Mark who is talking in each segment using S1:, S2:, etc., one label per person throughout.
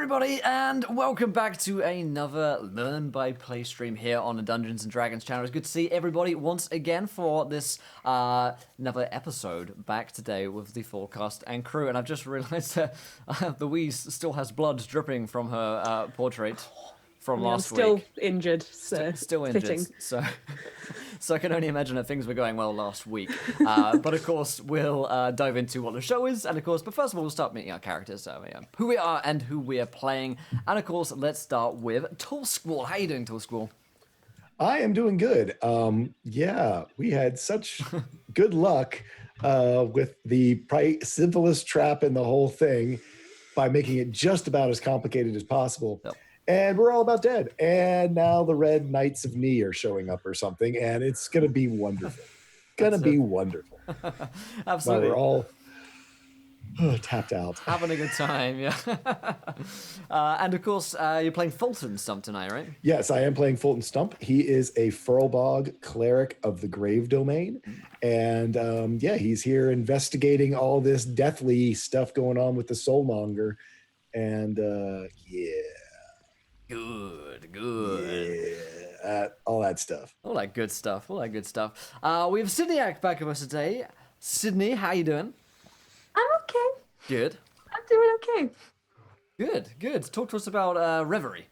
S1: everybody, and welcome back to another Learn by Play stream here on the Dungeons & Dragons channel. It's good to see everybody once again for this another episode back today with the full cast and crew. And I've just realised that Louise still has blood dripping from her portrait from last week.
S2: I'm still injured, so
S1: still injured,
S2: fitting.
S1: So I can only imagine that things were going well last week. But of course, we'll dive into what the show is, and of course, but first of all, we'll start meeting our characters, who we are and who we are playing. And of course, let's start with Tall Squall. How you doing, Tall Squall?
S3: I am doing good. Yeah, we had such good luck with the simplest trap in the whole thing by making it just about as complicated as possible.
S1: Yep.
S3: And we're all about dead. And now the Red Knights of Knee are showing up or something, and it's going to be wonderful. Wonderful.
S1: Absolutely.
S3: While we're all tapped out.
S1: Having a good time, yeah. And of course, you're playing Fulton Stump tonight, right?
S3: Yes, I am playing Fulton Stump. He is a Furlbog cleric of the Grave Domain. And he's here investigating all this deathly stuff going on with the Soulmonger. And
S1: Good.
S3: Yeah, all that stuff.
S1: All that good stuff. We have Sydneyak back with us today. Sydney, how you doing?
S2: I'm okay.
S1: Good.
S2: I'm doing okay.
S1: Good. Talk to us about Reverie.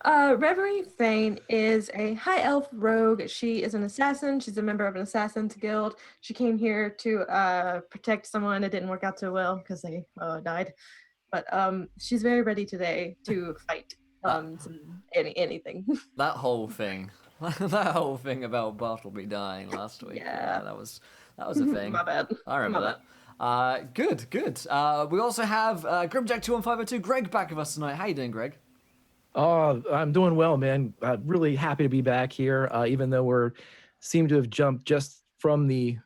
S2: Reverie Fane is a high elf rogue. She is an assassin. She's a member of an assassin's guild. She came here to protect someone. It didn't work out too well because they died. But she's very ready today to fight anything.
S1: That whole thing about Bartleby dying last week.
S2: Yeah.
S1: That was a thing.
S2: My bad.
S1: I remember that. Good. We also have Grimjack21502, Greg, back with us tonight. How you doing, Greg?
S4: Oh, I'm doing well, man. Really happy to be back here, even though seem to have jumped just from the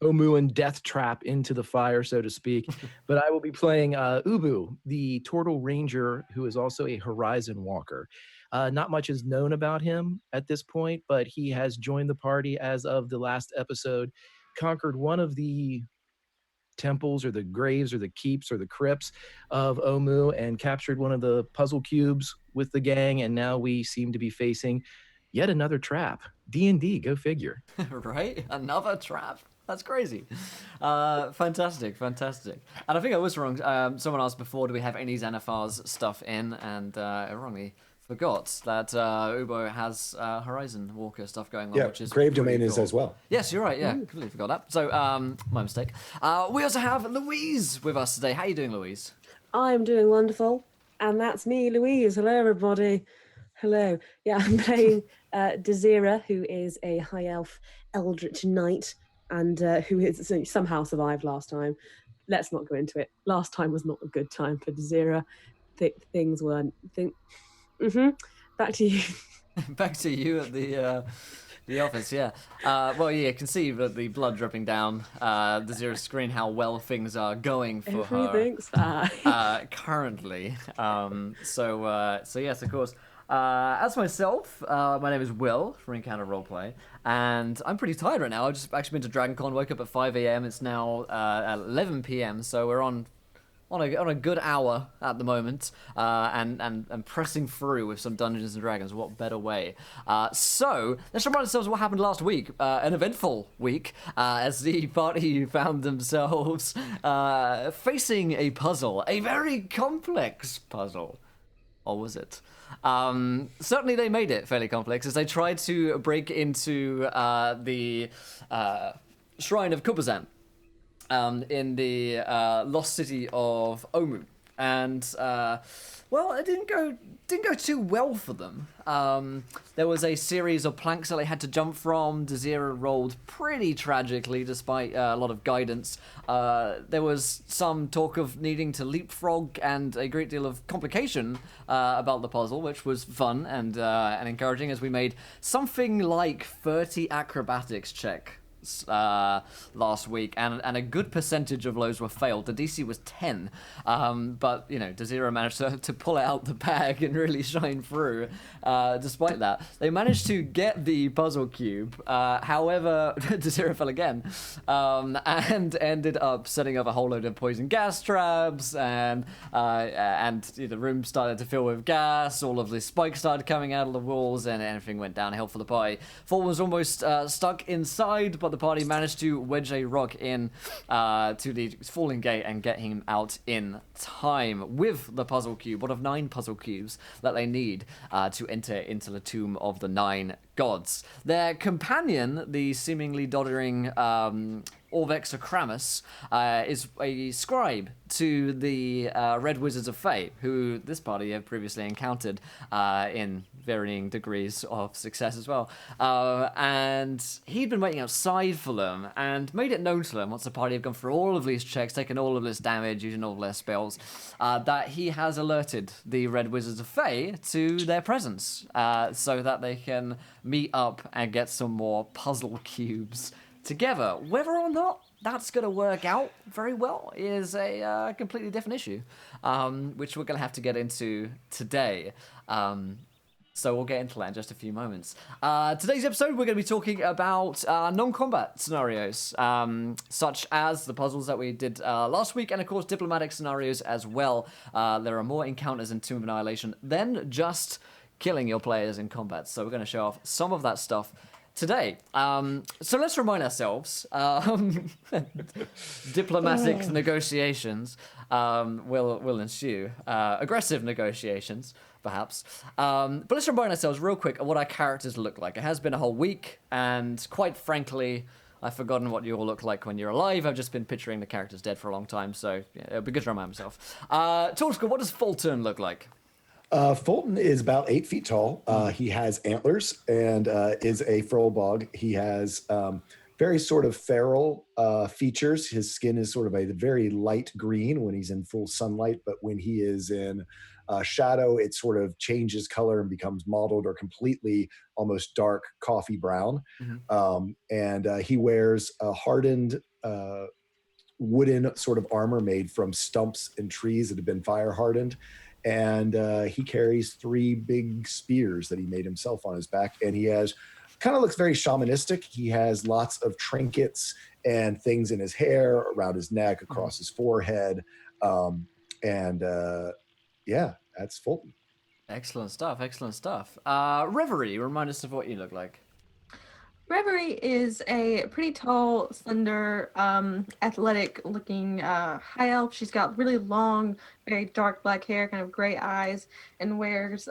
S4: Omuan death trap into the fire, so to speak. But I will be playing Ubu, the Turtle Ranger, who is also a Horizon Walker. Not much is known about him at this point, but he has joined the party as of the last episode, conquered one of the temples or the graves or the keeps or the crypts of Omu and captured one of the puzzle cubes with the gang, and now we seem to be facing yet another trap. D&D, go figure.
S1: Right? Another trap. That's crazy. Fantastic. And I think I was wrong. Someone asked before, do we have any Xanathar's stuff in? And I wrongly forgot that Ubo has Horizon Walker stuff going on, which is
S3: Grave Domain
S1: cool.
S3: is as well.
S1: Yes, you're right. Yeah, completely forgot that. So, my mistake. We also have Louise with us today. How are you doing, Louise?
S5: I'm doing wonderful. And that's me, Louise. Hello, everybody. Hello. Yeah, I'm playing Desira, who is a high elf eldritch knight, and who has somehow survived last time. Let's not go into it. Last time was not a good time for Desira. Things weren't. Back to you.
S1: Back to you at the office, yeah. Well, yeah, you can see the blood dripping down Desira's screen, how well things are going for
S5: Everything's
S1: her currently. So yes, of course. As myself, my name is Will from Encounter Roleplay, and I'm pretty tired right now. I've just actually been to DragonCon, woke up at 5 a.m. It's now 11 p.m., so we're on a good hour at the moment, and pressing through with some Dungeons and Dragons. What better way? So let's remind ourselves what happened last week. An eventful week, as the party found themselves facing a puzzle, a very complex puzzle. Or was it? Certainly they made it fairly complex as they tried to break into the Shrine of Kubazan in the lost city of Omu. And, well, it didn't go too well for them. There was a series of planks that they had to jump from. Desira rolled pretty tragically despite a lot of guidance. There was some talk of needing to leapfrog and a great deal of complication about the puzzle, which was fun and encouraging as we made something like 30 acrobatics check last week, and a good percentage of those were failed. The DC was 10, but Desira managed to pull it out the bag and really shine through. Despite that, they managed to get the puzzle cube. However, Desira fell again, and ended up setting up a whole load of poison gas traps, and the room started to fill with gas. All of the spikes started coming out of the walls, and everything went downhill for the party. Fulton was almost stuck inside, but the party managed to wedge a rock in to the falling gate and get him out in time with the puzzle cube, one of 9 puzzle cubes that they need to enter into the Tomb of the 9 Gods. Their companion, the seemingly doddering Orvex Akramus, is a scribe to the Red Wizards of Fate, who this party have previously encountered in varying degrees of success as well. And he'd been waiting outside for them and made it known to them, once the party had gone through all of these checks, taken all of this damage, using all of their spells, that he has alerted the Red Wizards of Fate to their presence, so that they can meet up and get some more puzzle cubes together. Whether or not that's going to work out very well is a completely different issue, which we're going to have to get into today. So we'll get into that in just a few moments. Today's episode, we're going to be talking about non-combat scenarios, such as the puzzles that we did last week, and of course diplomatic scenarios as well. There are more encounters in Tomb of Annihilation than just killing your players in combat, so we're going to show off some of that stuff today. So let's remind ourselves, diplomatic negotiations will ensue. Aggressive negotiations, perhaps. But let's remind ourselves real quick of what our characters look like. It has been a whole week, and quite frankly, I've forgotten what you all look like when you're alive. I've just been picturing the characters dead for a long time, so yeah, it'll be good to remind myself. Torchka, what does Fulton look like?
S3: Fulton is about 8 feet tall. He has antlers and is a Frollbog. He has very sort of feral features. His skin is sort of a very light green when he's in full sunlight, but when he is in shadow, it sort of changes color and becomes mottled or completely almost dark coffee brown. And he wears a hardened wooden sort of armor made from stumps and trees that have been fire hardened. And he carries 3 big spears that he made himself on his back. And he has, kind of looks very shamanistic. He has lots of trinkets and things in his hair, around his neck, across his forehead. Yeah, that's Fulton.
S1: Excellent stuff, excellent stuff. Reverie, remind us of what you look like.
S2: Reverie is a pretty tall, slender, athletic-looking high elf. She's got really long, very dark black hair, kind of gray eyes, and wears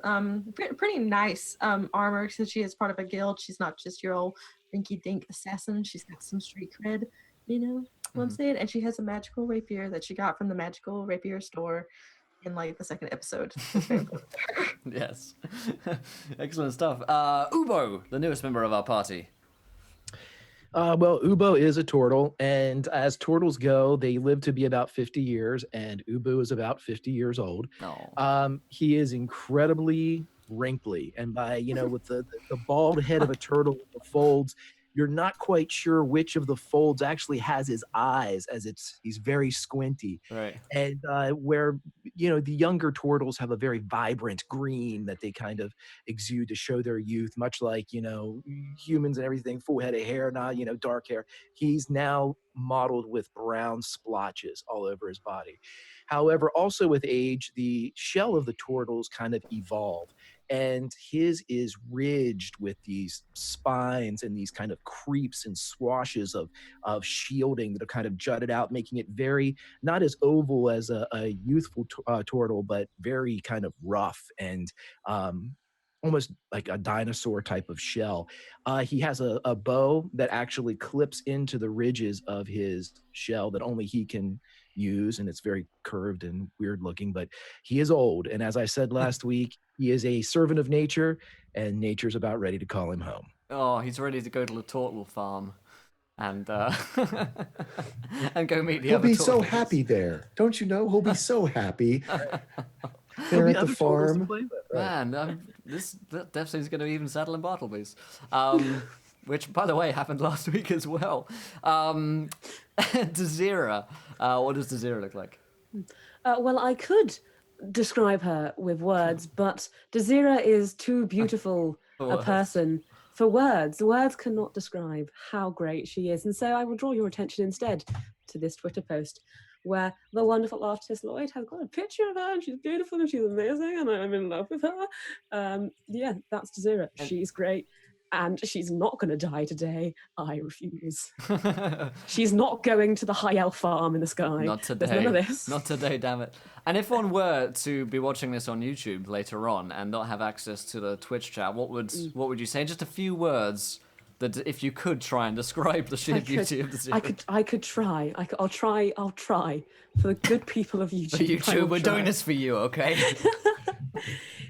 S2: pretty nice armor since she is part of a guild. She's not just your old rinky-dink assassin. She's got some street cred, what I'm saying? And she has a magical rapier that she got from the magical rapier store in like the second episode.
S1: Yes. Excellent stuff. Ubo, the newest member of our party.
S4: Well, Ubo is a turtle, and as turtles go, they live to be about 50 years, and Ubo is about 50 years old. He is incredibly wrinkly, and by, with the bald head of a turtle with the folds, you're not quite sure which of the folds actually has his eyes, as he's very squinty.
S1: Right.
S4: And where, the younger turtles have a very vibrant green that they kind of exude to show their youth, much like, humans and everything, full head of hair, not, dark hair. He's now mottled with brown splotches all over his body. However, also with age, the shell of the turtles kind of evolve, and his is ridged with these spines and these kind of creeps and swashes of shielding that are kind of jutted out, making it very, not as oval as a youthful turtle, but very kind of rough and almost like a dinosaur type of shell. He has a bow that actually clips into the ridges of his shell that only he can use, and it's very curved and weird looking, but he is old. And as I said last week, he is a servant of nature, and nature's about ready to call him home.
S1: Oh, he's ready to go to the turtle farm and and go meet the
S3: He'll
S1: other
S3: be
S1: turtles.
S3: so happy there. Don't you know? He'll be so happy there at the farm.
S1: Man, that definitely is going to even saddle in Bartleby's. which, by the way, happened last week as well. Desira, what does Desira look like?
S5: Well, I could describe her with words, but Desira is too beautiful a
S1: words.
S5: person for words. Words cannot describe how great she is. And so I will draw your attention instead to this Twitter post where the wonderful artist Lloyd has got a picture of her, and she's beautiful and she's amazing and I'm in love with her. Yeah, that's Desira. She's great. And she's not going to die today. I refuse. She's not going to the high elf farm in the sky.
S1: Not today.
S5: There's none of this.
S1: Not today, damn it. And if one were to be watching this on YouTube later on and not have access to the Twitch chat, what would you say? Just a few words that, if you could try and describe the sheer beauty of the series.
S5: I could try. I'll try for the good people of YouTube.
S1: YouTube, we're doing this for you, okay?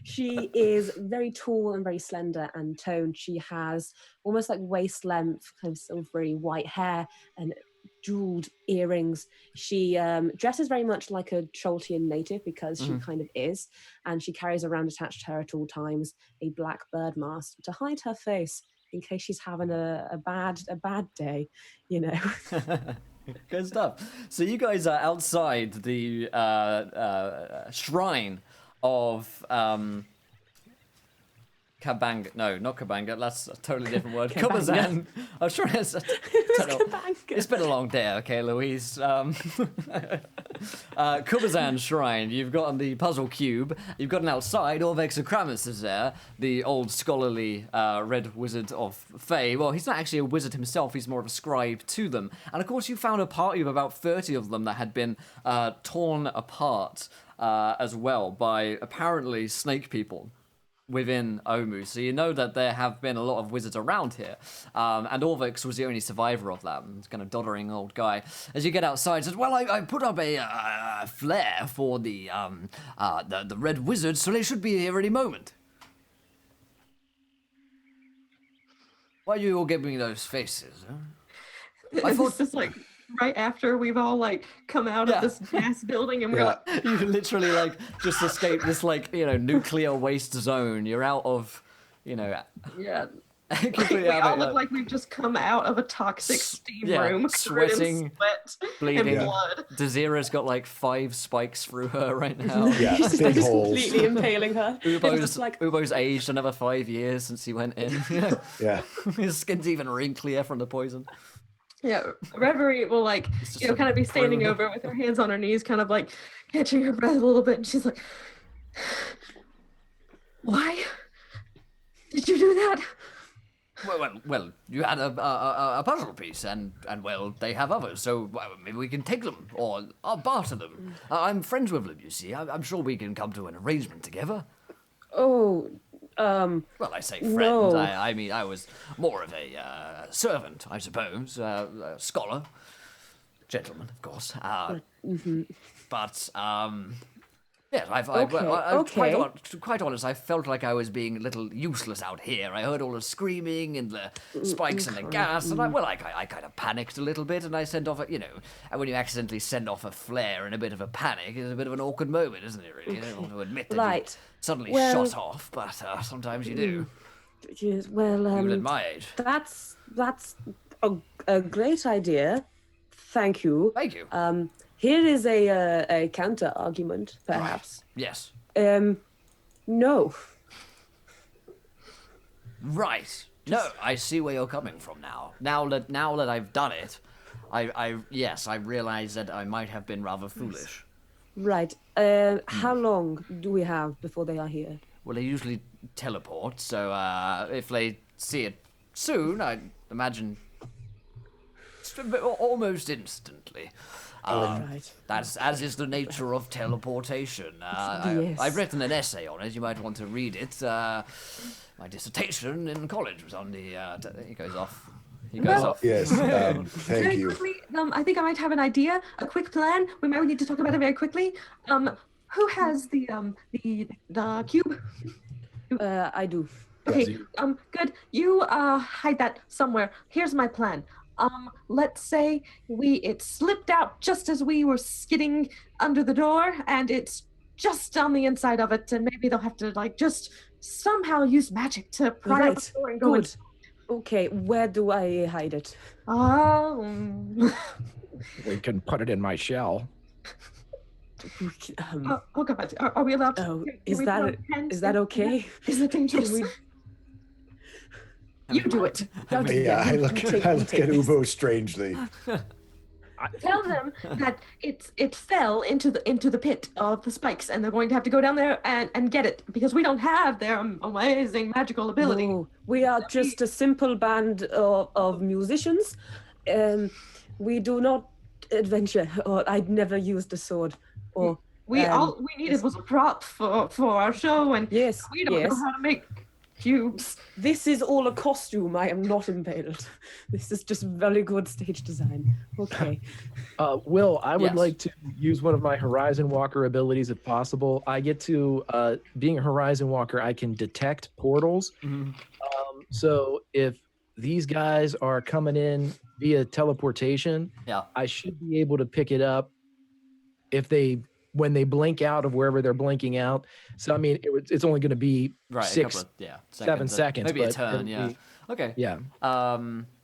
S5: She is very tall and very slender and toned. She has almost like waist length, kind of silvery white hair and jeweled earrings. She dresses very much like a Choltian native because she kind of is, and she carries around attached to her at all times a black bird mask to hide her face in case she's having a bad day, you know.
S1: Good stuff. So you guys are outside the shrine of Kabanga. No, not Kabanga. That's a totally different word. Kubazan. I was trying to. It's been a long day, okay, Louise. Kubazan Shrine. You've got the puzzle cube. You've got an outside. Orvex Akramus is there, the old scholarly red wizard of Fae. Well, he's not actually a wizard himself. He's more of a scribe to them. And of course, you found a party of about 30 of them that had been torn apart as well by apparently snake people within Omu, so you know that there have been a lot of wizards around here, and Orvix was the only survivor of that. This kind of doddering old guy. As you get outside, says, "Well, I put up a flare for the red wizards, so they should be here any moment." Why are you all giving me those faces? Huh? I thought
S2: this is like right after we've all like come out of this gas building, and we're like,
S1: you literally like just escaped this nuclear waste zone. You're out of,
S2: we all look like we've just come out of a toxic steam room,
S1: sweating,
S2: sweat,
S1: bleeding.
S2: and blood.
S1: Desira's got like 5 spikes through her right now.
S3: Yeah,
S5: She's
S3: big
S5: just
S3: holes.
S5: completely impaling her.
S1: Ubo's aged another 5 years since he went in.
S3: Yeah.
S1: His skin's even wrinklier from the poison.
S2: Yeah, Reverie will kind of be standing over with her hands on her knees, kind of like catching her breath a little bit, and she's like, "Why did you do that?"
S1: Well, you had a puzzle piece, and well, they have others, so maybe we can take them, or I'll barter them. I'm friends with them, you see. I'm sure we can come to an arrangement together.
S5: Oh,
S1: well, I say friend.
S5: No.
S1: I mean, I was more of a servant, I suppose, a scholar, gentleman, of course. But yes, I've quite honest. I felt like I was being a little useless out here. I heard all the screaming and the spikes and the gas, and I kind of panicked a little bit, and I sent off and when you accidentally send off a flare in a bit of a panic, it's a bit of an awkward moment, isn't it? Really, you don't want to admit that you suddenly shot off, but sometimes you do.
S5: Yes, well,
S1: even at my age.
S5: That's a great idea. Thank you.
S1: Thank you.
S5: Here is a counter argument, perhaps.
S1: Yes.
S5: No.
S1: Right. No, I see where you're coming from now. Now that I've done it, I realize that I might have been rather foolish.
S5: Right. How long do we have before they are here?
S1: Well, they usually teleport, so if they see it soon, I imagine almost instantly.
S5: Right.
S1: That's as is the nature of teleportation.
S5: Yes.
S1: I've written an essay on it. You might want to read it. My dissertation in college was on the. He goes off.
S3: Yes. Thank
S2: Very
S3: you.
S2: quickly, I think I might have an idea, a quick plan. We might need to talk about it very quickly. Who has the cube?
S5: I do.
S2: Okay. Good. You hide that somewhere. Here's my plan. Let's say it slipped out just as we were skidding under the door, and it's just on the inside of it, and maybe they'll have to just somehow use magic to pry out the door and go in.
S5: Okay, where do I hide it?
S4: We can put it in my shell.
S2: Oh God, are we allowed to?
S5: Oh,
S2: can
S5: is
S2: we
S5: that
S2: throw
S5: it?
S2: pens
S5: Is that
S2: in?
S5: okay?
S2: Is that dangerous?
S5: Can we?
S2: You do it.
S3: Yeah, I look
S5: take
S3: at
S5: this.
S3: Ubo strangely.
S2: Tell them that it fell into the pit of the spikes, and they're going to have to go down there and get it because we don't have their amazing magical ability.
S5: No, we are just a simple band of musicians. We do not adventure, or I'd never used a sword. Or
S2: All we needed was a prop for our show, and
S5: yes,
S2: we don't know how to make cubes.
S5: This is all a costume. I am not impaled. This is just very good stage design. Okay.
S4: Will, I would
S1: Yes.
S4: like to use one of my Horizon Walker abilities if possible. I get to, being a Horizon Walker, I can detect portals. So if these guys are coming in via teleportation,
S1: Yeah.
S4: I should be able to pick it up when they blink out of wherever they're blinking out. So I mean, it's only going to be
S1: Right. a couple of,
S4: 7 seconds.
S1: Maybe a
S4: but
S1: turn.
S4: it'll
S1: Yeah.
S4: be-
S1: Okay.
S4: yeah.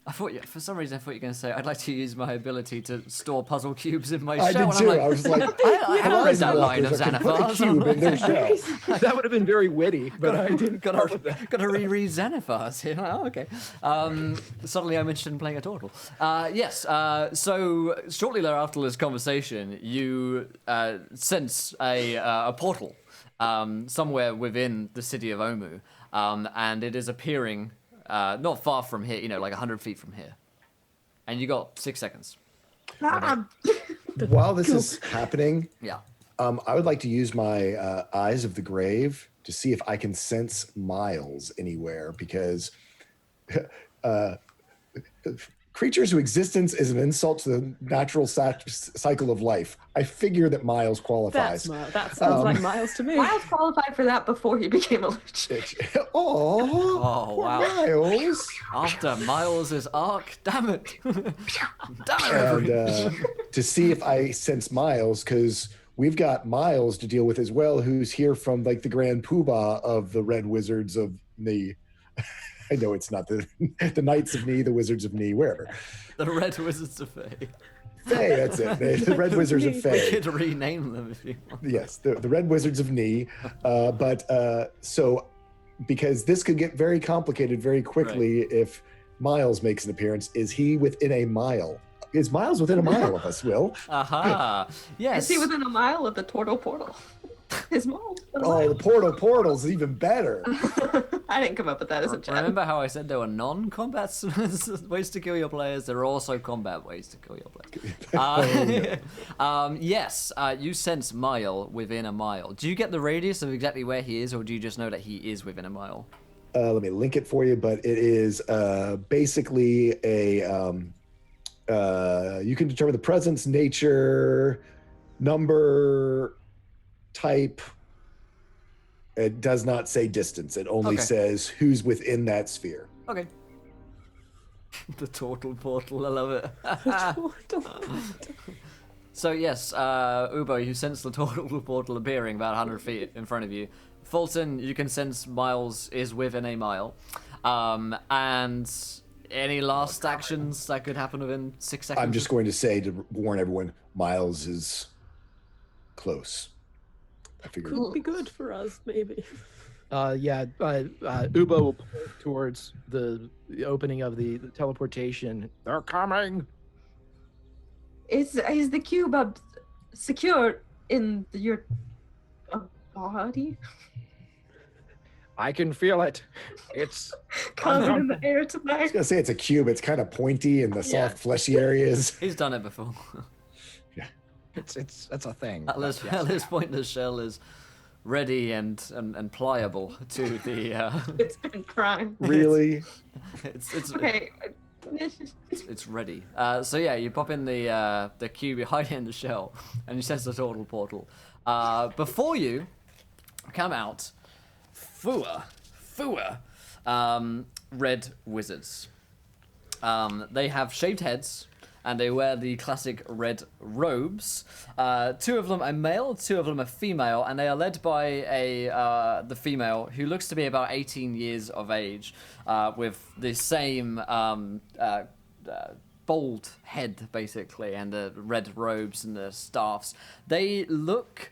S1: I thought for some reason I thought you were going to say I'd like to use my ability to store puzzle cubes in my
S3: I
S1: shell.
S3: did
S1: and
S3: too.
S1: I'm
S3: I was like,
S1: I haven't read that line of
S3: Walkers can put a
S1: Xanathars.
S3: cube in their shell.
S4: That would have been very witty, but I didn't.
S1: Gotta reread Xanathars here. Oh, okay. Suddenly I'm interested in playing a turtle. Yes. So shortly thereafter this conversation, you sense a portal somewhere within the city of Omu, and it is appearing not far from here. Like 100 feet from here. And you got 6 seconds.
S3: While this is happening,
S1: Yeah.
S3: I would like to use my eyes of the grave to see if I can sense Miles anywhere, because creatures whose existence is an insult to the natural cycle of life. I figure that Miles qualifies.
S5: That sounds like Miles to me.
S2: Miles qualified for that before he became a lich.
S3: Oh,
S1: wow.
S3: Miles.
S1: After Miles's arc, damn it. Damn it.
S3: And to see if I sense Miles, because we've got Miles to deal with as well, who's here from like the Grand Poobah of the Red Wizards of Knee. I know it's not the Knights of Knee, the Wizards of Knee, wherever.
S1: The Red Wizards of Fae.
S3: Fae, that's it. The Red Wizards of
S1: We
S3: Fae.
S1: could rename them if you want.
S3: Yes, the Red Wizards of Knee. So because this could get very complicated very quickly if Miles makes an appearance, is he within a mile? Is Miles within a mile of us, Will?
S1: Aha. Yes.
S2: Is he within a mile of the Turtle Portal? His mom.
S3: Oh, the portal's even better.
S2: I didn't come up with that as a joke.
S1: Remember how I said there were non-combat ways to kill your players? There are also combat ways to kill your players. Yes, you sense Mile within a mile. Do you get the radius of exactly where he is, or do you just know that he is within a mile?
S3: Let me link it for you, but it is basically a... you can determine the presence, nature, number, type. It does not say distance. It only says who's within that sphere.
S1: Okay. The Turtle Portal, I love it. So yes, Ubo, you sense the Turtle Portal appearing about 100 feet in front of you. Fulton, you can sense Miles is within a mile. And any last actions that could happen within 6 seconds?
S3: I'm just going to say to warn everyone, Miles is close. I figured.
S5: Could be good for us, maybe.
S4: Ubo will point towards the opening of the teleportation. They're coming.
S2: Is the cube secure in your body?
S4: I can feel it. It's
S2: Coming in the air
S3: I was
S2: tonight.
S3: gonna say it's a cube. It's kind of pointy in the soft, fleshy areas.
S1: He's done it before.
S4: it's that's a thing.
S1: At this point, the shell is ready and pliable to the.
S2: It's been crime.
S3: Really?
S1: It's
S2: Okay.
S1: it's ready. So yeah, you pop in the cube, you hide it in the shell, and you sense the Turtle Portal. Before you come out, Fua, red wizards. They have shaved heads and they wear the classic red robes. 2 of them are male, 2 of them are female, and they are led by the female who looks to be about 18 years of age, with the same bald head, basically, and the red robes and the staffs. They look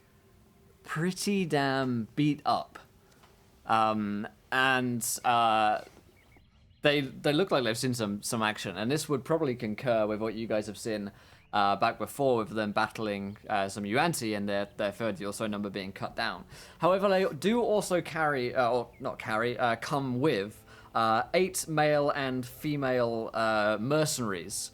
S1: pretty damn beat up. They look like they've seen some action, and this would probably concur with what you guys have seen back before, with them battling some Yuanti and their 30 or so number being cut down. However, they do also come with 8 male and female mercenaries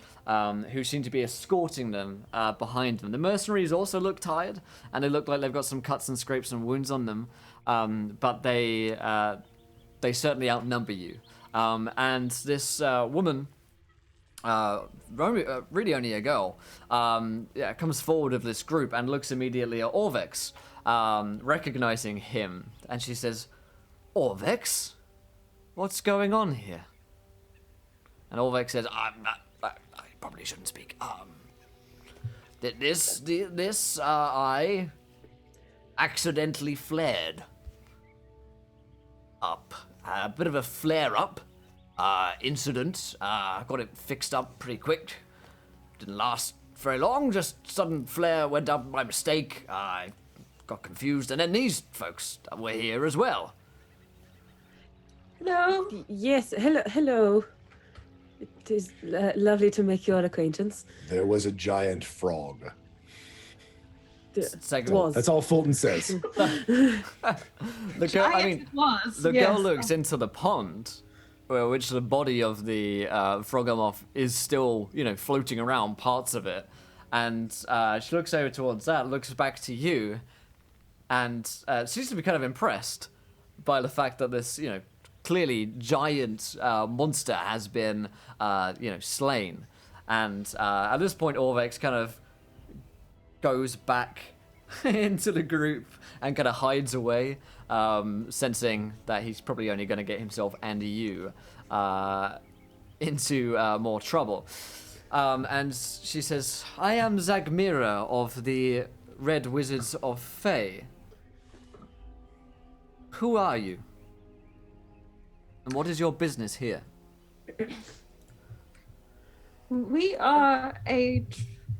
S1: who seem to be escorting them behind them. The mercenaries also look tired, and they look like they've got some cuts and scrapes and wounds on them, but they certainly outnumber you. And this woman, really only a girl, comes forward of this group and looks immediately at Orvex, recognizing him, and she says, "Orvex? What's going on here?" And Orvex says, I probably shouldn't speak. I accidentally flared up. A bit of a flare-up incident. Got it fixed up pretty quick. Didn't last very long. Just sudden flare went up by mistake. I got confused, and then these folks were here as well.
S2: Hello.
S5: Yes, hello. It is lovely to make your acquaintance.
S3: There was a giant frog.
S5: Was.
S3: That's all Fulton says.
S1: The girl,
S2: It was.
S1: the
S2: yes.
S1: girl looks into the pond, which the body of the Froggermoth is still, floating around, parts of it. And she looks over towards that, looks back to you, and seems to be kind of impressed by the fact that this, clearly giant monster has been, slain. And at this point, Orvex kind of goes back into the group and kind of hides away, sensing that he's probably only going to get himself and you into more trouble. And she says, "I am Zagmira of the Red Wizards of Fae. Who are you? And what is your business here?"
S2: We are a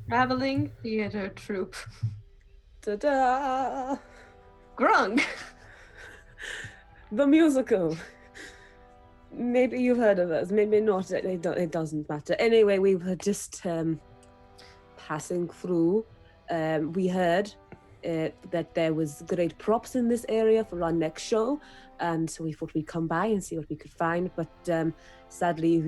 S2: traveling theater troupe.
S5: Ta-da!
S2: Grung.
S5: The musical. Maybe you've heard of us, maybe not. It doesn't matter. Anyway, we were just passing through. We heard that there was great props in this area for our next show, and so we thought we'd come by and see what we could find. But sadly,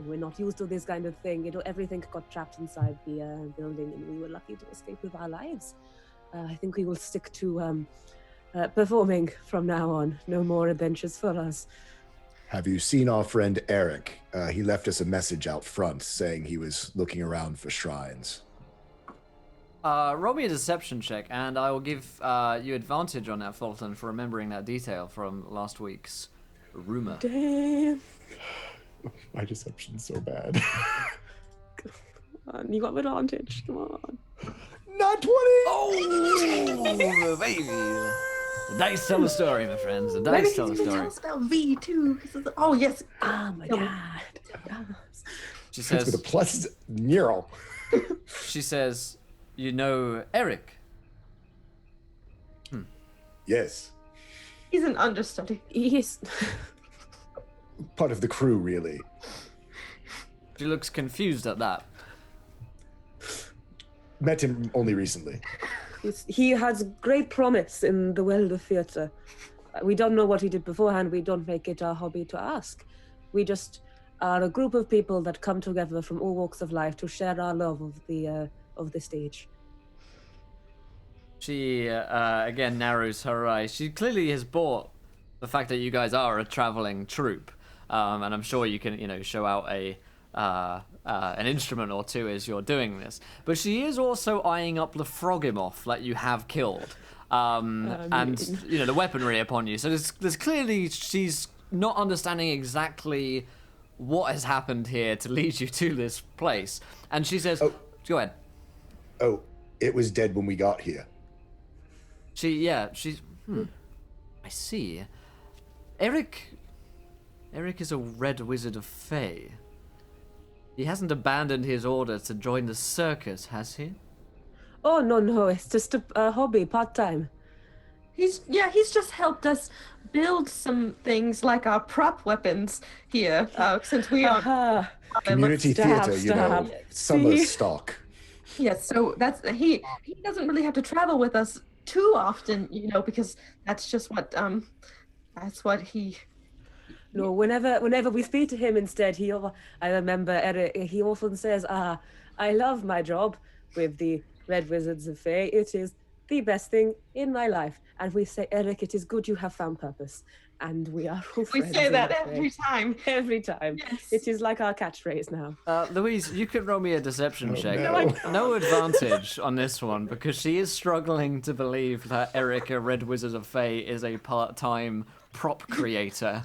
S5: we're not used to this kind of thing. Everything got trapped inside the building, and we were lucky to escape with our lives. I think we will stick to performing from now on. No more adventures for us.
S3: Have you seen our friend Eric? He left us a message out front saying he was looking around for shrines.
S1: Roll me a deception check, and I will give you advantage on that, Fulton, for remembering that detail from last week's rumor.
S5: Damn.
S3: My deception's so bad.
S5: You got advantage. Come on.
S3: Not 20!
S1: Oh, baby! The dice tell the story, my friends. The dice tell the story.
S2: Tell us about V too. Oh yes.
S5: Oh my god.
S1: She
S3: With a
S1: says,
S3: plus 0.
S1: "You know Eric?"
S3: Yes.
S2: He's an understudy.
S5: Yes.
S3: Part of the crew, really.
S1: She looks confused at that.
S3: Met him only recently.
S5: He has great promise in the world of theatre. We don't know what he did beforehand. We don't make it our hobby to ask. We just are a group of people that come together from all walks of life to share our love of the stage.
S1: She again narrows her eyes. She clearly has bought the fact that you guys are a traveling troupe, and I'm sure you can show out an instrument or two as you're doing this. But she is also eyeing up the Froggermoth that you have killed, and the weaponry upon you. So there's clearly she's not understanding exactly what has happened here to lead you to this place. And she says, go ahead.
S3: Oh, it was dead when we got here.
S1: She's, I see. Eric is a red wizard of Fae. He hasn't abandoned his order to join the circus, has he?
S5: Oh, no, it's just a hobby, part-time.
S2: He's just helped us build some things like our prop weapons here, since we are
S3: Community theater,
S5: stab.
S3: summer
S5: See?
S3: stock.
S2: Yes, so he doesn't really have to travel with us too often, because that's just what he.
S5: No, whenever we speak to him instead, I remember Eric, he often says, I love my job with the Red Wizards of Fae. It is the best thing in my life. And we say, Eric, it is good you have found purpose. And we are all
S2: We
S5: friends
S2: say
S5: in
S2: that
S5: way.
S2: every time.
S5: Every time.
S2: Yes.
S5: It is like our catchphrase now.
S1: Louise, you can roll me a deception check.
S3: no.
S1: No advantage on this one because she is struggling to believe that Eric, a Red Wizard of Fae, is a part-time prop creator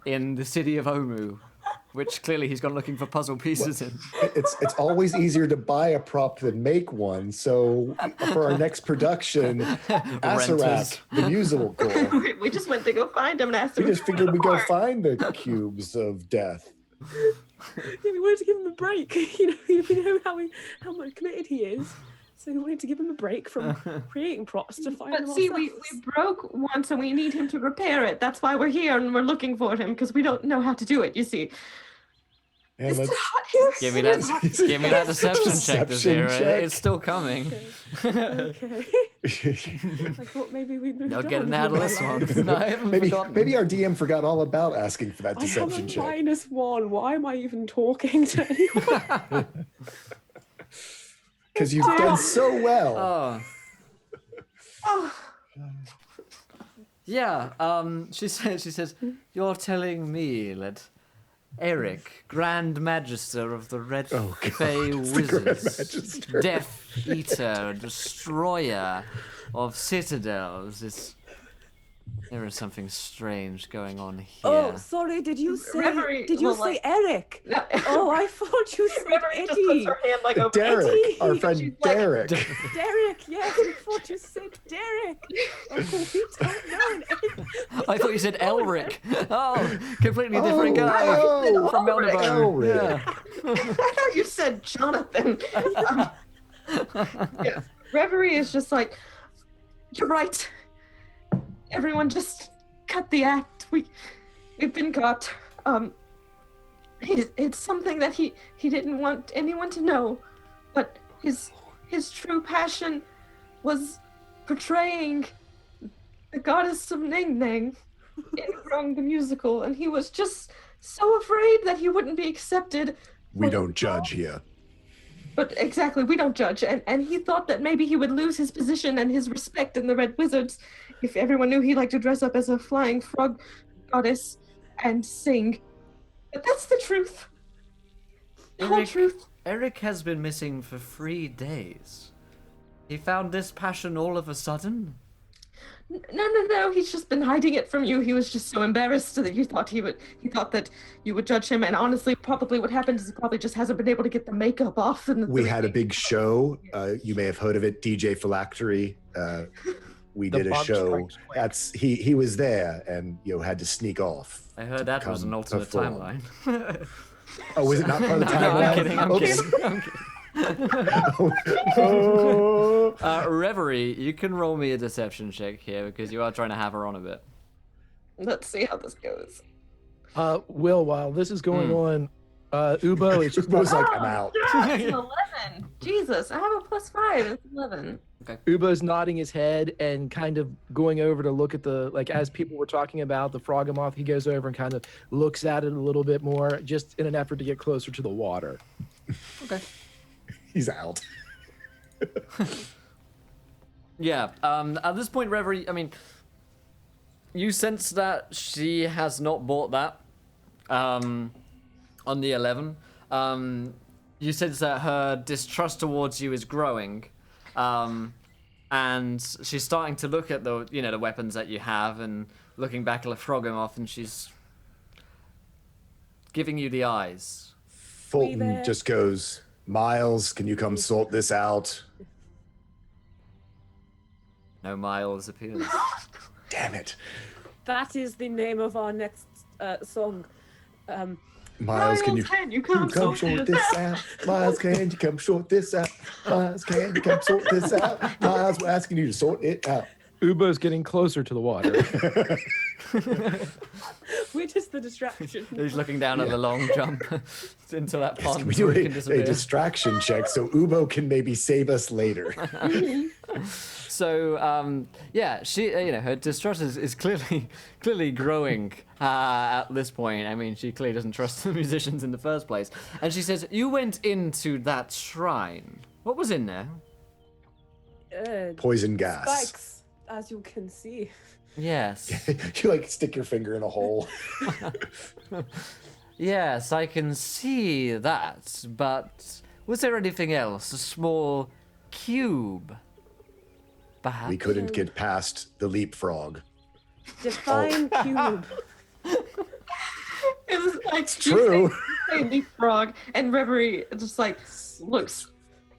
S1: in the city of Omu, which clearly he's gone looking for puzzle pieces in.
S3: It's always easier to buy a prop than make one. So for our next production, Asarak, the musical,
S2: We just went to go find him and asked him.
S3: we just figured we'd go find the cubes of death.
S5: Yeah, we wanted to give him a break. We know how much committed he is. So we wanted to give him a break from creating props to find
S2: But
S5: them
S2: see, we
S5: ourselves.
S2: broke one, so we need him to repair it. That's why we're here and we're looking for him, because we don't know how to do it, you see.
S3: And
S2: Is it
S3: let's
S2: hot here?
S1: Give me that deception check,
S3: Deception
S1: Desira.
S3: check.
S1: It's still coming.
S5: Okay. I thought maybe we moved
S1: No
S5: on
S1: getting
S5: with
S1: out of
S5: our
S1: this
S5: lives.
S1: one. No, I haven't
S3: maybe
S1: forgotten.
S3: our DM forgot all about asking for that
S5: I have
S3: deception
S5: a
S3: check.
S5: -1. Why am I even talking to anyone?
S3: Because you've done so well.
S1: Oh.
S2: Oh,
S1: Yeah, she says, you're telling me that Eric, Grand Magister of the Red
S3: Oh, God,
S1: Fae
S3: it's the Grand
S1: Wizards,
S3: Magister.
S1: Death Eater, Destroyer of Citadels, there is something strange going on here.
S5: Oh, sorry. Did you say?
S2: Reverie
S5: Did you
S2: will,
S5: say
S2: like-
S5: Eric?
S2: no.
S5: Oh, I thought you said
S2: Reverie just
S5: Eddie.
S2: puts her hand like over
S3: Derek,
S5: Eddie.
S3: our
S2: She's
S3: friend
S2: like-
S3: Derek.
S5: Derek. Yes, I thought you said Derek. Oh, we don't know.
S1: I thought you said Elric. Oh, completely different
S3: Oh,
S1: guy
S3: oh,
S1: from
S2: Elric.
S1: Melnibone.
S3: Elric.
S1: Yeah.
S2: I thought you said Jonathan. Yeah. Reverie is just like, you're right. Everyone just cut the act. We've been caught. It's something that he didn't want anyone to know, but his true passion was portraying the goddess of Ning Ning in Grung the musical, and he was just so afraid that he wouldn't be accepted.
S3: We
S2: for
S3: don't
S2: the
S3: judge here.
S2: But exactly, we don't judge. And he thought that maybe he would lose his position and his respect in the Red Wizards if everyone knew he liked to dress up as a flying frog goddess and sing. But that's the truth. The whole
S1: Eric-
S2: truth.
S1: Eric has been missing for 3 days. He found this passion all of a sudden?
S2: No. He's just been hiding it from you. He was just so embarrassed that he thought that you would judge him. And honestly, probably what happened is he probably just hasn't been able to get the makeup off. And
S3: We had a big show. You may have heard of it, DJ Phylactery. We
S4: The
S3: did a
S4: Bug
S3: show.
S4: Strikes Quick.
S3: That's he was there and had to sneak off.
S1: I heard that was an
S3: Come
S1: alternate
S3: perform.
S1: timeline.
S3: Oh, was it not part of the
S1: No,
S3: timeline?
S1: I'm kidding, I'm
S3: Oops.
S1: kidding.
S3: Oh.
S1: Reverie, you can roll me a deception check here because you are trying to have her on a bit.
S2: let's see how this goes.
S4: Will, while this is going on, Ubo is
S3: Ubo's like, I'm out.
S2: Yeah, it's an 11. Jesus, I have a +5. It's 11.
S4: Ubo's nodding his head and kind of going over to look at as people were talking about the Froghemoth, he goes over and kind of looks at it a little bit more, just in an effort to get closer to the water.
S1: Okay.
S3: He's out.
S1: Yeah, at this point, Reverie, I mean, you sense that she has not bought that on the 11. You sense that her distrust towards you is growing. And she's starting to look at the weapons that you have and looking back at the Froghemoth, and she's giving you the eyes.
S3: Fulton
S5: there?
S3: just goes, Miles, can you come sort this out?
S1: No Miles appears.
S3: Damn it.
S5: That is the name of our next song.
S3: Miles, can you
S2: come
S3: sort this out? Miles, can you come sort this out? Miles, can you come sort this out? Miles, we're asking you to sort it out.
S4: Ubo's getting closer to the water.
S5: We're just the distraction.
S1: He's looking down at the long jump into that pond
S3: Can we
S1: where
S3: do
S1: he can
S3: a
S1: disappear.
S3: distraction check so Ubo can maybe save us later?
S1: So yeah, she her distrust is clearly growing at this point. I mean, she clearly doesn't trust the musicians in the first place. And she says, "You went into that shrine. What was in there?"
S3: Poison gas.
S5: Spikes, as you can see.
S1: Yes.
S3: You like stick your finger in a hole.
S1: Yes, I can see that. But was there anything else? A small cube, perhaps?
S3: We couldn't get past the leapfrog.
S5: Define cube.
S2: It was like
S3: True.
S2: Say leapfrog, and Reverie just like looks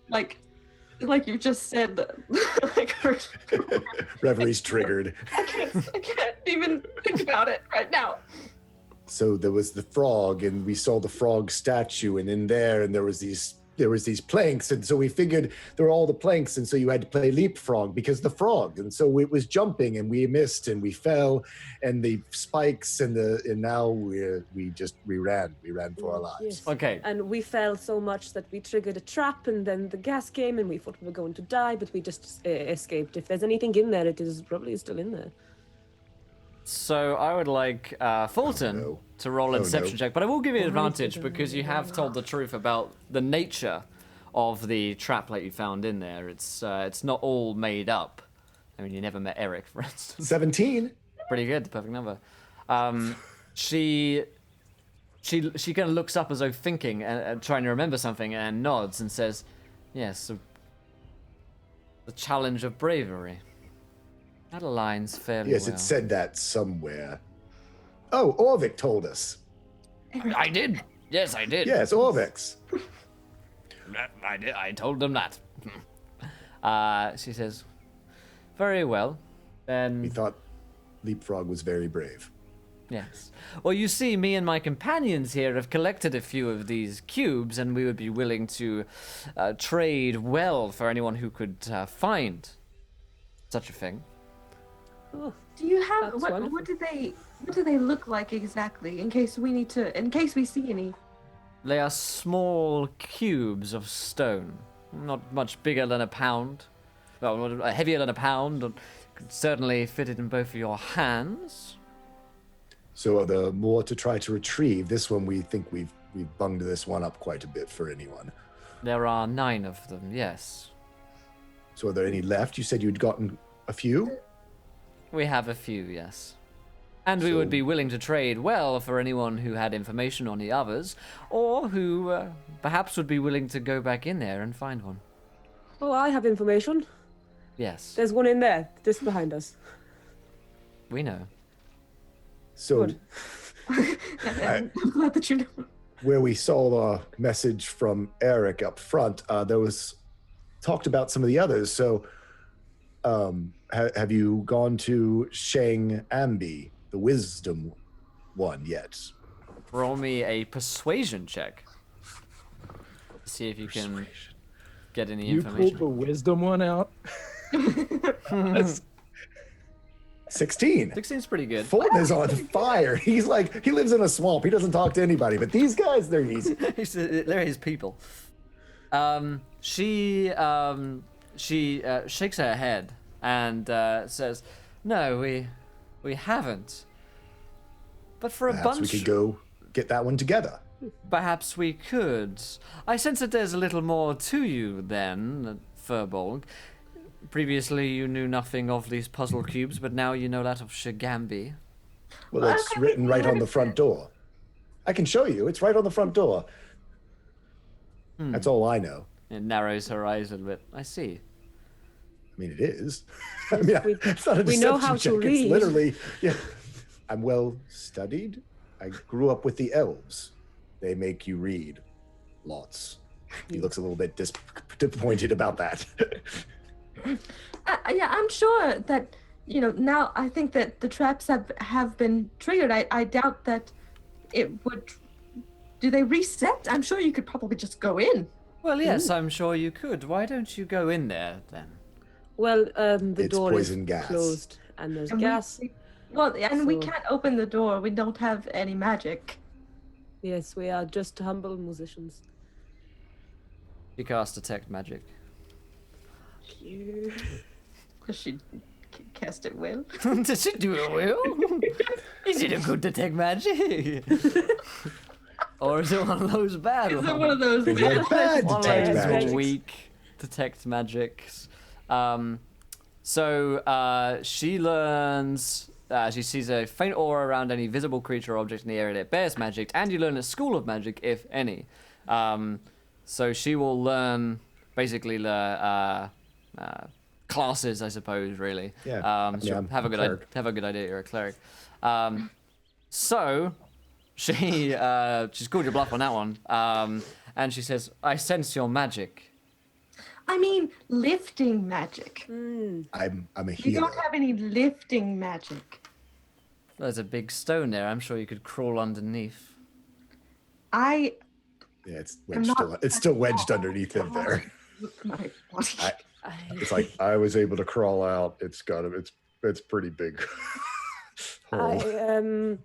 S2: like you just said that. Like
S3: Reverie's triggered.
S2: I can't even think about it right now.
S3: So there was the frog, and we saw the frog statue, and in there, and there was these planks, and so we figured there were all the planks, and so you had to play leapfrog because the frog, and so it was jumping, and we missed, and we fell, and the spikes, and now we ran for our lives.
S5: Yes.
S1: Okay.
S5: And we fell so much that we triggered a trap, and then the gas came, and we thought we were going to die, but we just escaped. If there's anything in there, it is probably still in there.
S1: So I would like Fulton to roll an deception check, but I will give you an advantage because you have told the truth about the nature of the trap like you found in there. It's not all made up. I mean, you never met Eric, for instance.
S3: 17.
S1: Pretty good, perfect number. She kind of looks up as though thinking and trying to remember something, and nods and says, "Yes, the challenge of bravery." That aligns fairly
S3: Yes,
S1: well.
S3: it said that somewhere. Oh, Orvik told us.
S1: I did. Yes, I did.
S3: Yes, Orvik's.
S1: I did. I told them that. She says, "Very well.
S3: We
S1: Then,
S3: thought Leapfrog was very brave.
S1: yes. Well, you see, me and my companions here have collected a few of these cubes, and we would be willing to trade well for anyone who could find such a thing."
S5: Oh,
S2: Do you have
S5: That's
S2: what
S5: wonderful.
S2: do they look like exactly in case we see any?
S1: They are small cubes of stone, not much bigger than a pound. Well, heavier than a pound, and could certainly fit it in both of your hands.
S3: So are there more to try to retrieve? This one, we think we've bunged this one up quite a bit for anyone.
S1: There are 9 of them, yes.
S3: So are there any left? You said you'd gotten a few?
S1: We have a few, yes. And we would be willing to trade well for anyone who had information on the others, or who perhaps would be willing to go back in there and find one.
S5: oh, I have information.
S1: Yes,
S5: There's one in there, just behind us.
S1: we know.
S3: So
S5: Good.
S2: I'm glad that you know.
S3: where we saw the message from Eric up front, there was talked about some of the others. So have you gone to Shang Ambi, the wisdom one, yet?
S1: Roll me a persuasion check. See if you can get any
S4: You pulled the
S1: information.
S4: wisdom one out. That's
S3: 16.
S1: 16's pretty good.
S3: Fulton is on fire. He's like, he lives in a swamp. He doesn't talk to anybody, but these guys, they're easy.
S1: They're his people. She shakes her head and says, "No, we haven't. But for a
S3: Perhaps
S1: bunch,
S3: we could go get that one together.
S1: perhaps we could. I sense that there's a little more to you then, Furbolg. Previously, you knew nothing of these puzzle cubes, but now you know that of Shigambi.
S3: Well, it's written right on the front door. I can show you. It's right on the front door. That's all I know.
S1: It narrows her eyes a little bit. I see.
S3: I mean, it is. I mean,
S5: We-
S3: it's not a
S5: we know
S3: deception
S5: how to
S3: check.
S5: read.
S3: It's literally, yeah. I'm well studied. I grew up with the elves. they make you read lots. He looks a little bit disappointed about that.
S2: Yeah, I'm sure that, now I think that the traps have been triggered. I doubt that it would. Do they reset? I'm sure you could probably just go in.
S1: Well, yes, I'm sure you could. Why don't you go in there then?
S5: Well, the
S3: It's
S5: door is
S3: poison gas.
S5: closed and there's
S2: And
S5: gas.
S2: we
S5: So-
S2: can't open the door. We don't have any magic.
S5: Yes, we are just humble musicians.
S1: You cast detect magic.
S5: You.
S2: Does she cast it well?
S1: Did she do it well? Is it a good detect magic? Or is it one of those bad
S2: Is it
S1: ones?
S2: one of those
S3: It's like bad
S1: One of
S3: detect
S1: those
S3: magic.
S1: weak detect magics. So she learns. She sees a faint aura around any visible creature or object in the area that bears magic, and you learn a school of magic, if any. So she will learn basically the classes, I suppose. Really.
S3: Yeah.
S1: She'll
S3: I'm
S1: have a
S3: a
S1: good
S3: cleric.
S1: have a good idea. You're a cleric. So she's called your bluff on that one. And she says, "I sense your magic."
S2: I mean, lifting magic.
S3: I'm a
S2: You
S3: healer.
S2: don't have any lifting magic.
S1: There's a big stone there. I'm sure you could crawl underneath.
S2: I
S3: Yeah, it's
S2: am
S3: wedged
S2: not.
S3: still. It's still wedged underneath him there.
S2: My body.
S3: It's like I was able to crawl out. It's pretty big.
S5: I
S3: hole.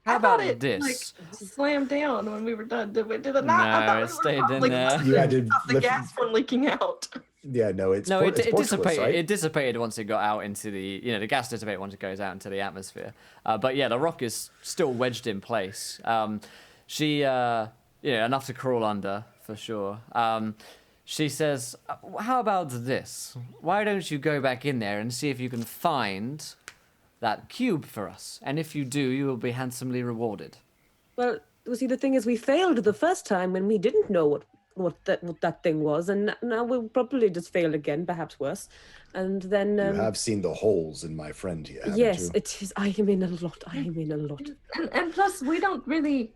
S1: How
S2: I thought
S1: about
S2: it,
S1: this?
S2: slammed down when we were done. Did it not? I
S1: No,
S2: thought
S1: it
S2: we were
S1: stayed in
S2: probably
S1: there.
S3: You had to
S2: stop the
S3: lift-
S2: gas from leaking out.
S3: Yeah, no, it's
S1: No,
S3: it's
S1: it
S3: porceless,
S1: dissipated.
S3: right?
S1: It dissipated once it got out into the gas dissipated once it goes out into the atmosphere. But yeah, the rock is still wedged in place. She, enough to crawl under for sure. She says, "How about this? Why don't you go back in there and see if you can find that cube for us? And if you do, you will be handsomely rewarded."
S5: Well, see, the thing is, we failed the first time when we didn't know what that thing was, and now we'll probably just fail again, perhaps worse. And then
S3: You have seen the holes in my friend here, haven't
S5: yes,
S3: you?
S5: it is. I am in a lot. I am in a lot.
S2: And plus, we don't really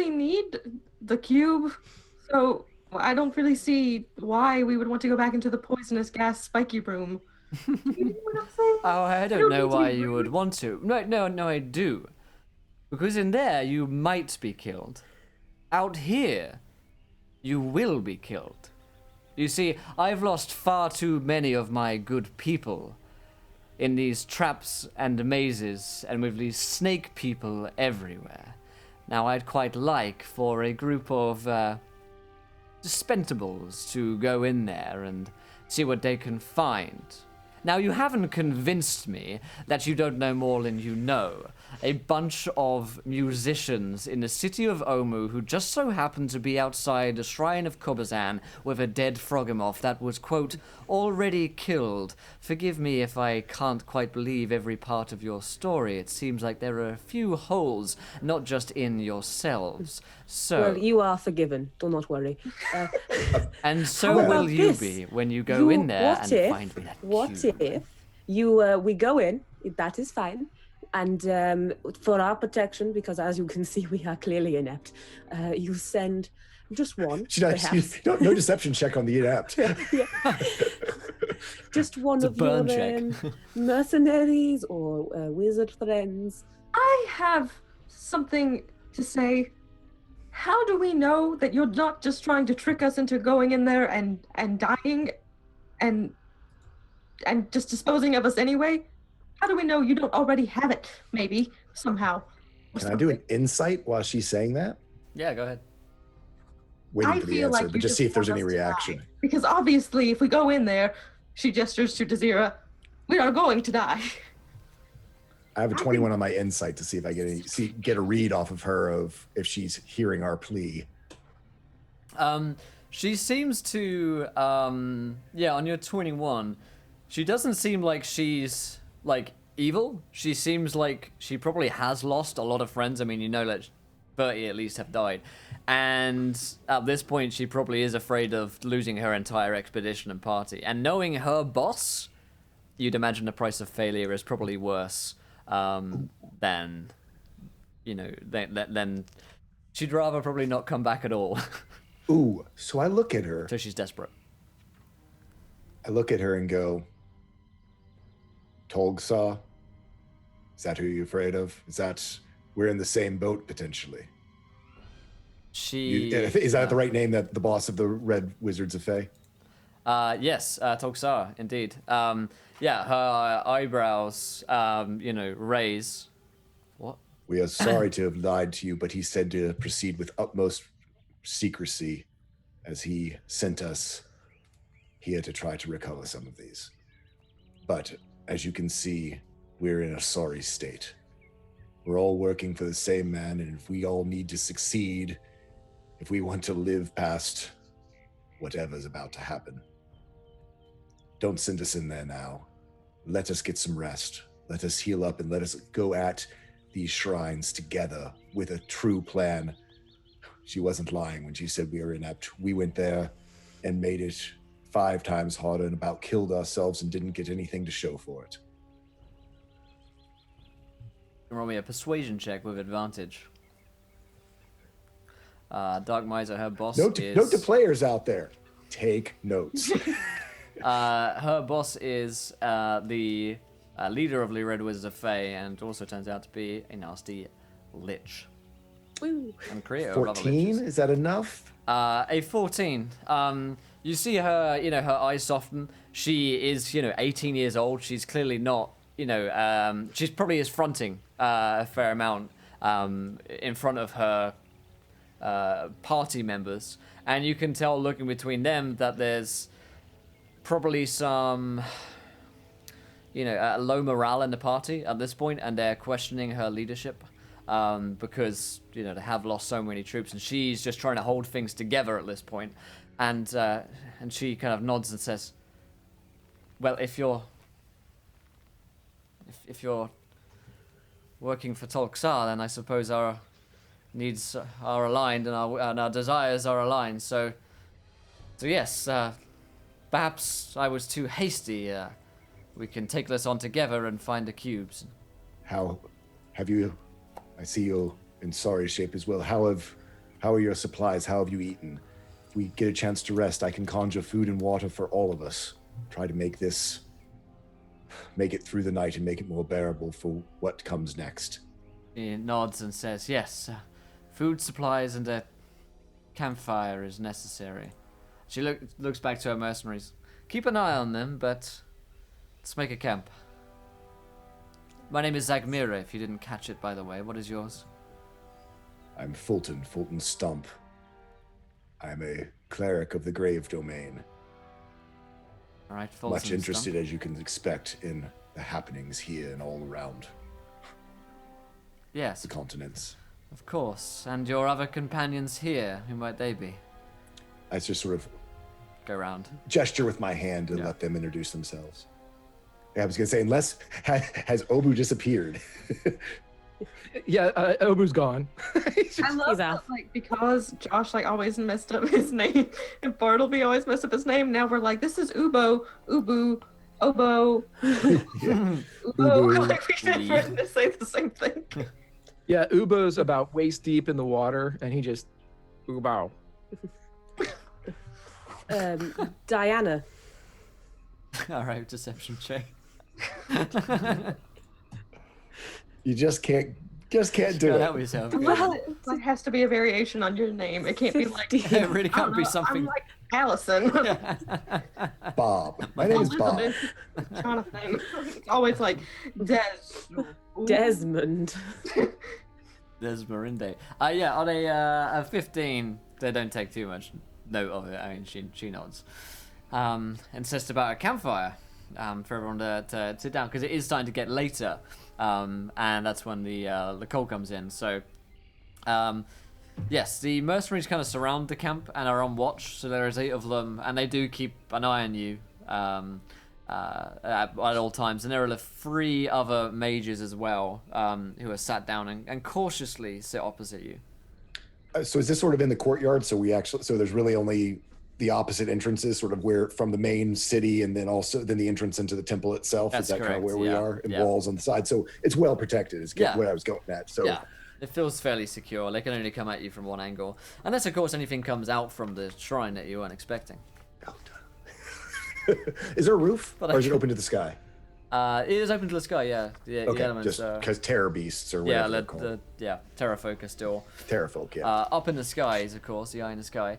S2: need the cube, so I don't really see why we would want to go back into the poisonous gas spiky room. You know what I'm saying?
S1: Oh, I don't
S2: don't
S1: know
S2: need to
S1: why
S2: be
S1: you would want to. No, I do. Because in there, you might be killed. Out here, you will be killed. You see, I've lost far too many of my good people in these traps and mazes, and with these snake people everywhere. Now, I'd quite like for a group of dispensables to go in there and see what they can find. Now, you haven't convinced me that you don't know more than you know. A bunch of musicians in the city of Omu who just so happened to be outside the shrine of Kobazan with a dead Froghemoth that was, quote, already killed. Forgive me if I can't quite believe every part of your story. It seems like there are a few holes, not just in yourselves. So,
S5: Well, you are forgiven. Do not worry.
S1: and so
S5: How
S1: will
S5: about
S1: you
S5: this?
S1: be when you go in there
S5: what
S1: and
S5: if,
S1: find me that
S5: What
S1: cube.
S5: if you we go in? That is fine. And for our protection, because as you can see, we are clearly inept. You send just one, perhaps.
S3: No deception check on the inept.
S5: Yeah. Just one
S1: It's a
S5: of your
S1: burn check.
S5: mercenaries or wizard friends.
S2: I have something to say. How do we know that you're not just trying to trick us into going in there and dying and just disposing of us anyway? How do we know you don't already have it? Maybe, somehow. or
S3: Can I do an
S2: something.
S3: insight while she's saying that?
S1: Yeah, go ahead.
S3: Waiting
S2: I
S3: for the
S2: feel
S3: answer,
S2: like
S3: but
S2: you
S3: just see if there's
S2: want
S3: any
S2: us to die.
S3: reaction.
S2: Because obviously, if we go in there, she gestures to Desira, we are going to die.
S3: I have a
S2: I
S3: 21 on my insight to see if I get a read off of her of if she's hearing our plea.
S1: She seems to, on your 21, she doesn't seem like she's, like, evil. She seems like she probably has lost a lot of friends. I mean, you know that 30 at least have died. And at this point, she probably is afraid of losing her entire expedition and party. And knowing her boss, you'd imagine the price of failure is probably worse than She'd rather probably not come back at all.
S3: Ooh, so I look at her.
S1: So she's desperate.
S3: I look at her and go, Tolgsaw? Is that who you're afraid of? Is that, we're in the same boat potentially? Is that the right name, that the boss of the Red Wizards of Fae?
S1: Yes, Tolgsar, indeed. Her eyebrows, raise. What?
S3: We are sorry to have lied to you, but he said to proceed with utmost secrecy as he sent us here to try to recover some of these. But as you can see, we're in a sorry state. We're all working for the same man, and if we all need to succeed, if we want to live past whatever's about to happen, don't send us in there now. Let us get some rest. Let us heal up and let us go at these shrines together with a true plan. She wasn't lying when she said we were inept. We went there and made it 5 times harder and about killed ourselves and didn't get anything to show for it.
S1: Roll me a persuasion check with advantage. Dark Miser, her boss
S3: Note to players out there. Take notes.
S1: Her boss is the leader of the Red Wizards of Fae, and also turns out to be a nasty lich.
S5: Woo.
S1: And creator of other
S3: 14?
S1: liches.
S3: Is that enough?
S1: A 14. You see her, her eyes soften. She is, 18 years old. She's clearly not, she's probably is fronting a fair amount in front of her party members. And you can tell, looking between them, that there's probably some, low morale in the party at this point, and they're questioning her leadership. Because they have lost so many troops, and she's just trying to hold things together at this point. And she kind of nods and says, "Well, if you're working for Tolksar, then I suppose our needs are aligned and our desires are aligned. So yes, perhaps I was too hasty. We can take this on together and find the cubes."
S3: How have you? I see you in sorry shape as well. How are your supplies? How have you eaten? If we get a chance to rest, I can conjure food and water for all of us. Try to make it through the night and make it more bearable for what comes next.
S1: He nods and says, "Yes, food supplies and a campfire is necessary." She looks back to her mercenaries. "Keep an eye on them, but let's make a camp. My name is Zagmira, if you didn't catch it, by the way. What is yours?"
S3: I'm Fulton Stump. I'm a cleric of the Grave Domain.
S1: All right, Fulton
S3: Much interested,
S1: Stump.
S3: as you can expect, in the happenings here and all around
S1: Yes,
S3: the continents.
S1: of course. And your other companions here, who might they be?
S3: I just sort of
S1: Go round.
S3: gesture with my hand to
S1: Yeah.
S3: let them introduce themselves. Yeah, I was going to say, unless has Obu disappeared?
S4: Yeah, Obu's gone.
S2: I love that, because Josh always messed up his name, and Bartleby always messed up his name. Now we're like, this is Ubo, Ubu, Obo,
S3: Yeah.
S2: Ubo. We should written to say the same thing.
S4: Yeah, Ubo's about waist deep in the water, and he just Ubo.
S5: Diana.
S1: All right, deception check.
S3: You just can't do
S1: Can't
S3: it.
S1: help yourself.
S2: Well, it has to be a variation on your name. It can't be like,
S1: It really
S2: I don't
S1: can't be
S2: know,
S1: something.
S2: I'm like Allison.
S3: Bob. My name is Bob.
S2: Elizabeth, Jonathan. It's always like
S5: Desmond.
S1: There's Marinde. Yeah, on a 15, they don't take too much note of it. I mean, she nods. Insists about a campfire for everyone to sit down, because it is starting to get later, and that's when the call comes in. So, yes, the mercenaries kind of surround the camp and are on watch. So there is 8 of them, and they do keep an eye on you at all times. And there are 3 other mages as well, who are sat down and cautiously sit opposite you.
S3: So is this sort of in the courtyard? So there's really only the opposite entrances, sort of where from the main city, and then the entrance into the temple itself.
S1: That's
S3: is that kind of
S1: correct,
S3: where we
S1: yeah.
S3: are? And
S1: Yeah.
S3: walls on the side, so it's well protected. Is
S1: Yeah.
S3: what I was going at. So,
S1: Yeah. It feels fairly secure. They can only come at you from one angle. Unless, of course, anything comes out from the shrine that you weren't expecting.
S3: Is there a roof,
S1: But
S3: or is it open to the sky?
S1: It is open to the sky, yeah. The
S3: Okay,
S1: elements,
S3: just because terror beasts or whatever they're called.
S1: Terra Focus still.
S3: Terrafolk, yeah.
S1: Up in the skies, of course, the eye in the sky.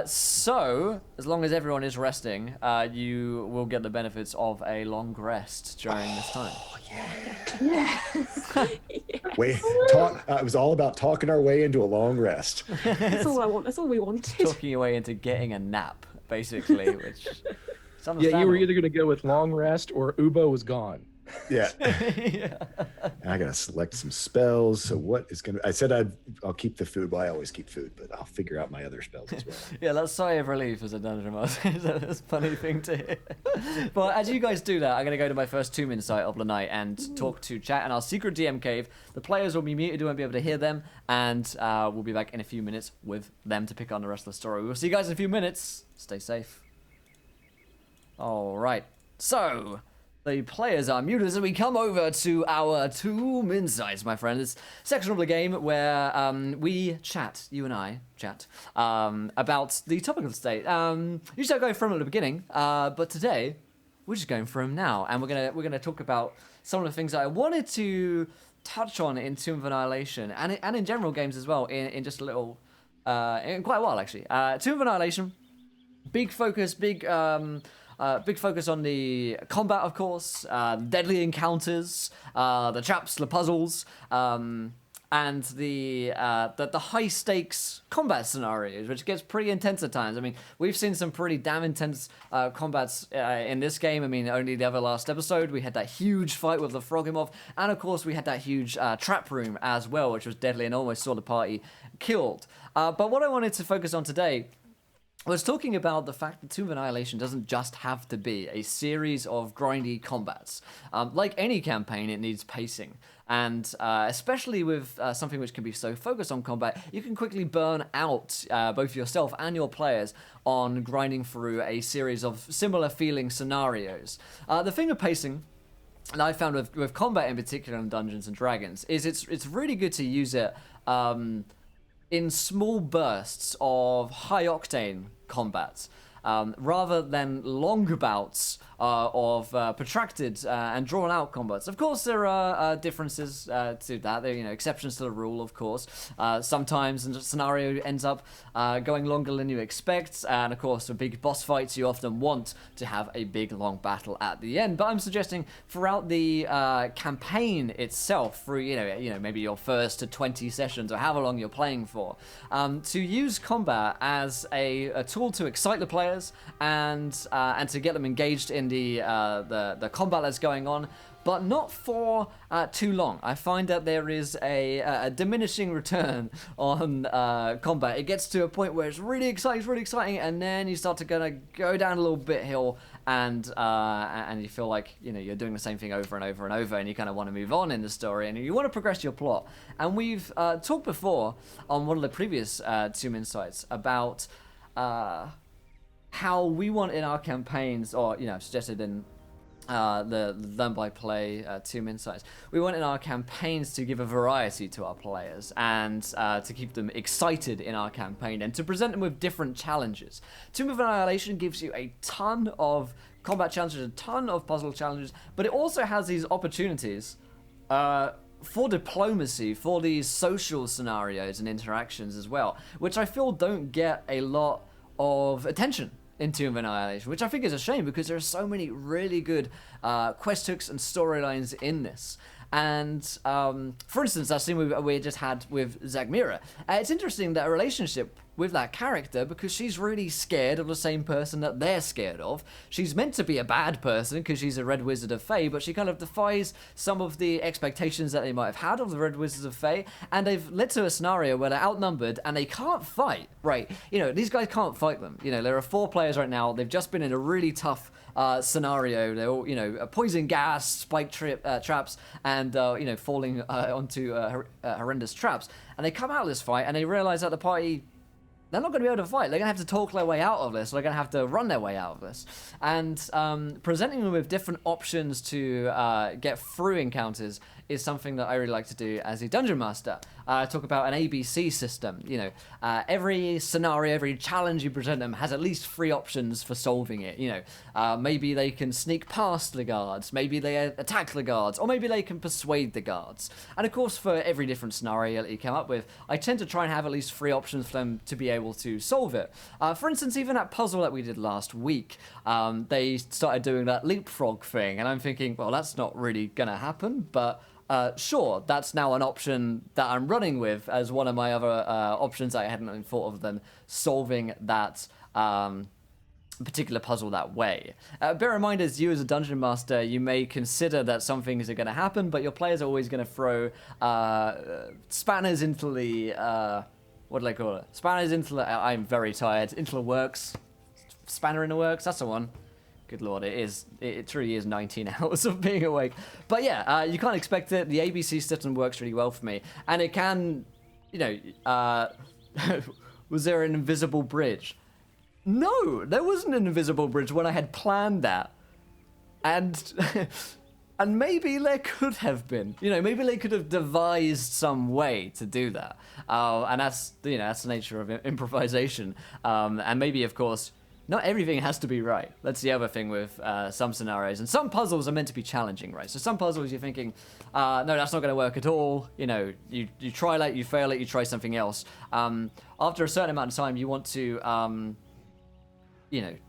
S1: So, as long as everyone is resting, you will get the benefits of a long rest during this time.
S3: Wait, it was all about talking our way into a long rest.
S5: That's all I want. That's all we wanted.
S1: Talking your way into getting a nap, basically, which is
S4: Yeah, you were
S1: understandable.
S4: either going to go with long rest or Ubo was gone.
S3: Yeah.
S1: Yeah.
S3: And I gotta select some spells. So what is gonna? I said I'll keep the food. Well, I always keep food, but I'll figure out my other spells as well.
S1: Yeah, that sigh of relief as a dungeon master is a funny thing to hear. But as you guys do that, I'm going to go to my first tomb insight of the night and talk to chat in our secret DM cave. The players will be muted, we won't be able to hear them, and we'll be back in a few minutes with them to pick on the rest of the story. We'll see you guys in a few minutes. Stay safe. All right. So, the players are muted as we come over to our tomb insights, my friend. This section of the game where we chat, you and I chat, about the topic of the day. Usually I go from at the beginning, but today we're just going from now, and we're gonna talk about some of the things that I wanted to touch on in Tomb of Annihilation and in general games as well in just a little, in quite a while actually. Tomb of Annihilation, big focus on the combat, of course, deadly encounters, the traps, the puzzles, and the high stakes combat scenarios, which gets pretty intense at times. I mean, we've seen some pretty damn intense combats in this game. I mean, only the other last episode we had that huge fight with the Frogimov, and of course we had that huge trap room as well, which was deadly and almost saw the party killed. But what I wanted to focus on today was talking about the fact that Tomb of Annihilation doesn't just have to be a series of grindy combats. Like any campaign, it needs pacing. And especially with something which can be so focused on combat, you can quickly burn out both yourself and your players on grinding through a series of similar feeling scenarios. The thing with pacing, and I found with combat in particular in Dungeons and Dragons, is it's really good to use it in small bursts of high-octane combats, rather than long bouts of protracted and drawn-out combats. Of course, there are differences to that. There are, exceptions to the rule, of course. Sometimes the scenario ends up going longer than you expect, and of course, for big boss fights, you often want to have a big, long battle at the end. But I'm suggesting throughout the campaign itself, through maybe your first to 20 sessions or however long you're playing for, to use combat as a tool to excite the players and to get them engaged in the combat that's going on, but not for too long. I find that there is a diminishing return on combat. It gets to a point where it's really exciting, and then you start to go down a little bit hill, and you feel like you're doing the same thing over and over and over, and you kind of want to move on in the story, and you want to progress your plot. And we've talked before on one of the previous Tomb Insights about how we want in our campaigns, or suggested in the Learn by Play Tomb Insights, we want in our campaigns to give a variety to our players and to keep them excited in our campaign and to present them with different challenges. Tomb of Annihilation gives you a ton of combat challenges, a ton of puzzle challenges, but it also has these opportunities for diplomacy, for these social scenarios and interactions as well, which I feel don't get a lot of attention in Tomb of Annihilation, which I think is a shame because there are so many really good quest hooks and storylines in this. And for instance, that scene we just had with Zagmira, it's interesting that a relationship with that character, because she's really scared of the same person that they're scared of. She's meant to be a bad person because she's a Red Wizard of Fey, but she kind of defies some of the expectations that they might have had of the Red Wizards of Fey, and they've led to a scenario where they're outnumbered and they can't fight, right? These guys can't fight them. There are 4 players right now. They've just been in a really tough scenario. They're all, poison gas, spike traps, and, falling onto horrendous traps. And they come out of this fight and they realize that the party, they're not going to be able to fight. They're going to have to talk their way out of this. They're going to have to run their way out of this. And presenting them with different options to get through encounters is something that I really like to do as a dungeon master. Talk about an ABC system. Every scenario, every challenge you present them has at least 3 options for solving it. Maybe they can sneak past the guards, maybe they attack the guards, or maybe they can persuade the guards. And of course, for every different scenario that you come up with, I tend to try and have at least 3 options for them to be able to solve it. For instance, even that puzzle that we did last week, they started doing that leapfrog thing, and I'm thinking, well, that's not really gonna happen, but sure, that's now an option that I'm running with as one of my other options. I hadn't even thought of them solving that particular puzzle that way. Bear in mind, as you as a dungeon master, you may consider that some things are going to happen, but your players are always going to throw spanners into the what do they call it? Spanners into the, I'm very tired. Into the works. Spanner in the works. That's the one. Good lord, it truly is 19 hours of being awake. But yeah, you can't expect it. The ABC system works really well for me, and it can, was there an invisible bridge? No, there wasn't an invisible bridge when I had planned that. And and maybe there could have been. Maybe they could have devised some way to do that. And that's the nature of improvisation. And maybe, of course, not everything has to be right. That's the other thing with some scenarios. And some puzzles are meant to be challenging, right? So some puzzles you're thinking, no, that's not going to work at all. You try that, you fail it, you try something else. After a certain amount of time, you want to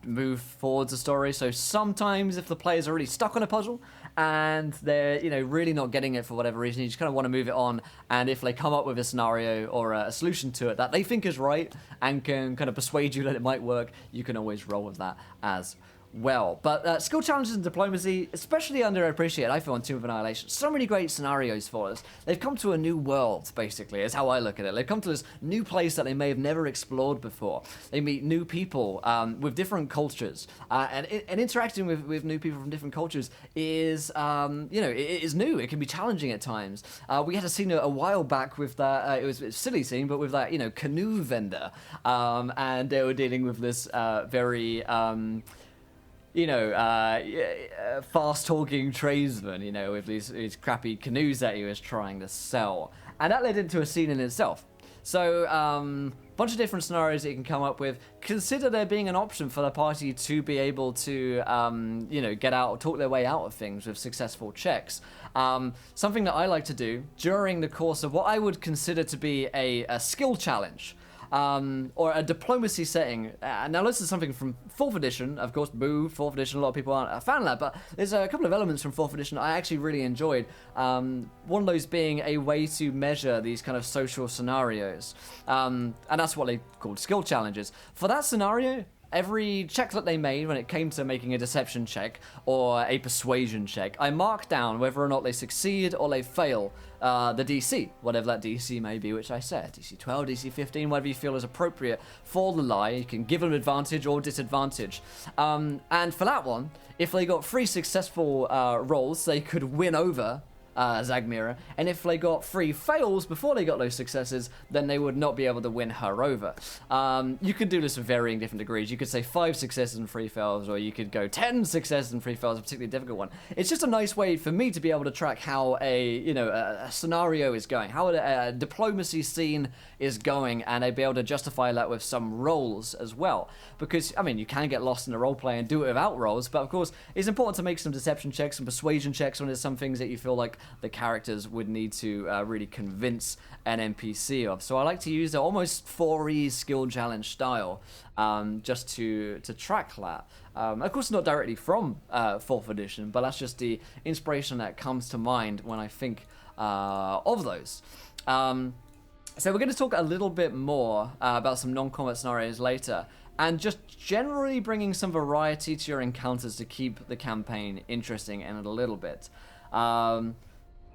S1: move forwards the story. So sometimes if the player's already stuck on a puzzle and they're, really not getting it for whatever reason, you just kind of want to move it on. And if they come up with a scenario or a solution to it that they think is right and can kind of persuade you that it might work, you can always roll with that as well. But skill challenges and diplomacy, especially underappreciated, I feel, on Tomb of Annihilation. So many great scenarios for us. They've come to a new world, basically, is how I look at it. They've come to this new place that they may have never explored before. They meet new people with different cultures. And interacting with new people from different cultures is, it is new. It can be challenging at times. We had a scene a while back with that, it was a silly scene, but with that, canoe vendor. And they were dealing with this very... fast-talking tradesman, with these crappy canoes that he was trying to sell. And that led into a scene in itself. So, bunch of different scenarios that you can come up with. Consider there being an option for the party to be able to, get out or talk their way out of things with successful checks. Something that I like to do during the course of what I would consider to be a skill challenge. Or a diplomacy setting. Now, this is something from 4th edition. Of course, boo, 4th edition, a lot of people aren't a fan of that, but there's a couple of elements from 4th edition I actually really enjoyed. One of those being a way to measure these kind of social scenarios. And that's what they called skill challenges. For that scenario, every check that they made when it came to making a deception check or a persuasion check, I marked down whether or not they succeed or they fail the DC, whatever that DC may be, which I said, DC 12, DC 15, whatever you feel is appropriate for the lie. You can give them advantage or disadvantage. And for that one, if they got 3 successful rolls, they could win over Zagmira, and if they got 3 fails before they got those successes, then they would not be able to win her over. You could do this with varying different degrees. You could say 5 successes and 3 fails, or you could go 10 successes and 3 fails, a particularly difficult one. It's just a nice way for me to be able to track how a scenario is going, how a diplomacy scene is going, and I'd be able to justify that with some rolls as well. Because, you can get lost in the roleplay and do it without rolls, but of course, it's important to make some deception checks and persuasion checks when there's some things that you feel like the characters would need to really convince an NPC of. So I like to use the almost 4E skill challenge style just to track that. Of course, not directly from 4th edition, but that's just the inspiration that comes to mind when I think of those. So we're going to talk a little bit more about some non-combat scenarios later, and just generally bringing some variety to your encounters to keep the campaign interesting in it a little bit.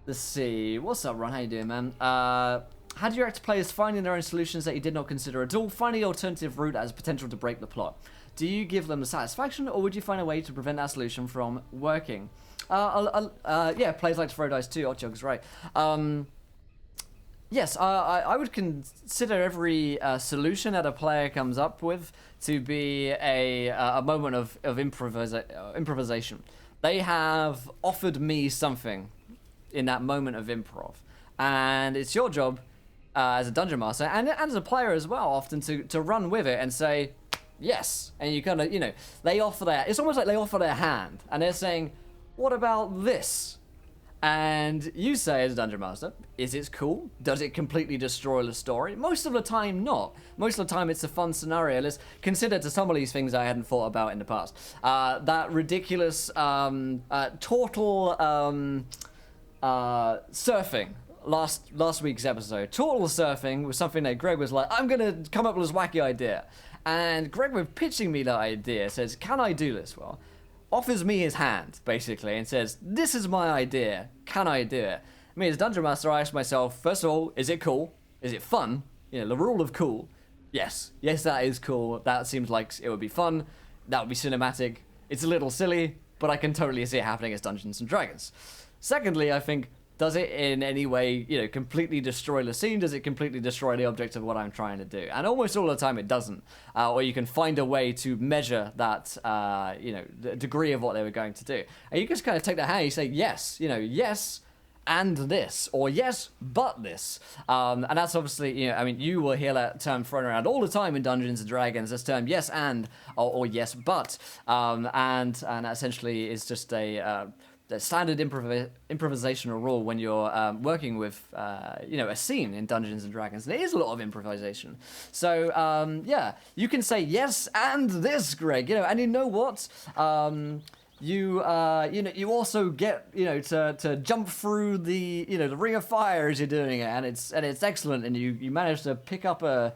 S1: Let's see. What's up, Ron? How you doing, man? How do you react to players finding their own solutions that you did not consider at all, finding the alternative route as potential to break the plot? Do you give them the satisfaction, or would you find a way to prevent that solution from working? Yeah, players like to throw dice too. Oddjog's right. Yes, I would consider every solution that a player comes up with to be a moment of improvisation. They have offered me something in that moment of improv. And it's your job as a dungeon master and as a player as well, often to run with it and say, yes. And you kind of, it's almost like they offer their hand and they're saying, what about this? And you say as a dungeon master, is it cool? Does it completely destroy the story? Most of the time, not. Most of the time, it's a fun scenario. Let's consider to some of these things I hadn't thought about in the past. That ridiculous turtle surfing. Last week's episode. Turtle surfing was something that Greg was like, I'm going to come up with this wacky idea. And Greg was pitching me that idea, says, can I do this? Well, offers me his hand, basically, and says, this is my idea. Can I do it? I mean, as Dungeon Master, I ask myself, first of all, is it cool? Is it fun? The rule of cool. Yes. Yes, that is cool. That seems like it would be fun. That would be cinematic. It's a little silly, but I can totally see it happening as Dungeons & Dragons. Secondly, I think, does it in any way, completely destroy the scene? Does it completely destroy the object of what I'm trying to do? And almost all the time it doesn't. Or you can find a way to measure that, the degree of what they were going to do. And you just kind of take that hand and you say, yes, yes, and this, or yes, but this. And that's obviously, you will hear that term thrown around all the time in Dungeons & Dragons, this term yes and, or yes, but. And essentially is just the standard improvisational rule when you're working with, a scene in Dungeons & Dragons. And it is a lot of improvisation. So, you can say yes and this, Greg, and you know what? You also get, to jump through the, the ring of fire as you're doing it. And it's excellent. And you manage to pick up an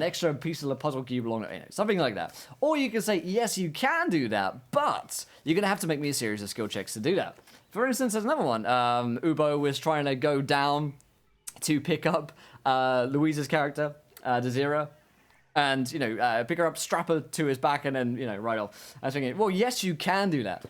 S1: extra piece of the puzzle cube along, something like that. Or you can say, yes, you can do that, but you're going to have to make me a series of skill checks to do that. For instance, there's another one. Ubo was trying to go down to pick up Louise's character, Desira, and, pick her up, strap her to his back, and then, ride off. I was thinking, well, yes, you can do that.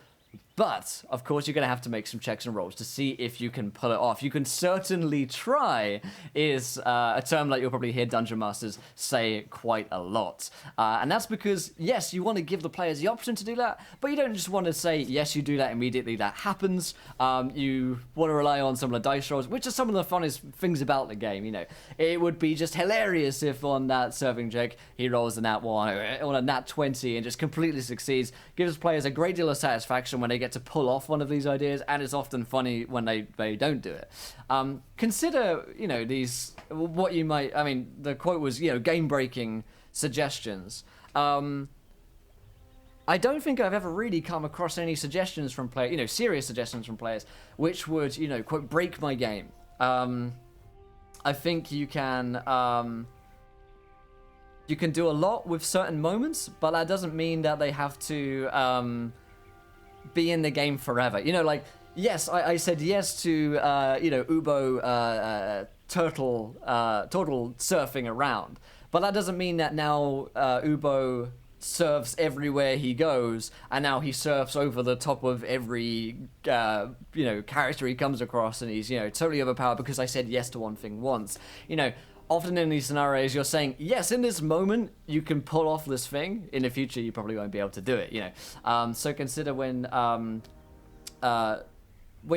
S1: But, of course, you're going to have to make some checks and rolls to see if you can pull it off. You can certainly try is a term that you'll probably hear Dungeon Masters say quite a lot. And that's because, yes, you want to give the players the option to do that, but you don't just want to say, yes, you do that immediately, that happens. You want to rely on some of the dice rolls, which are some of the funnest things about the game, It would be just hilarious if on that serving check, he rolls a nat 1 or on a nat 20 and just completely succeeds. Gives players a great deal of satisfaction when they get to pull off one of these ideas, and it's often funny when they don't do it. Consider, these, what you might, the quote was, game-breaking suggestions. I don't think I've ever really come across any suggestions from players, serious suggestions from players, which would, quote, break my game. I think you can do a lot with certain moments, but that doesn't mean that they have to, be in the game forever. Yes, I said yes to, Ubo turtle surfing around. But that doesn't mean that now Ubo surfs everywhere he goes, and now he surfs over the top of every, character he comes across, and he's, totally overpowered because I said yes to one thing once. Often in these scenarios, you're saying, yes, in this moment, you can pull off this thing. In the future, you probably won't be able to do it, So consider when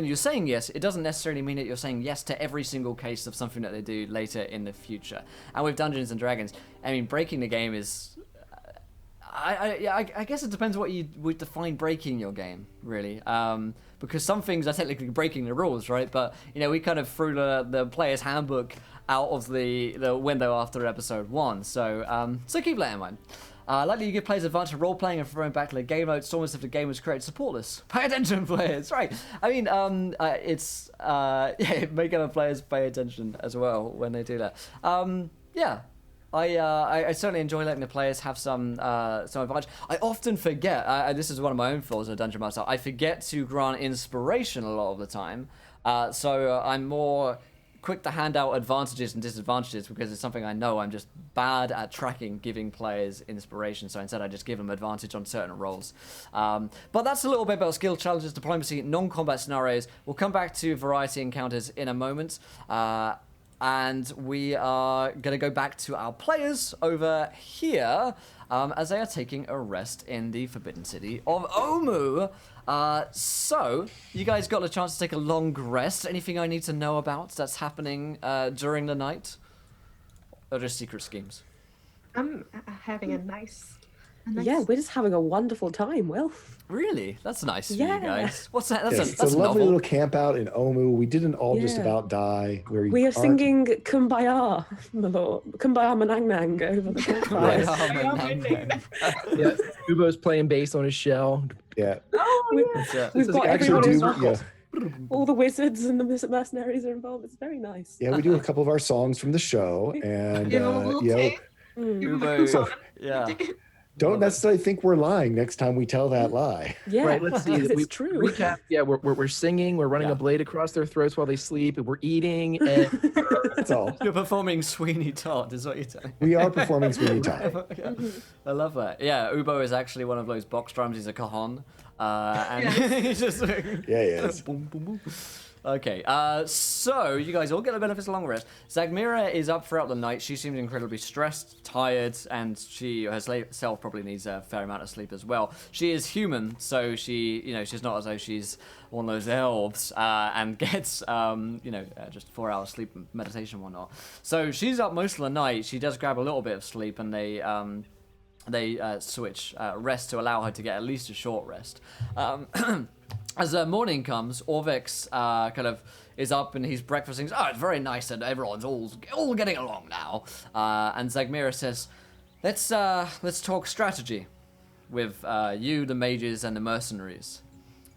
S1: you're saying yes, it doesn't necessarily mean that you're saying yes to every single case of something that they do later in the future. And with Dungeons & Dragons, breaking the game is... I guess it depends what you would define breaking your game, really. Because some things are technically breaking the rules, right? But, we kind of threw the player's handbook out of the window after episode 1. So keep that in mind. Likely you give players advantage of role-playing and throwing back to the game mode. It's almost if the game was created supportless. Pay attention, players. Right. It's... make other players pay attention as well when they do that. I certainly enjoy letting the players have some advantage. I often forget, this is one of my own flaws as a Dungeon Master, I forget to grant inspiration a lot of the time. So I'm more quick to hand out advantages and disadvantages because it's something I know I'm just bad at tracking giving players inspiration. So instead I just give them advantage on certain rolls. But that's a little bit about skill challenges, diplomacy, non-combat scenarios. We'll come back to variety encounters in a moment. And we are going to go back to our players over here. as they are taking a rest in the Forbidden City of Omu. So, you guys got a chance to take a long rest. Anything I need to know about that's happening during the night? Or just secret schemes?
S2: I'm having a nice.
S5: Yeah, we're just having a wonderful time, Will.
S1: Really? That's nice for
S5: Yeah.
S1: you guys. What's that?
S3: Yes,
S1: That's
S3: it's a lovely
S1: novel.
S3: little camp out in Omu. We didn't all just
S5: Yeah.
S3: about die.
S5: We are singing Kumbaya, my lord. Kumbaya Manang over the campfire.
S4: Yeah, Ubo's playing bass on his shell.
S3: Yeah.
S2: Oh yeah.
S5: We've got
S3: Actually,
S5: everyone
S3: do,
S5: involved.
S3: yeah,
S5: All the wizards and the mercenaries are involved. It's very nice.
S3: yeah, we do a couple of our songs from the show, and
S2: Give him a little taste. Give him a
S1: Ubo,
S3: So-
S1: yeah.
S3: don't necessarily think we're lying next time we tell that lie.
S5: Yeah,
S4: Right, let's see.
S5: because
S4: We
S5: it's true.
S4: recap. Yeah, we're singing. We're running
S1: Yeah.
S4: a blade across their throats while they sleep. And we're eating. And
S3: That's all.
S1: You're performing Sweeney Todd, is what you're telling me.
S3: We are performing Sweeney Todd.
S1: Yeah. I love that. Yeah, Ubo is actually one of those box drums. He's a cajon. And he's just like,
S3: Yeah, he is.
S1: boom, boom, boom. Okay, so you guys all get a bit of a long rest. Zagmira is up throughout the night. She seems incredibly stressed, tired, and she herself probably needs a fair amount of sleep as well. She is human, so she's not as though she's one of those elves and gets, just 4 hours sleep and meditation and whatnot. So she's up most of the night. She does grab a little bit of sleep, and they switch rest to allow her to get at least a short rest. As morning comes, Orvex kind of is up and he's breakfasting. Oh, it's very nice that everyone's all getting along now. And Zagmira says, let's talk strategy with you, the mages, and the mercenaries.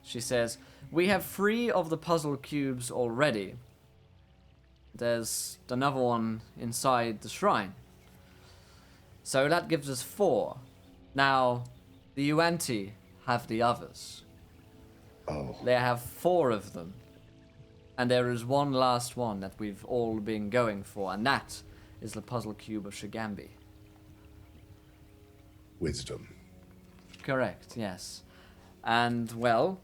S1: She says, we have 3 of the puzzle cubes already. There's another one inside the shrine. So that gives us 4. Now, the Yuanti have the others.
S3: Oh,
S1: They have 4 of them. And there is one last one that we've all been going for, and that is the puzzle cube of Shigambi.
S3: wisdom.
S1: Correct, yes. And, well,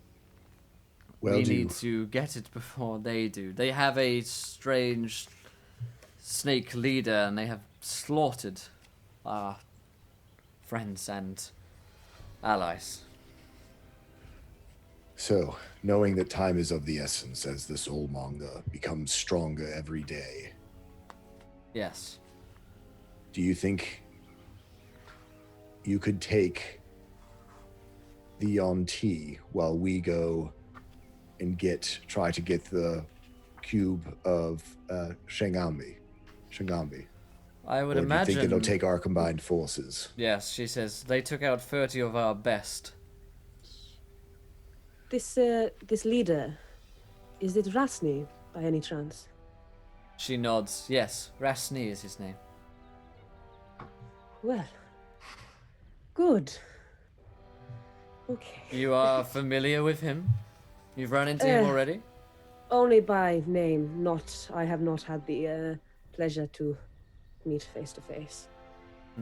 S3: Well,
S1: we
S3: do
S1: need to get it before they do. They have a strange snake leader, and they have slaughtered our friends and allies.
S3: So, knowing that time is of the essence as the soulmonger becomes stronger every day,
S1: Yes.
S3: do you think you could take the Yuan-Ti while we go and try to get the cube of Shingambi?
S1: I would
S3: Or do you
S1: imagine...
S3: think it'll take our combined forces?
S1: Yes, she says, they took out 30 of our best.
S5: This leader, is it Rasni by any chance?
S1: She nods. Yes, Rasni is his name.
S5: Well, good. Okay.
S1: You are familiar with him? You've run into him already?
S5: Only by name. I have not had the pleasure to meet face to face.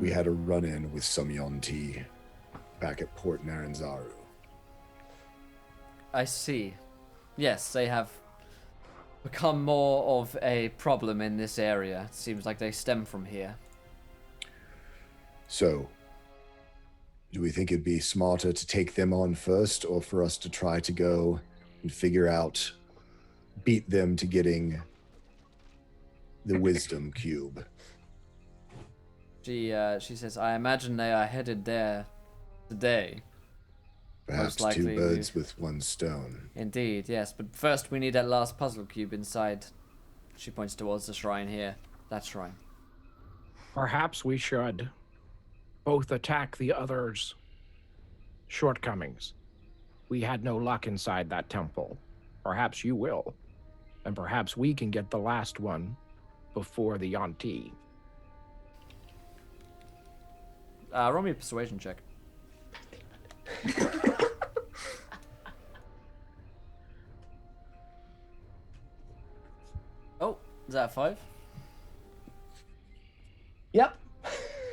S3: We had a run-in with some Yuan-Ti back at Port Naranzaru.
S1: I see. Yes, they have become more of a problem in this area. It seems like they stem from here.
S3: So, do we think it'd be smarter to take them on first, or for us to try to go and beat them to getting the wisdom cube?
S1: She says, I imagine they are headed there today.
S3: Perhaps
S1: Most likely
S3: two birds with one stone.
S1: Indeed, yes. But first we need that last puzzle cube inside. She points towards the shrine here. That shrine.
S4: perhaps we should both attack the other's shortcomings. We had no luck inside that temple. Perhaps you will. And perhaps we can get the last one before the Yuan-Ti.
S1: Roll me a persuasion check. Oh, is that a 5?
S4: Yep.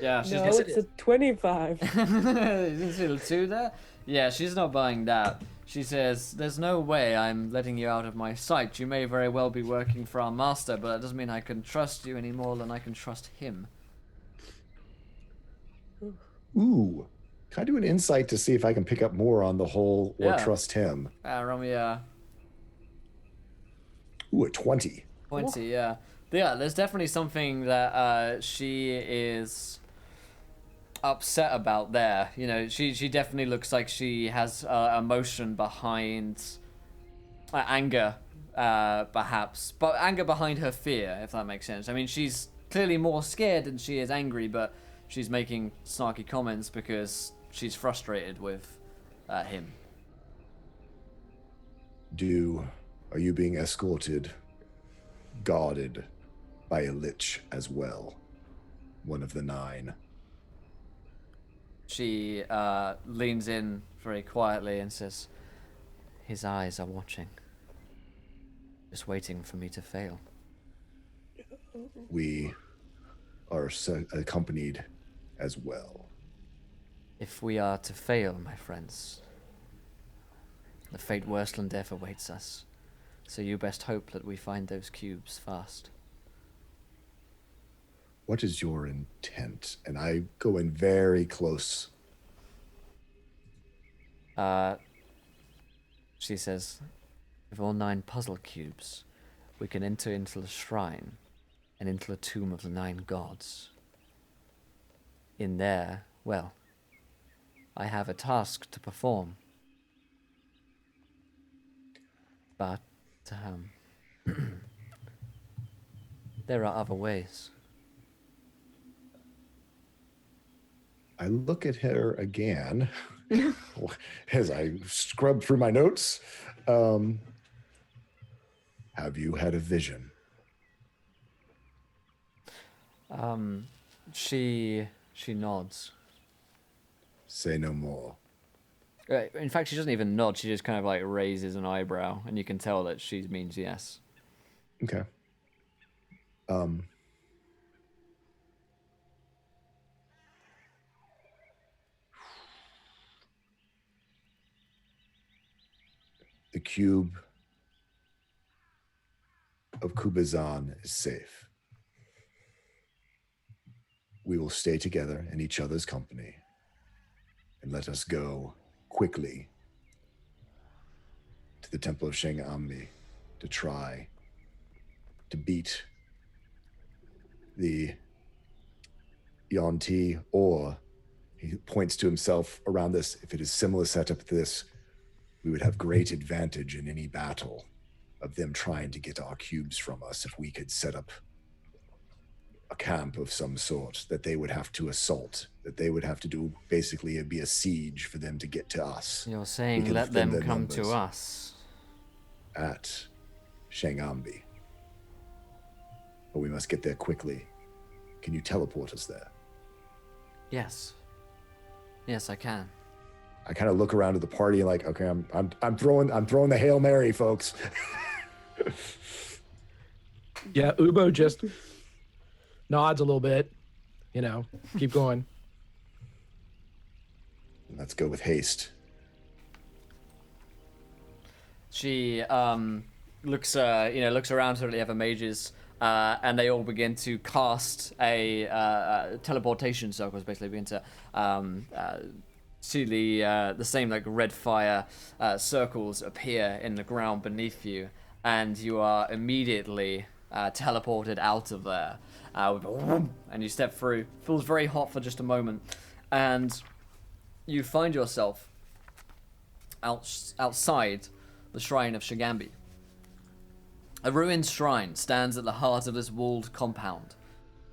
S1: Yeah, she's
S5: No,
S1: gonna
S5: it's a 25.
S1: Is it a 2 there? Yeah, she's not buying that. She says, there's no way I'm letting you out of my sight. You may very well be working for our master, but that doesn't mean I can trust you any more than I can trust him.
S3: Ooh. Can I do an insight to see if I can pick up more on the whole or
S1: Yeah.
S3: trust him?
S1: Roll me a
S3: Ooh, a 20.
S1: 20, yeah. Yeah, there's definitely something that she is upset about there. You know, she definitely looks like she has emotion behind anger, perhaps, but anger behind her fear, if that makes sense. I mean, she's clearly more scared than she is angry, but she's making snarky comments because she's frustrated with him.
S3: Are you being escorted, guarded by a lich as well? One of the 9.
S1: She leans in very quietly and says, "His eyes are watching, just waiting for me to fail."
S3: We are accompanied as well.
S1: If we are to fail, my friends, the fate worse than death awaits us. So you best hope that we find those cubes fast.
S3: What is your intent? And I go in very close.
S1: She says, with all 9 puzzle cubes, we can enter into the shrine and into the tomb of the 9 gods. In there, well, I have a task to perform. But, there are other ways.
S3: I look at her again as I scrub through my notes. Have you had a vision?
S1: She nods.
S3: Say no more.
S1: In fact, she doesn't even nod. She just kind of like raises an eyebrow, and you can tell that she means yes.
S3: Okay. The cube of Kubazan is safe. We will stay together in each other's company, and let us go quickly to the Temple of Shengambi to try to beat the Yonti, or he points to himself around this. If it is similar setup to this, we would have great advantage in any battle of them trying to get our cubes from us if we could set up a camp of some sort that they would have to assault, that they would have to do. Basically, it'd be a siege for them to get to us.
S1: You're saying let them come to us.
S3: At Shengambi. But we must get there quickly. Can you teleport us there?
S1: Yes. Yes, I can.
S3: I kind of look around at the party and like, okay, I'm throwing the Hail Mary, folks.
S4: Yeah, Ubo just nods a little bit. You know, keep going.
S3: Let's go with haste.
S1: She looks around to the other mages, and they all begin to cast a teleportation circles. Basically, begin to see the same like red fire circles appear in the ground beneath you, and you are immediately teleported out of there. And you step through. Feels very hot for just a moment, and you find yourself outside the shrine of Shigambi. A ruined shrine stands at the heart of this walled compound.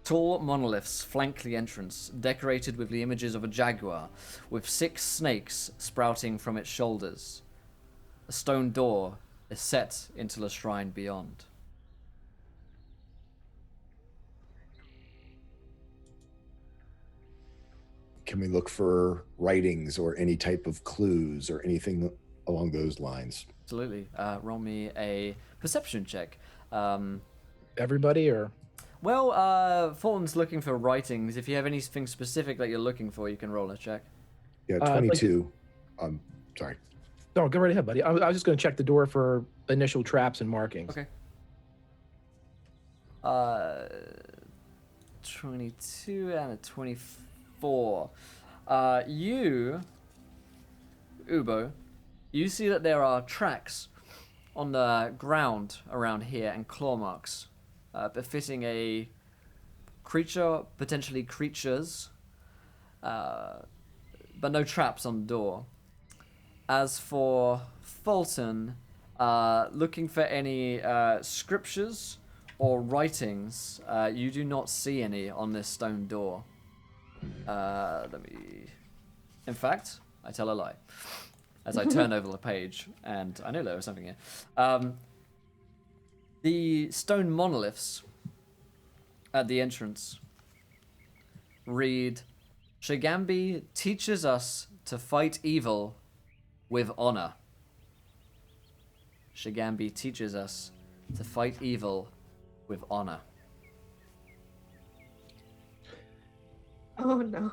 S1: Tall monoliths flank the entrance, decorated with the images of a jaguar, with 6 snakes sprouting from its shoulders. A stone door is set into the shrine beyond.
S3: Can we look for writings or any type of clues or anything along those lines?
S1: Absolutely. Roll me a perception check.
S4: Everybody, or
S1: Well, Fulton's looking for writings. If you have anything specific that you're looking for, you can roll a check.
S3: Yeah, 22. Sorry.
S4: no, go right ahead, buddy. I was just going to check the door for initial traps and markings.
S1: Okay. 22 and a 24. You, Ubo, you see that there are tracks on the ground around here and claw marks befitting a creature, potentially creatures, but no traps on the door. As for Fulton, looking for any scriptures or writings, you do not see any on this stone door. In fact, I tell a lie. As I turn over the page, and I know there was something here. The stone monoliths at the entrance read, Shigambi teaches us to fight evil with honor. Shigambi teaches us to fight evil with honor.
S2: Oh no.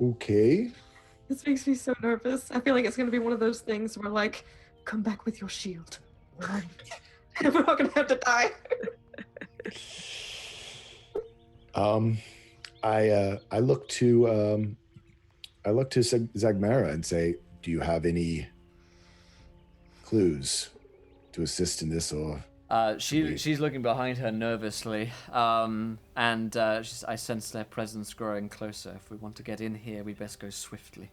S3: Okay.
S2: This makes me so nervous. I feel like it's gonna be one of those things where like, come back with your shield. Run. And we're all gonna have to die.
S3: I look to Zagmara and say, do you have any clues to assist in this, or
S1: she's looking behind her nervously, and I sense their presence growing closer. If we want to get in here, we best go swiftly.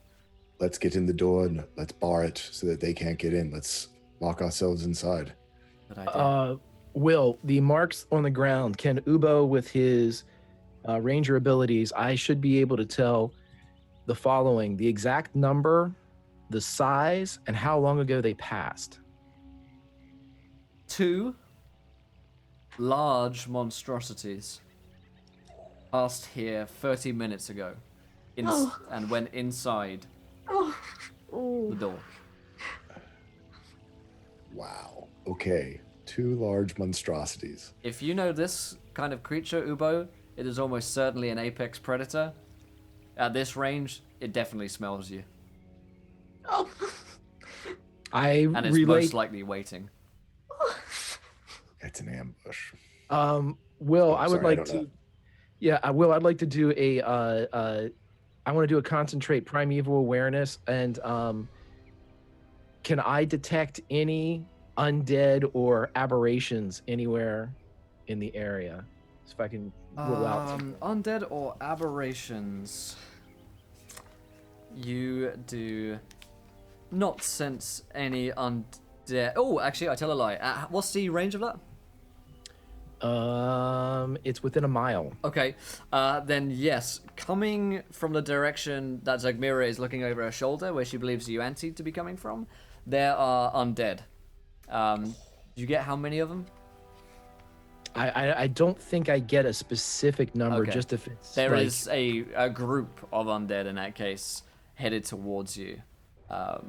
S3: let's get in the door and let's bar it so that they can't get in. Let's lock ourselves inside.
S1: Good idea.
S4: Will, the marks on the ground, can Ubo with his ranger abilities, I should be able to tell the following: the exact number, the size, and how long ago they passed.
S1: 2 large monstrosities passed here 30 minutes ago and went inside the door.
S3: Wow. Okay. 2 large monstrosities.
S1: If you know this kind of creature, Ubo, it is almost certainly an apex predator. At this range, it definitely smells you.
S2: Oh.
S1: And it's most likely waiting.
S3: It's an ambush.
S4: Will, I would
S3: sorry,
S4: like to. Yeah, Will, I'd like to do a. I want to do a concentrate primeval awareness, and can I detect any undead or aberrations anywhere in the area? So if I can rule out some.
S1: Undead or aberrations. You do not sense any undead. Oh, actually, I tell a lie. What's the range of that?
S4: It's within a mile.
S1: Okay, then yes, coming from the direction that Zagmira is looking over her shoulder, where she believes Yuanti to be coming from, there are undead. You get how many of them?
S4: I don't think I get a specific number,
S1: Okay.
S4: just if it's
S1: There
S4: like,
S1: is a group of undead in that case headed towards you.
S3: How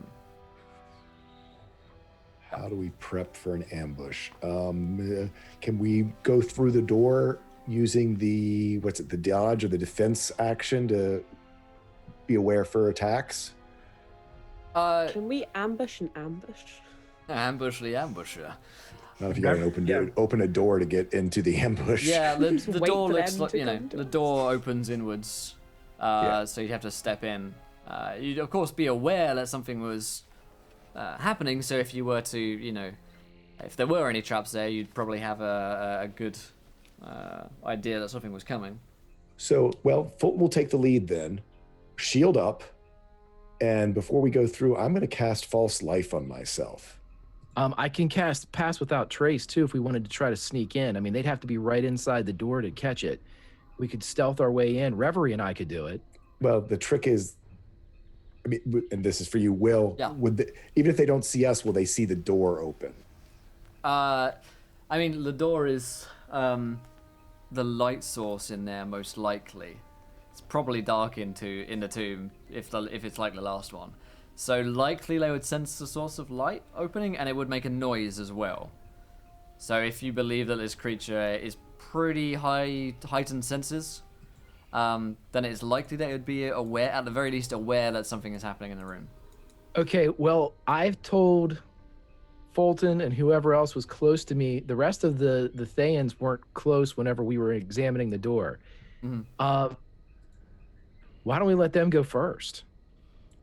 S3: do we prep for an ambush? Can we go through the door using the dodge or the defense action to be aware for attacks?
S5: Can we ambush an ambush?
S1: Ambush the ambusher.
S3: Not if you got an open a door to get into the ambush.
S1: Yeah, the
S5: Wait
S1: door
S5: for
S1: looks
S5: them
S1: like,
S5: to come to
S1: the
S5: us.
S1: door opens inwards, so you'd have to step in. You'd of course be aware that something was happening, so if you were to, if there were any traps there, you'd probably have a good idea that something was coming.
S3: So, Fulton will take the lead then. Shield up. And before we go through, I'm going to cast False Life on myself.
S4: I can cast Pass Without Trace too if we wanted to try to sneak in. I mean, they'd have to be right inside the door to catch it. We could stealth our way in. Reverie and I could do it.
S3: Well, the trick is, and this is for you, Will.
S1: Yeah.
S3: Even if they don't see us, will they see the door open?
S1: The door is the light source in there, most likely. It's probably dark in the tomb if it's like the last one. So likely they would sense the source of light opening, and it would make a noise as well. So if you believe that this creature is pretty heightened senses, then it's likely that it would be aware, at the very least aware that something is happening in the room.
S4: Okay, well, I've told Fulton and whoever else was close to me. The rest of the Thayans weren't close whenever we were examining the door.
S1: Mm-hmm.
S4: Why don't we let them go first?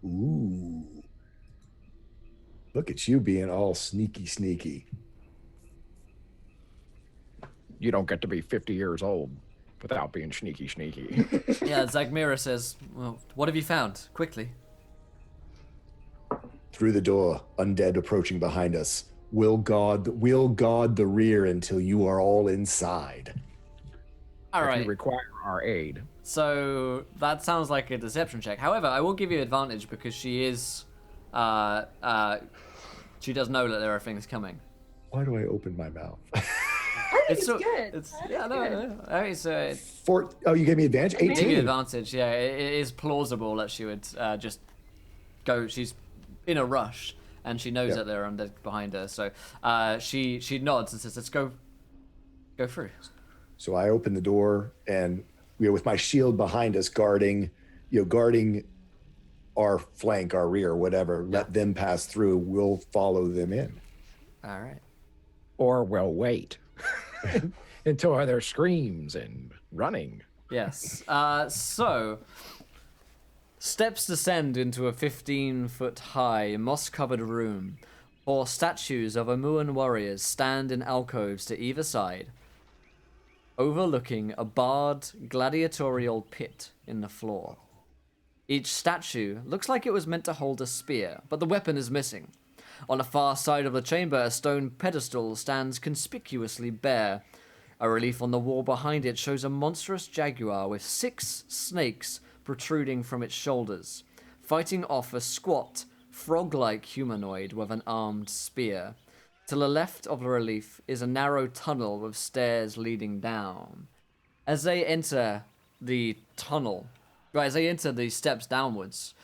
S3: Ooh. Look at you being all sneaky.
S4: You don't get to be 50 years old without being sneaky.
S1: Yeah, Zagmira says, well, what have you found? Quickly.
S3: Through the door, undead approaching behind us. We'll guard the rear until you are all inside.
S1: All
S4: If
S1: right.
S4: you require our aid.
S1: So that sounds like a deception check. However, I will give you advantage because she is, she does know that there are things coming.
S3: Why do I open my mouth?
S2: I think it's good.
S1: It's
S2: I think
S1: yeah,
S2: it's
S1: no,
S2: good.
S1: no. It's
S3: Oh, you gave me advantage?
S1: give you
S3: 18.
S1: advantage. Yeah, it is plausible that she would just go. She's in a rush, and she knows
S3: Yeah.
S1: that there are undead behind her. So she nods and says, "Let's go through."
S3: So I open the door, and with my shield behind us, guarding our flank, our rear, whatever. Let them pass through. We'll follow them in.
S1: All right.
S4: Or we'll wait until there screams and running.
S1: Yes. So, steps descend into a 15-foot high, moss-covered room. 4 statues of Omuan warriors stand in alcoves to either side, overlooking a barred gladiatorial pit in the floor. Each statue looks like it was meant to hold a spear, but the weapon is missing. On the far side of the chamber, a stone pedestal stands conspicuously bare. A relief on the wall behind it shows a monstrous jaguar with 6 snakes protruding from its shoulders, fighting off a squat, frog-like humanoid with an armed spear. To the left of the relief is a narrow tunnel with stairs leading down. As they enter the tunnel, as they enter the steps downwards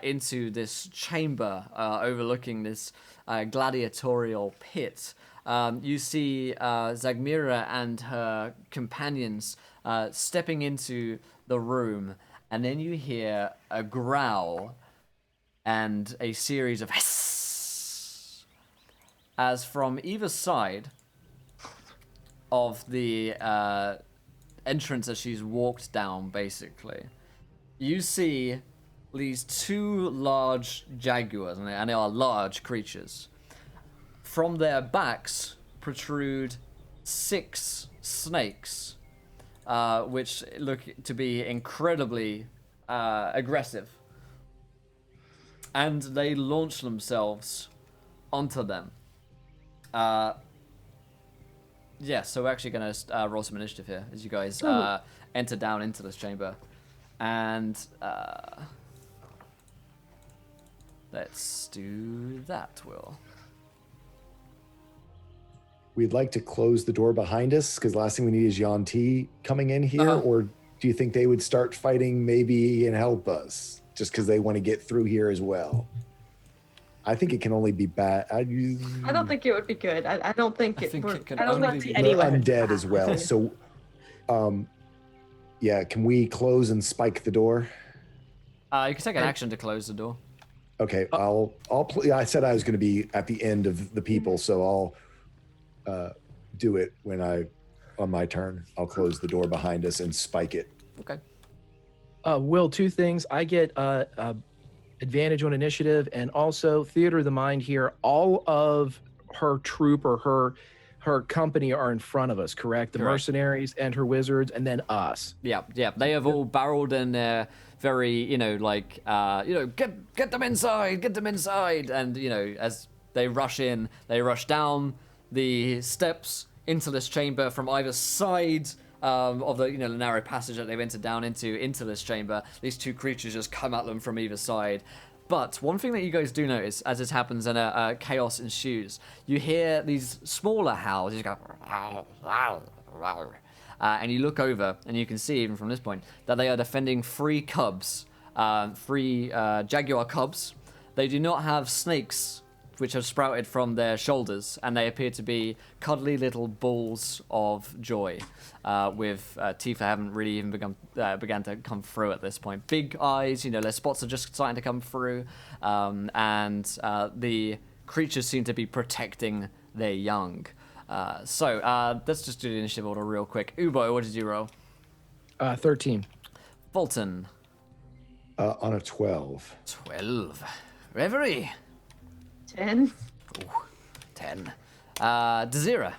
S1: into this chamber overlooking this gladiatorial pit, you see Zagmira and her companions stepping into the room, and then you hear a growl and a series of hiss as from either side of the entrance as she's walked down, basically. You see these 2 large jaguars, and they are large creatures. From their backs protrude 6 snakes, which look to be incredibly aggressive. And they launch themselves onto them. Yeah, so we're actually going to roll some initiative here as you guys enter down into this chamber. And let's do that, Will.
S3: We'd like to close the door behind us because the last thing we need is Yanti coming in here. Or do you think they would start fighting maybe and help us just because they want to get through here as well? I think it can only be bad.
S2: I don't think it would be good. I don't think it.
S1: can
S2: I don't
S1: only
S2: think
S1: be
S2: anyway.
S3: undead as well. So, yeah, can we close and spike the door?
S1: You can take an action to close the door.
S3: Okay, I said I was going to be at the end of the people, so I'll do it when on my turn. I'll close the door behind us and spike it.
S1: Okay.
S4: Will, 2 things. I get advantage on initiative, and also theater of the mind here. All of her troop or her company are in front of us, correct? The mercenaries and her wizards, and then us.
S1: Yeah. They have all barreled in there, very, get them inside, and as they rush in, they rush down the steps into this chamber from either side of the the narrow passage that they've entered down into this chamber. These 2 creatures just come at them from either side. But one thing that you guys do notice as this happens and chaos ensues, you hear these smaller howls. You go, and you look over and you can see even from this point that they are defending 3 cubs, 3 jaguar cubs. They do not have snakes which have sprouted from their shoulders, and they appear to be cuddly little balls of joy, with teeth that haven't really even began to come through at this point. Big eyes, their spots are just starting to come through, and the creatures seem to be protecting their young. So let's just do the initiative order real quick. Ubo, what did you roll?
S4: 13.
S1: Fulton.
S3: On a 12.
S1: 12. Reverie.
S2: 10.
S1: 10. Desira.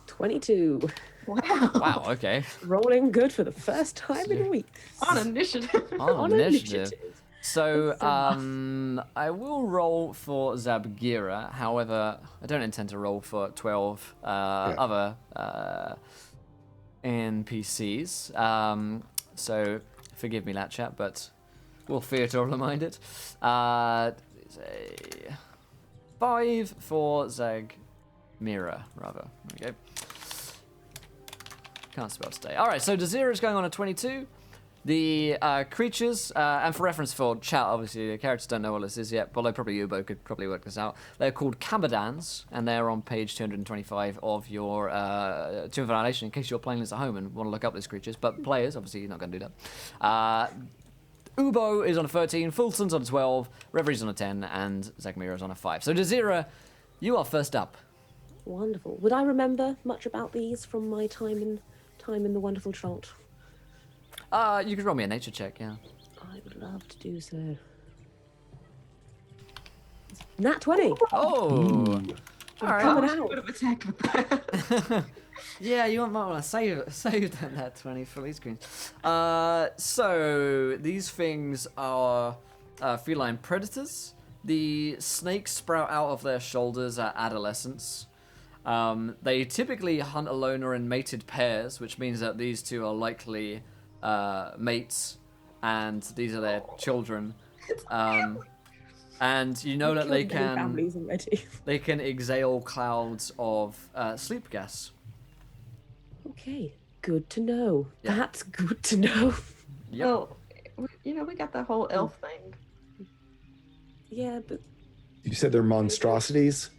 S5: 22.
S2: Wow.
S1: Wow, okay.
S5: Rolling good for the first time in a week.
S2: On initiative.
S1: On initiative. So,
S5: That's
S1: I will roll for Zabgira. However, I don't intend to roll for 12 other NPCs. So, forgive me, Lat Chat, but we'll theater mind it. It's a 5 for Zagmira, rather. There we go. Can't spell today. Alright, so Desira is going on a 22. The creatures, and for reference for chat, obviously the characters don't know what this is yet, although probably Ubo could probably work this out. They're called Kabadans, and they're on page 225 of your Tomb of Annihilation, in case you're playing this at home and want to look up these creatures. But players, obviously, you're not going to do that. Ubo is on a 13, Fulton's on a 12, Reverie's on a 10, and Zagmira is on a 5. So Desira, you are first up.
S5: Wonderful. Would I remember much about these from my time in the wonderful trot?
S1: You could roll me a nature check, yeah.
S5: I would love to do so. Nat 20.
S1: Oh! Alright.
S5: Coming out.
S2: Would have attacked with that.
S1: Yeah, you might want to save that 20 for these screens. So these things are feline predators. The snakes sprout out of their shoulders at adolescence. They typically hunt alone or in mated pairs, which means that these two are likely mates, and these are their children. And you know that they
S5: Families already.
S1: they can exhale clouds of sleep gas.
S5: Okay, good to know.
S1: Yeah.
S5: That's good to know.
S1: Yep.
S2: Well, we got the whole elf thing.
S5: Yeah, but
S3: You said they're monstrosities?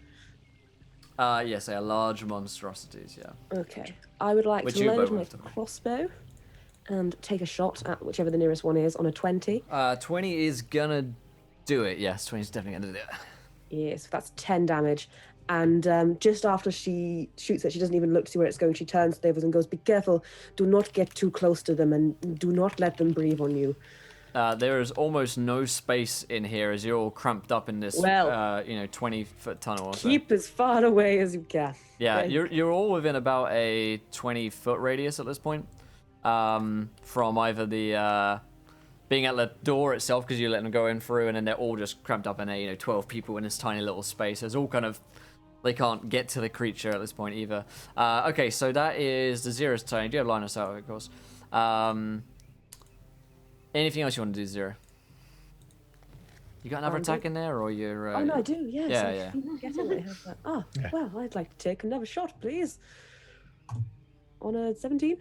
S1: Yes, they are large monstrosities, yeah.
S5: okay. I would like
S1: Which
S5: to
S1: you
S5: load
S1: both
S5: my
S1: have to make.
S5: crossbow and take a shot at whichever the nearest one is on a 20.
S1: 20 is gonna do it. Yes, 20 is definitely gonna do it.
S5: Yes, that's 10 damage. And just after she shoots it, she doesn't even look to see where it's going. She turns to Davis and goes, "Be careful. Do not get too close to them, and do not let them breathe on you."
S1: There is almost no space in here as you're all cramped up in this,
S5: Well,
S1: 20-foot tunnel or so.
S5: Keep as far away as you can.
S1: Yeah,
S5: Okay.
S1: you're all within about a 20-foot radius at this point, from either the being at the door itself because you let them go in through, and then they're all just cramped up in a 12 people in this tiny little space. It's all kind of, they can't get to the creature at this point either. Okay, so that is the Zera's turn. You do have line of sight, of course. Anything else you want to do, Zera? You got another attack in there, or you're?
S5: Oh no, I do. Yes.
S1: Yeah,
S5: I
S1: yeah.
S5: Get it. I have that. Oh, well, I'd like to take another shot, please. On a 17.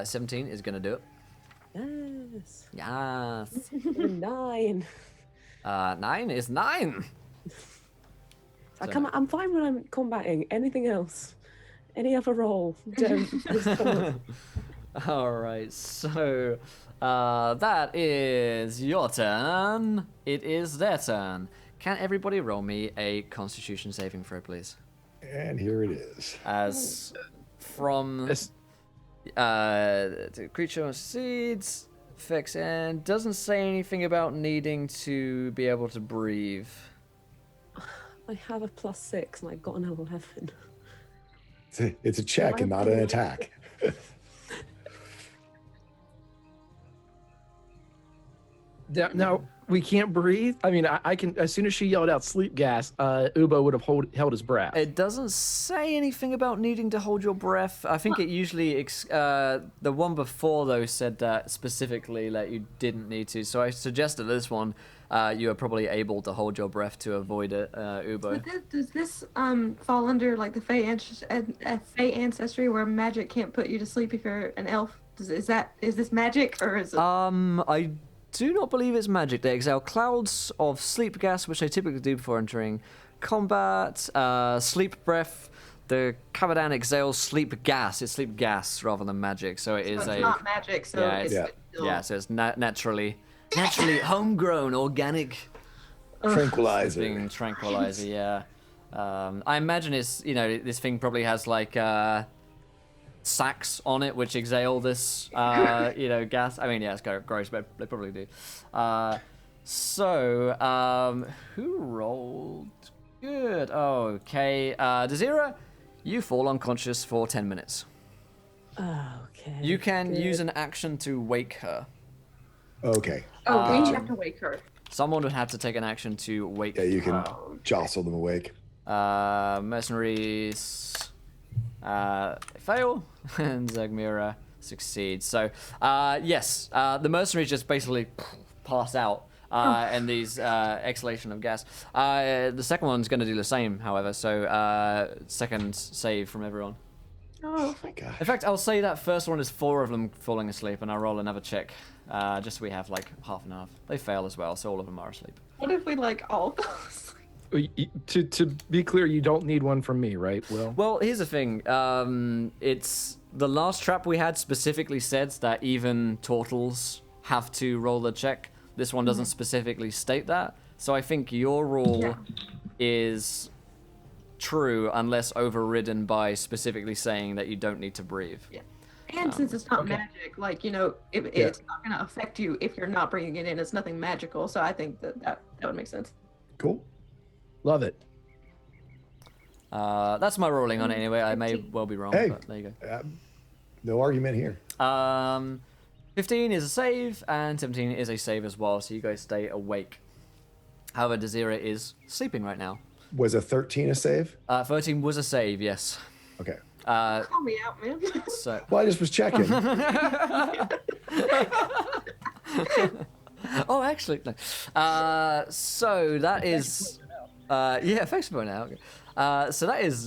S1: 17 is gonna do it.
S5: Yes.
S1: Yes.
S5: 9.
S1: 9 is 9.
S5: I'm fine when I'm combating. Anything else? Any other roll? Don't. Just come on.
S1: All right, so that is your turn. It is their turn. Can everybody roll me a Constitution saving throw, please?
S3: And here it is.
S1: As from the creature succeeds, fix, and doesn't say anything about needing to be able to breathe.
S5: I have a +6 and I got an 11.
S3: It's a check and not an attack.
S4: Now we can't breathe. I mean, I can. As soon as she yelled out "sleep gas," Ubo would have held his breath.
S1: It doesn't say anything about needing to hold your breath. I think it usually, the one before though said that specifically that you didn't need to. So I suggested this one, you are probably able to hold your breath to avoid it, Ubo.
S2: Does this fall under like the Fey ancestry where magic can't put you to sleep if you're an elf? Is this magic or is it?
S1: I do not believe it's magic. They exhale clouds of sleep gas, which they typically do before entering combat. Sleep breath. The Cavadan exhales sleep gas. It's sleep gas rather than magic, so it is
S2: it's not magic, so
S1: yeah,
S2: it's still...
S1: yeah. So it's naturally homegrown, organic
S3: Tranquilizer.
S1: tranquilizer. Yeah. I imagine it's this thing probably has like sacks on it which exhale this, gas. I mean, yeah, it's gross, but they probably do. Who rolled good? Oh, okay. Desira, you fall unconscious for 10 minutes.
S5: Okay.
S1: You can use an action to wake her.
S3: Okay.
S2: Oh, we have to wake her.
S1: Someone would have to take an action to wake her.
S3: Yeah, you can jostle them awake.
S1: Mercenaries fail, and Zagmira succeeds. So, yes, the mercenaries just basically pass out, and these exhalation of gas. The second one's going to do the same, however, so second save from everyone.
S2: Oh
S3: my God.
S1: In fact, I'll say that first one is 4 of them falling asleep, and I'll roll another check, just so we have like half and half. They fail as well, so all of them are asleep.
S2: What if we all fall asleep?
S4: To be clear, you don't need one from me, right, Will?
S1: Well, here's the thing. It's the last trap we had specifically said that even turtles have to roll the check. This one doesn't specifically state that. So I think your rule is true unless overridden by specifically saying that you don't need to breathe.
S2: Yeah. And since it's not magic, it's not going to affect you if you're not bringing it in. It's nothing magical. So I think that would make sense.
S3: Cool.
S4: Love it.
S1: That's my ruling on it anyway. I may well be wrong, but there you go.
S3: No argument here.
S1: 15 is a save, and 17 is a save as well, so you guys stay awake. However, Desira is sleeping right now.
S3: Was a 13 a save?
S1: 13 was a save, yes.
S3: Okay.
S2: Call me out, man.
S1: So.
S3: Well, I just was checking.
S1: Oh, actually, no. So that is... thanks for pointing out. So that is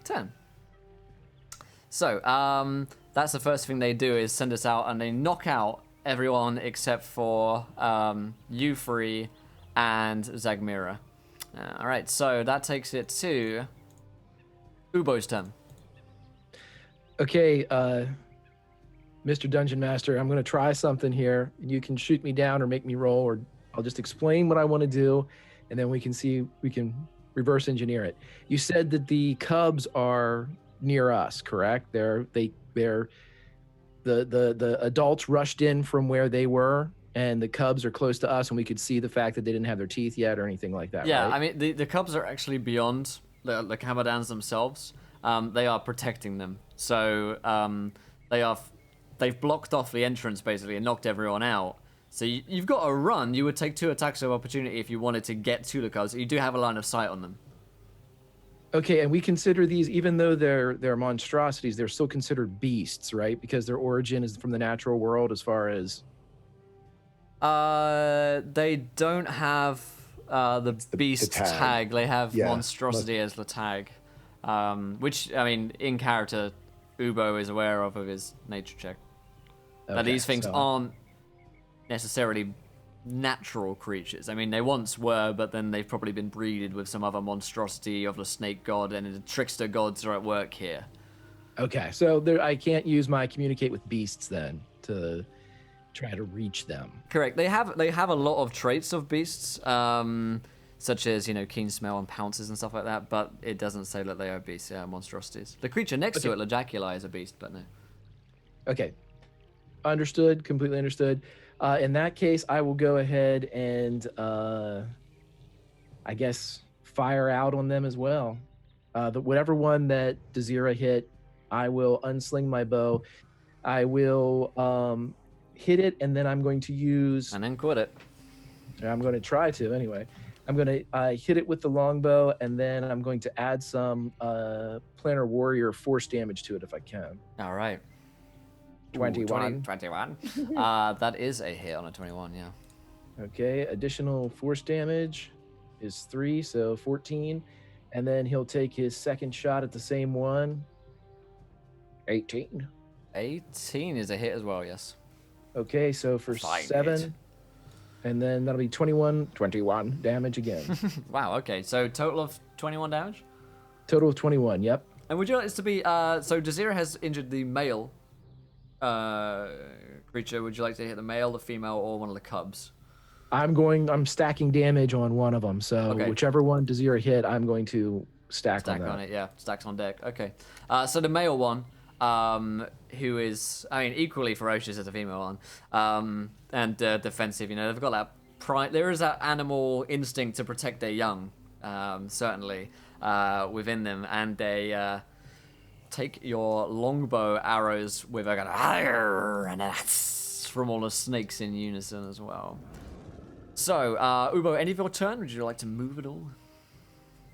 S1: 10. So, that's the first thing they do is send us out, and they knock out everyone except for you three and Zagmira. All right, so that takes it to Ubo's turn.
S4: Okay, Mr. Dungeon Master, I'm going to try something here. You can shoot me down or make me roll, or I'll just explain what I want to do, and then we can reverse engineer it. You said that the cubs are near us, correct? The adults rushed in from where they were, and the cubs are close to us, and we could see the fact that they didn't have their teeth yet or anything like that.
S1: Yeah,
S4: right?
S1: I mean the cubs are actually beyond the Hamadans themselves. They are protecting them, so they've blocked off the entrance basically and knocked everyone out. So you've got to run. You would take 2 attacks of opportunity if you wanted to get to the cubs. You do have a line of sight on them.
S4: Okay, and we consider these, even though they're monstrosities, they're still considered beasts, right? Because their origin is from the natural world as far as...
S1: They don't have the beast tag. They have monstrosity as the tag. Which, I mean, in character, Ubo is aware of his nature check.
S4: Okay,
S1: that these things aren't necessarily natural creatures. I mean, they once were, but then they've probably been breeded with some other monstrosity of the snake god, and the trickster gods are at work here.
S4: Okay, so I can't use my communicate with beasts then to try to reach them.
S1: Correct. They have a lot of traits of beasts, such as, keen smell and pounces and stuff like that, but it doesn't say that they are beasts, monstrosities. The creature next to it, Lajaculi, is a beast, but no.
S4: Okay. Understood, completely understood. In that case, I will go ahead and, I guess, fire out on them as well. Whatever one that Desira hit, I will unsling my bow. I will hit it, and then I'm going to use...
S1: And then quit it.
S4: I'm going to try to, anyway. I'm going to hit it with the longbow, and then I'm going to add some Planner Warrior force damage to it if I can.
S1: All right.
S4: 21.
S1: 21. That is a hit on a 21, yeah.
S4: Okay, additional force damage is 3, so 14. And then he'll take his second shot at the same one. 18.
S1: 18 is a hit as well, yes.
S4: Okay, so for
S1: Fine
S4: 7.
S1: hit.
S4: And then that'll be 21 damage again.
S1: Wow, okay. So total of 21 damage?
S4: Total of 21, yep.
S1: And would you like this to be... so Desira has injured the male creature. Would you like to hit the male, the female, or one of the cubs?
S4: I'm stacking damage on one of them. So whichever one Desira hit, I'm going to stack on that.
S1: On it, yeah. Stacks on deck. Okay. So the male one, who is, I mean, equally ferocious as a female one, and defensive. You know, they've got that there is that animal instinct to protect their young, certainly, within them, and they take your longbow arrows with a kind of and that's from all the snakes in unison as well. So, Ubo, any of your turn? Would you like to move at all?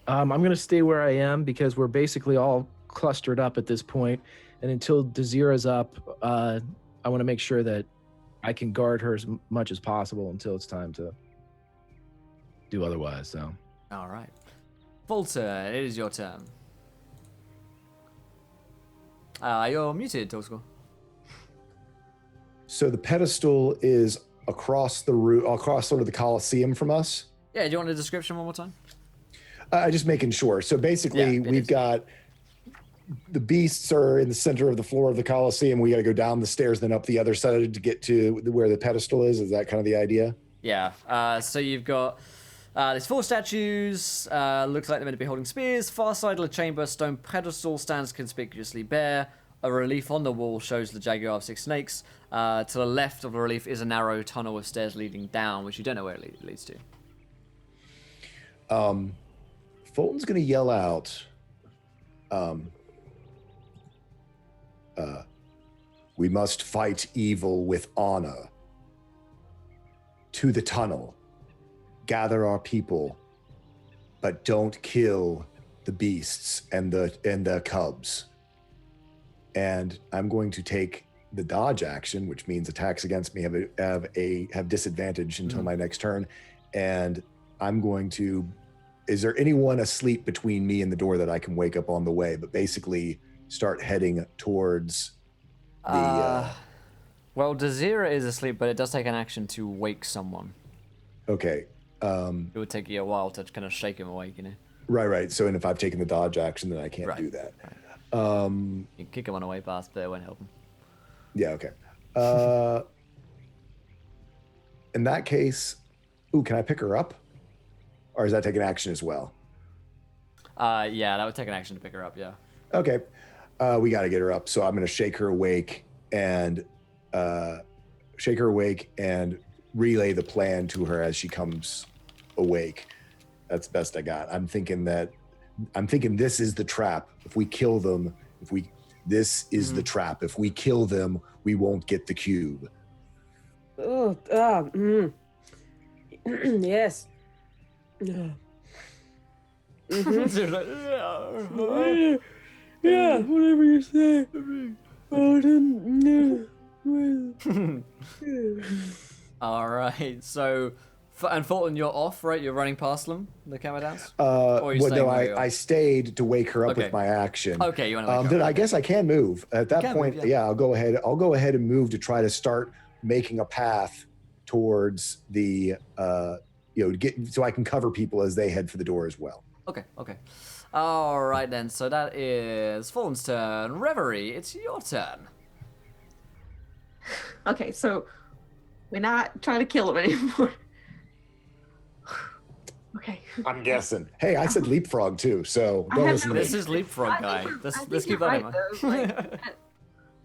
S4: I'm going to stay where I am because we're basically all clustered up at this point. And until Dazira's up, I want to make sure that I can guard her as much as possible until it's time to do otherwise. So,
S1: all right. Fulton, it is your turn. You're muted, Tosco.
S3: So the pedestal is across sort of the Colosseum from us.
S1: Yeah, do you want a description one more time?
S3: Just making sure. So basically, we've got the beasts are in the center of the floor of the Colosseum. We got to go down the stairs, then up the other side to get to where the pedestal is. Is that kind of the idea?
S1: Yeah. So you've got there's 4 statues. Looks like they're meant to be holding spears. Far side of the chamber, stone pedestal stands conspicuously bare. A relief on the wall shows the jaguar of 6 snakes. To the left of the relief is a narrow tunnel with stairs leading down, which you don't know where it leads to.
S3: Fulton's going to yell out, we must fight evil with honor. To the tunnel. Gather our people, but don't kill the beasts and the cubs. And I'm going to take the dodge action, which means attacks against me have disadvantage until my next turn. And I'm going to. Is there anyone asleep between me and the door that I can wake up on the way? But basically, start heading towards the.
S1: Well, Dazira is asleep, but it does take an action to wake someone.
S3: Okay.
S1: It would take you a while to kind of shake him awake, you know.
S3: Right. So, and if I've taken the dodge action, then I can't do that.
S1: Right. You can kick him on a way past, but it won't help him.
S3: Yeah. Okay. In that case, can I pick her up? Or does that take an action as well?
S1: Yeah, that would take an action to pick her up, yeah.
S3: Okay. We got to get her up. So I'm going to shake her awake and relay the plan to her as she comes awake. That's the best I got. I'm thinking this is the trap. If we kill them, this is the trap. If we kill them, we won't get the cube.
S5: Yes. Yeah. Yeah, whatever you say.
S1: All right, so and Fulton, you're off, right? You're running past them, the camera dance.
S3: I stayed to wake her up
S1: Okay.
S3: with my action.
S1: Okay, you want to wake her
S3: Then
S1: up.
S3: I guess I can move at that
S1: can
S3: point.
S1: move, yeah.
S3: I'll go ahead. I'll go ahead and move to try to start making a path towards the so I can cover people as they head for the door as well.
S1: Okay. All right then. So that is Fulton's turn. Reverie, it's your turn.
S2: Okay, so we're not trying to kill him anymore. Okay.
S3: I'm guessing. Hey, I said leapfrog too, so
S2: I
S3: don't
S2: have
S3: listen
S2: no
S3: to me.
S1: This is Leapfrog guy. Let's keep
S2: you're
S1: that in
S2: right,
S1: mind.
S2: though.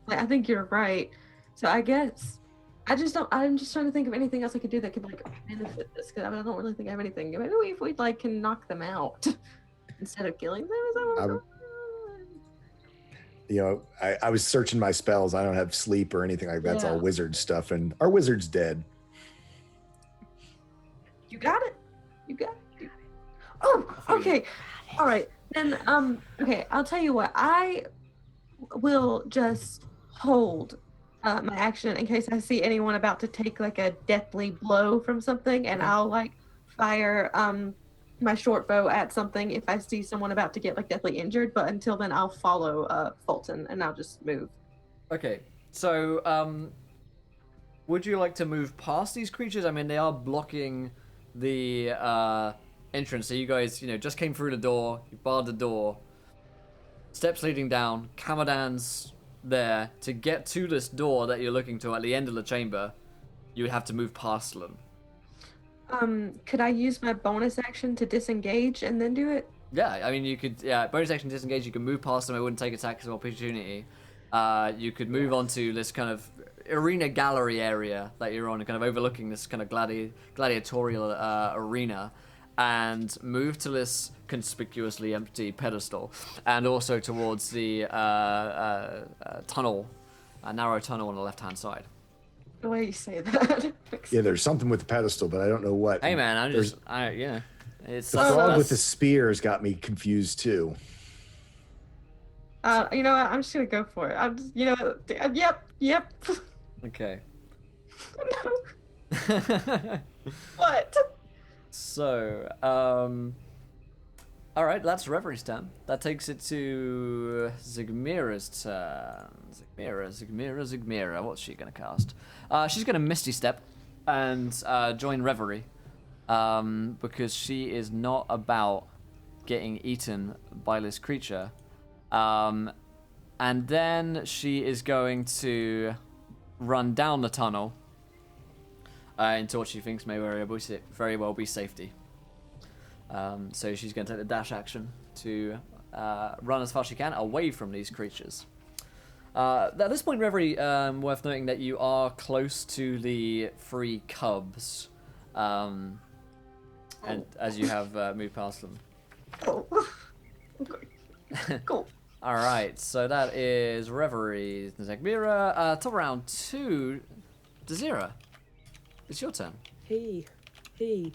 S2: Like, I think you're right. So I guess I'm just trying to think of anything else I could do that could like benefit this, because I don't really think I have anything. Maybe if we like can knock them out instead of killing them. Is that what we're doing?
S3: I was searching my spells. I don't have sleep or anything like that. It's all wizard stuff, and our wizard's dead.
S2: You got it. Oh, okay. All right. Then okay, I'll tell you what. I will just hold my action in case I see anyone about to take like a deathly blow from something, and I'll like fire my short bow at something if I see someone about to get like deathly injured. But until then, I'll follow Fulton and I'll just move.
S1: Okay. So would you like to move past these creatures? I mean, they are blocking the entrance. So you guys, just came through the door. You barred the door. Steps leading down. Kamadan's there. To get to this door that you're looking to at the end of the chamber, you would have to move past them.
S2: Could I use my bonus action to disengage and then do it?
S1: Yeah, I mean, you could. Yeah, bonus action disengage. You can move past them. It wouldn't take attacks of opportunity. you could move on to this kind of arena gallery area that you're on, kind of overlooking this kind of gladiatorial arena, and move to this conspicuously empty pedestal, and also towards the tunnel, a narrow tunnel on the left-hand side.
S2: The way you say that.
S3: Yeah, there's something with the pedestal, but I don't know what.
S1: Hey man, it's
S3: The frog with the spears got me confused too.
S2: You know what? I'm just gonna go for it. I'm just, yep.
S1: Okay.
S2: No. What?
S1: So, all right, that's Reverie's turn. That takes it to Zigmira's turn. Zigmira. What's she gonna cast? She's gonna Misty Step and join Reverie, because she is not about getting eaten by this creature. And then she is going to run down the tunnel into what she thinks may very well be safety. So she's going to take the dash action to run as fast as she can away from these creatures. At this point, Reverie, worth noting that you are close to the 3 cubs, and as you have moved past them.
S2: Oh. Okay. Cool.
S1: All right, so that is Reverie, Zagmira. Top round 2, Dazira. It's your turn.
S5: Hey.
S1: Hey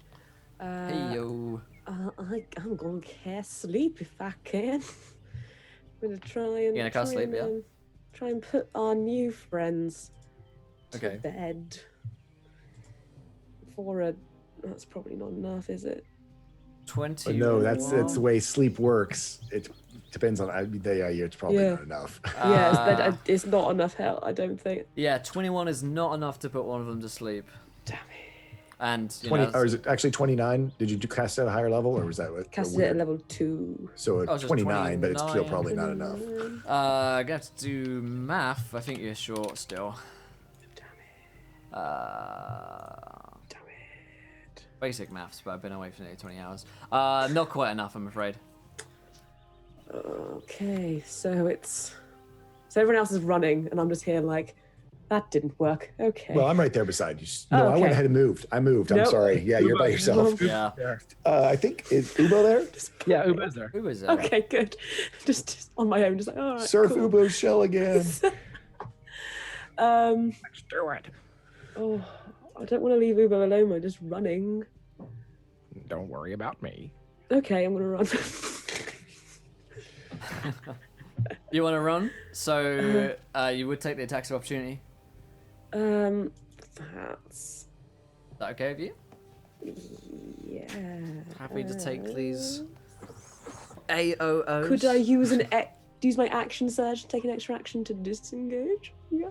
S1: yo.
S5: I'm gonna cast sleep if I can. I'm gonna try and.
S1: You're gonna cast sleep, yeah?
S5: Try and put our new friends
S1: Okay.
S5: to bed. That's probably not enough, is it?
S1: 20.
S3: No, that's the way sleep works. It depends on. It's probably
S5: Yeah.
S3: not enough.
S5: It's not enough help, I don't think.
S1: Yeah, 21 is not enough to put one of them to sleep.
S5: Damn it.
S1: And
S3: 20, or is it actually 29? Did you cast it at a higher level, or was that what?
S5: Cast it at level 2.
S3: So
S1: Oh, so it's
S3: 29, but it's still
S1: 29.
S3: probably not enough.
S1: I got to do math. I think you're short still.
S5: Damn it. Damn it.
S1: Basic maths, but I've been away for nearly 20 hours. Not quite enough, I'm afraid.
S5: Okay, so everyone else is running, and I'm just here like, that didn't work. Okay.
S3: Well, I'm right there beside you. No, I went
S5: Okay.
S3: ahead and moved. I moved. I'm
S5: Nope.
S3: sorry. Yeah, you're by yourself.
S1: Yeah.
S3: I think, is Ubo there?
S4: Yeah, Uba's there.
S1: Who was that?
S5: Okay, good. Just on my own, just like, all right.
S3: Surf
S5: cool.
S3: Ubo's shell again.
S4: Let's do it.
S5: Oh, I don't want to leave Ubo alone. We're just running.
S4: Don't worry about me.
S5: Okay, I'm gonna run.
S1: You want to run? So you would take the attacks of opportunity.
S5: That's
S1: Is that okay with you?
S5: yeah.
S1: Happy to take these AOOs.
S5: Could I use use my action surge, take an extra action to disengage? Yeah.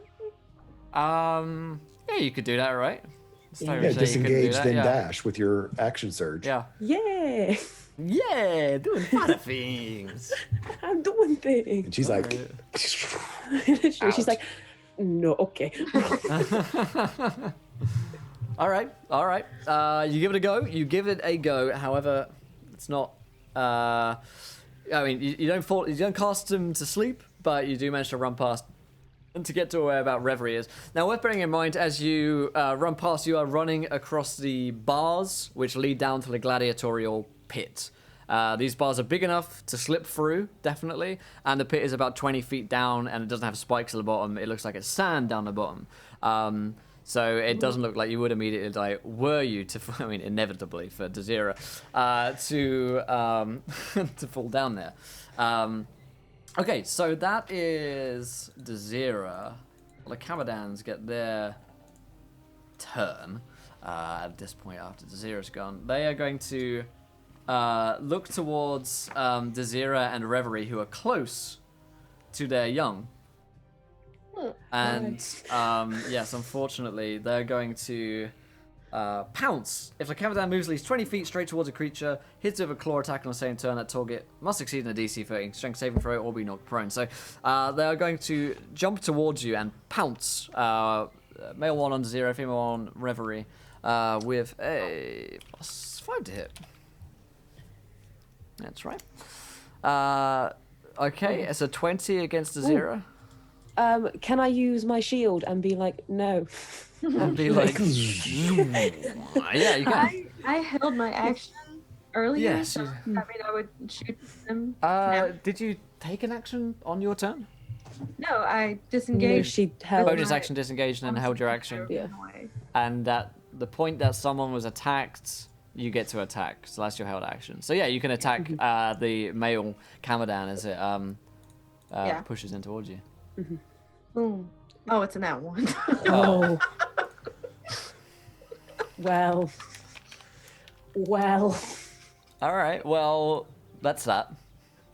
S1: Yeah, you could do that, right? It's
S5: Yeah.
S1: not
S3: Yeah,
S1: really saying you couldn't do
S3: disengage,
S1: that,
S3: then
S1: yeah.
S3: dash with your action surge.
S1: Yeah.
S5: Yeah.
S1: Yeah, doing fun things.
S5: I'm doing things.
S3: And she's like,
S5: She's like, no, okay.
S1: All right. You give it a go. However, it's not. I mean, you don't cast them to sleep, but you do manage to run past and to get to where about Reverie is. Now, worth bearing in mind, as you run past, you are running across the bars which lead down to the Gladiatorial Pit. These bars are big enough to slip through, definitely, and the pit is about 20 feet down, and it doesn't have spikes at the bottom. It looks like it's sand down the bottom. So it doesn't look like you would immediately die, were you to, I mean, inevitably for Dazira, to fall down there. Okay, so that is Dazira. The Kamadans get their turn at this point after Dazira's gone. They are going to look towards Dazira and Reverie, who are close to their young. And yes, unfortunately, they're going to pounce. If the Kamadan moves at least 20 feet straight towards a creature, hits with a claw attack on the same turn, that target must succeed in a DC 13 strength saving throw or be knocked prone. So they are going to jump towards you and pounce. Male one on Dazira, female one on Reverie, with a +5 to hit. That's right. Okay, it's a 20 against Dazira.
S5: Can I use my shield and be like, no?
S1: And be like, yeah, you can.
S2: I held my action earlier,
S1: Yes,
S2: so
S1: you-
S2: I mean I would shoot them. now.
S1: Did you take an action on your turn?
S2: No, I
S5: No,
S2: disengaged.
S5: she held.
S1: Bonus
S2: my-
S1: action disengaged and held your action.
S5: Yeah.
S2: Away.
S1: And at the point that someone was attacked, you get to attack. So that's your held action. So yeah, you can attack the male Kamadan as it
S2: Yeah.
S1: pushes in towards you.
S2: Boom. Oh, it's in that one.
S5: Oh. Well.
S1: All right. Well, that's that.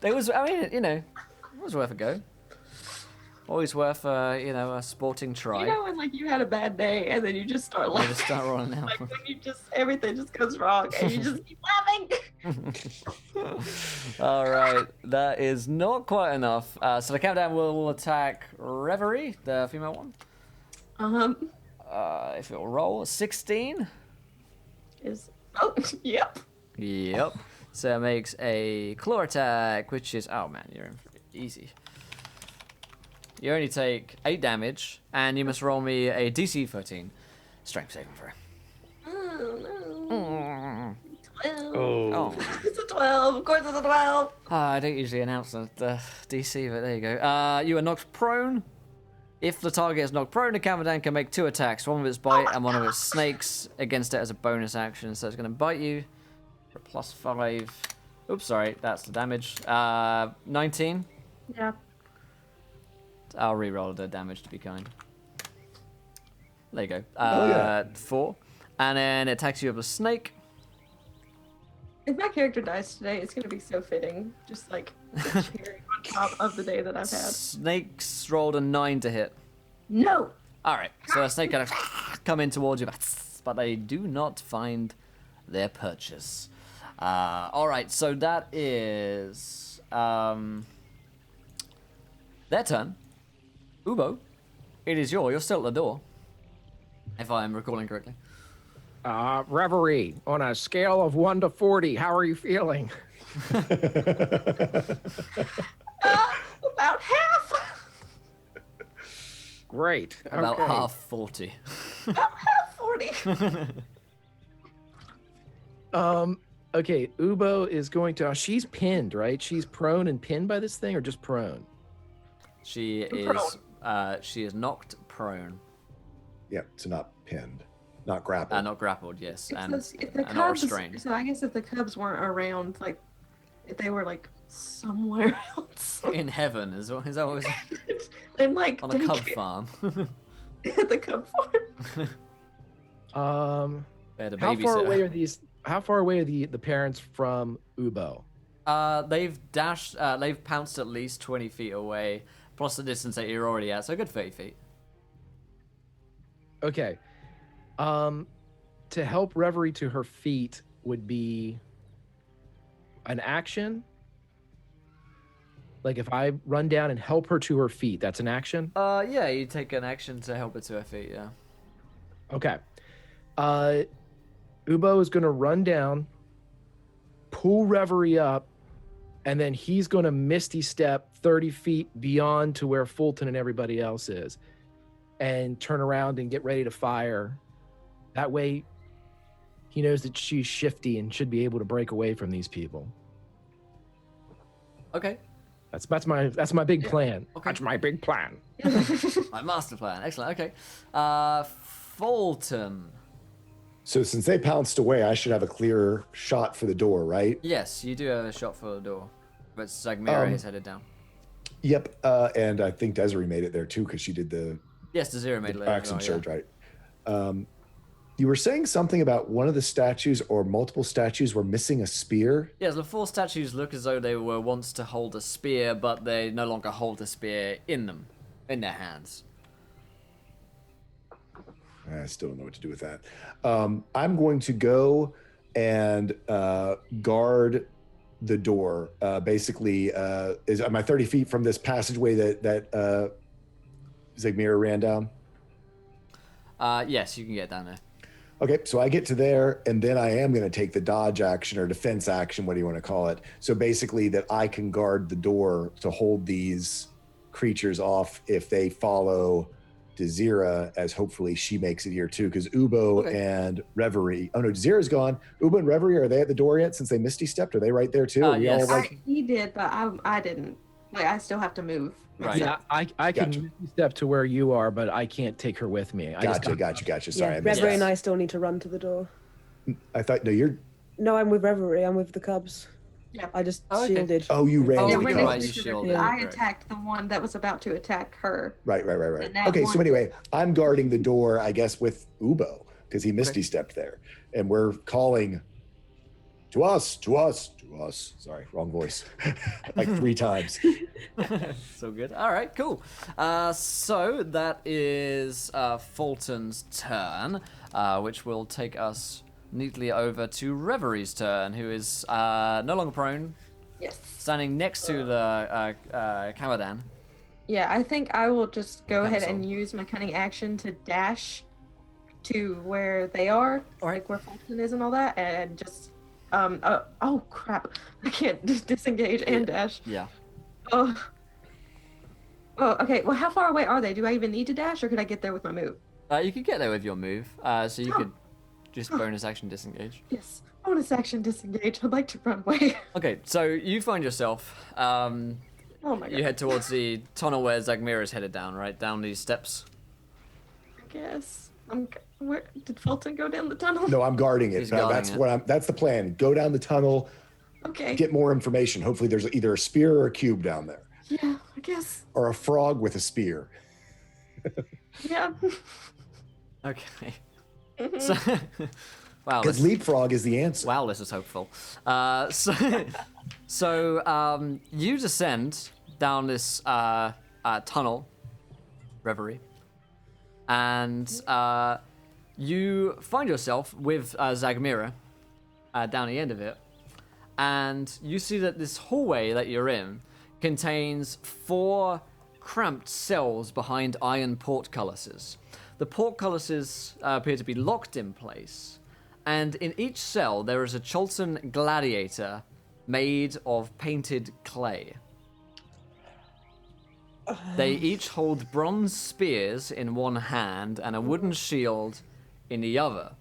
S1: It was. I mean, it was worth a go. Always worth a sporting try.
S2: You know when like you had a bad day and then you just start
S1: You
S2: laughing.
S1: just start rolling out.
S2: Like when you just everything just goes wrong and you just keep laughing.
S1: All right, that is not quite enough. So the countdown will attack Reverie, the female one. If it will roll 16.
S2: Yep.
S1: Yep. So it makes a claw attack, which is man, you're in for easy. You only take 8 damage, and you must roll me a DC 13 strength saving throw.
S2: Oh no. 12.
S1: Oh.
S2: It's a 12. Of course it's a 12.
S1: I don't usually announce the DC, but there you go. You are knocked prone. If the target is knocked prone, the Kamadan can make 2 attacks, one with its bite and one of its snakes against it as a bonus action. So it's going to bite you for +5. Oops, sorry, that's the damage. 19.
S2: Yeah.
S1: I'll re-roll the damage to be kind. There you go.
S3: yeah.
S1: 4. And then it attacks you with a snake.
S2: If my character dies today, it's gonna be so fitting. Just like the cherry on top of the day that I've had.
S1: Snakes rolled a 9 to hit.
S2: No.
S1: All right, so a snake kind of come in towards you, but they do not find their purchase. All right, so that is their turn. Ubo, it is you're still at the door, if I'm recalling correctly.
S4: Reverie, on a scale of 1 to 40, how are you feeling?
S2: About half.
S4: Great.
S1: About
S4: okay.
S1: half 40.
S2: About half 40.
S4: Okay, Ubo is going to. She's pinned, right? She's prone and pinned by this thing, or just prone?
S1: She is knocked prone.
S3: Yeah, so not pinned, not grappled.
S1: Not grappled, yes, and
S2: If the
S1: not
S2: Cubs,
S1: restrained.
S2: so I guess if the Cubs weren't around, like if they were like somewhere else,
S1: In heaven, is that always
S2: then like
S1: on a cub
S2: daycare-
S1: farm.
S2: at the Cub farm.
S1: They had a
S4: How far
S1: babysitter.
S4: away are these? How far away are the parents from Ubo?
S1: They've dashed. They've pounced at least 20 feet away, plus the distance that you're already at, so a good 30 feet.
S4: Okay. To help Reverie to her feet would be an action. Like if I run down and help her to her feet, that's an action.
S1: Yeah, you take an action to help her to her feet. Yeah.
S4: Okay. Ubo is going to run down, pull Reverie up, and then he's going to Misty Step 30 feet beyond to where Fulton and everybody else is, and turn around and get ready to fire. That way, he knows that she's shifty and should be able to break away from these people.
S1: Okay.
S4: That's my big plan.
S1: Okay.
S4: That's my big plan.
S1: My master plan. Excellent. Okay. Fulton.
S3: So since they pounced away, I should have a clear shot for the door, right?
S1: Yes, you do have a shot for the door, but Sagmira is headed down.
S3: Yep. And I think Desiree made it there too because she did the
S1: Yes, the zero made later.
S3: action surge, right? You were saying something about one of the statues or multiple statues were missing a spear.
S1: Yes, the 4 statues look as though they were once to hold a spear, but they no longer hold a spear in their hands.
S3: I still don't know what to do with that. I'm going to go and guard the door. Basically, am I 30 feet from this passageway that Zagmira ran down?
S1: Yes, you can get down there.
S3: Okay, so I get to there, and then I am going to take the dodge action or defense action, what do you want to call it? So basically, that I can guard the door to hold these creatures off if they follow Desira, as hopefully she makes it here too, because Ubo and Reverie. Oh no, Desira's gone. Ubo and Reverie, are they at the door yet since they misty stepped? Are they right there too? Are we
S1: Yes.
S3: all like
S2: He did, but I didn't. Like, I still have to move.
S1: Right.
S4: Yeah, I can
S3: Gotcha.
S4: step to where you are, but I can't take her with me.
S3: gotcha. Sorry,
S5: Yeah,
S3: I missed
S5: Reverie and
S3: that.
S5: I still need to run to the door.
S3: I thought no, you're
S5: No, I'm with Reverie. I'm with the Cubs.
S2: Yeah.
S5: I just
S1: Oh, okay.
S5: shielded.
S3: oh, you ran
S1: Oh,
S3: to
S2: Yeah,
S3: the
S2: we're
S1: okay,
S2: next
S1: right,
S2: to
S1: you
S2: each other,
S1: shielded,
S2: but I
S1: right.
S2: attacked the one that was about to attack her.
S3: Right.
S2: And that
S3: Okay, so
S2: one-
S3: anyway, I'm guarding the door, I guess, with Ubo because he misty stepped there, and we're calling to us. Sorry, wrong voice, like 3 times.
S1: So good. All right, cool. So that is Fulton's turn, which will take us neatly over to Reverie's turn, who is no longer prone,
S2: Yes.
S1: standing next to the Camadan.
S2: Yeah, I think I will just go ahead and
S1: Cancel.
S2: use my cunning action to dash to where they are,
S1: All right.
S2: like where Fulton is and all that, and just oh crap, I can't disengage and dash.
S1: Yeah.
S2: Oh. Oh, okay. Well, how far away are they? Do I even need to dash, or could I get there with my move?
S1: You could get there with your move, so you could just bonus action disengage.
S2: Yes. Bonus action disengage. I'd like to run away.
S1: Okay, so you find yourself.
S2: Oh my god.
S1: You head towards the tunnel where Zagmira is headed down, right? Down these steps.
S2: I guess. Where did Fulton go down the tunnel?
S3: No, I'm guarding it.
S1: He's guarding
S3: That's
S1: it.
S3: what that's the plan. Go down the tunnel,
S2: Okay.
S3: get more information. Hopefully, there's either a spear or a cube down there,
S2: Yeah, I guess.
S3: or a frog with a spear.
S2: Yeah.
S1: Okay.
S2: Mhm.
S1: So, wow.
S3: Because
S1: This,
S3: leapfrog is the answer.
S1: wow, this is hopeful. So you descend down this tunnel, Reverie, and you find yourself with Zagmira down the end of it, and you see that this hallway that you're in contains 4 cramped cells behind iron portcullises. The portcullises appear to be locked in place, and in each cell there is a Cholton gladiator made of painted clay. They each hold bronze spears in one hand and a wooden shield in the other.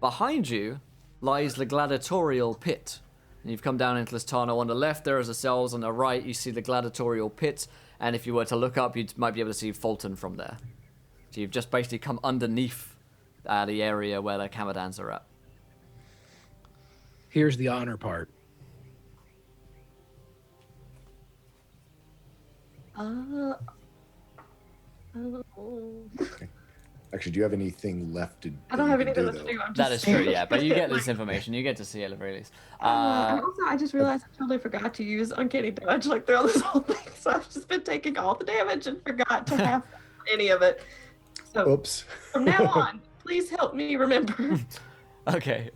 S1: Behind you lies the Gladiatorial Pit. And you've come down into this tunnel. On the left there is the cells, on the right you see the Gladiatorial Pit, and if you were to look up you might be able to see Fulton from there. So you've just basically come underneath the area where the Camadans are at.
S4: Here's the honor part.
S3: Actually, do you have anything left to?
S2: I don't have
S3: you can
S2: anything left
S3: though?
S2: to do. I'm just
S1: That is true,
S2: standing
S1: yeah, but you get
S2: like-
S1: this information. You get to see it at the very least.
S2: And also, I just realized I totally forgot to use Uncanny Dodge like throughout this whole thing. So I've just been taking all the damage and forgot to have any of it. So
S3: Oops.
S2: from now on, please help me remember.
S1: Okay,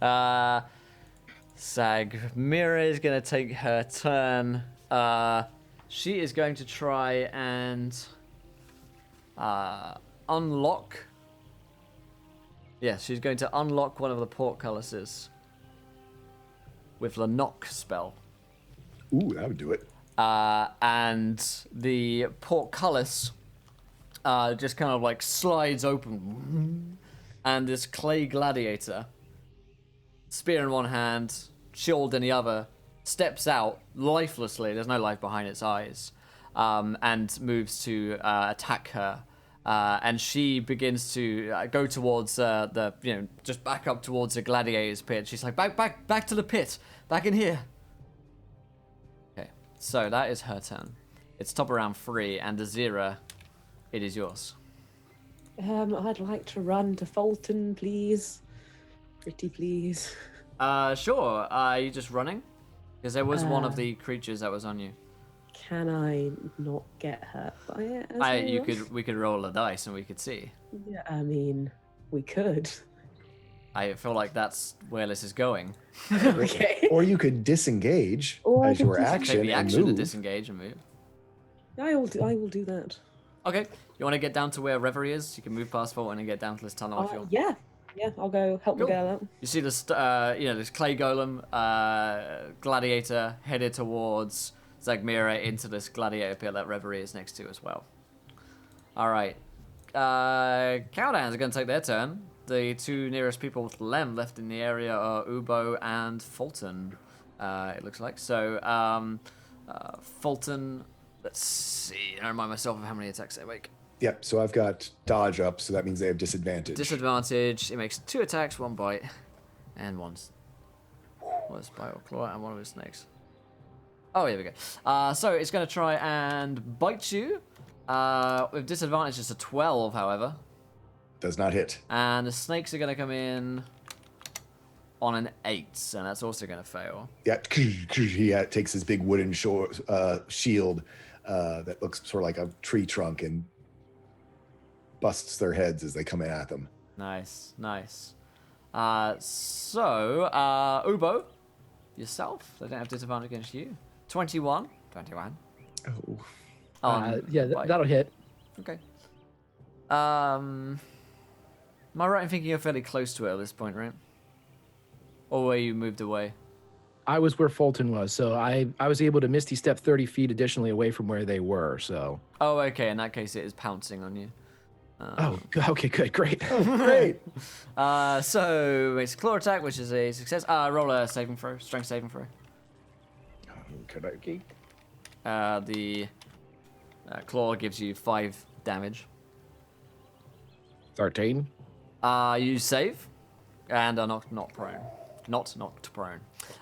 S1: Sagmira is going to take her turn. She is going to try and unlock. Yes, she's going to unlock one of the portcullises with the knock spell.
S3: Ooh, that would do it.
S1: And the portcullis just kind of like slides open. And this clay gladiator, spear in one hand, shield in the other, steps out lifelessly. There's no life behind its eyes, and moves to attack her. And she begins to go towards just back up towards the gladiator's pit. She's like, back to the pit, back in here. Okay, so that is her turn. It's top of round 3, and Azira, it is yours.
S5: I'd like to run to Fulton, please. Pretty please.
S1: Sure. Are you just running? Because there was one of the creatures that was on you.
S5: Can I not get hurt by it? as I run?
S1: We could roll a dice and we could see.
S5: Yeah, I mean, we could.
S1: I feel like that's where this is going.
S5: Okay.
S3: Or you could disengage
S5: Or I
S3: as
S5: could
S3: your
S5: disengage.
S1: Take
S3: action
S1: the
S3: and
S1: action to
S3: move.
S1: disengage and move.
S5: I will do that.
S1: Okay. You want to get down to where Reverie is? You can move past Fulton and get down to this tunnel if you want.
S5: Yeah, I'll go help
S1: Cool.
S5: the girl out.
S1: You see this, this clay golem gladiator headed towards Zagmira into this gladiator pit that Reverie is next to as well. Alright. Cowdowns are going to take their turn. The two nearest people with Lem left in the area are Ubo and Fulton, it looks like. So, Fulton, let's see. I remind myself of how many attacks they make.
S3: Yep, so I've got dodge up, so that means they have disadvantage.
S1: Disadvantage. It makes 2 attacks, 1 bite, and 1 bite or claw, and 1 of his snakes. Oh, here we go. So it's going to try and bite you. With disadvantage, it's a 12, however.
S3: Does not hit.
S1: And the snakes are going to come in on an 8, and that's also going to fail.
S3: Yeah, he takes his big wooden shield that looks sort of like a tree trunk and busts their heads as they come in at them.
S1: Nice, nice. So, Ubo, yourself, they don't have disadvantage against you. 21.
S3: Oh.
S4: Yeah, that'll hit.
S1: Okay. Am I right in thinking you're fairly close to it at this point, right? Or were you moved away?
S4: I was where Fulton was, so I was able to Misty Step 30 feet additionally away from where they were, so...
S1: Oh, okay, in that case it is pouncing on you.
S4: Okay, good, great.
S3: Great.
S1: So, it's a claw attack, which is a success. Roll a saving throw, strength saving throw.
S3: Okay.
S1: The claw gives you 5 damage.
S4: 13.
S1: You save, and are not prone. Not knocked prone.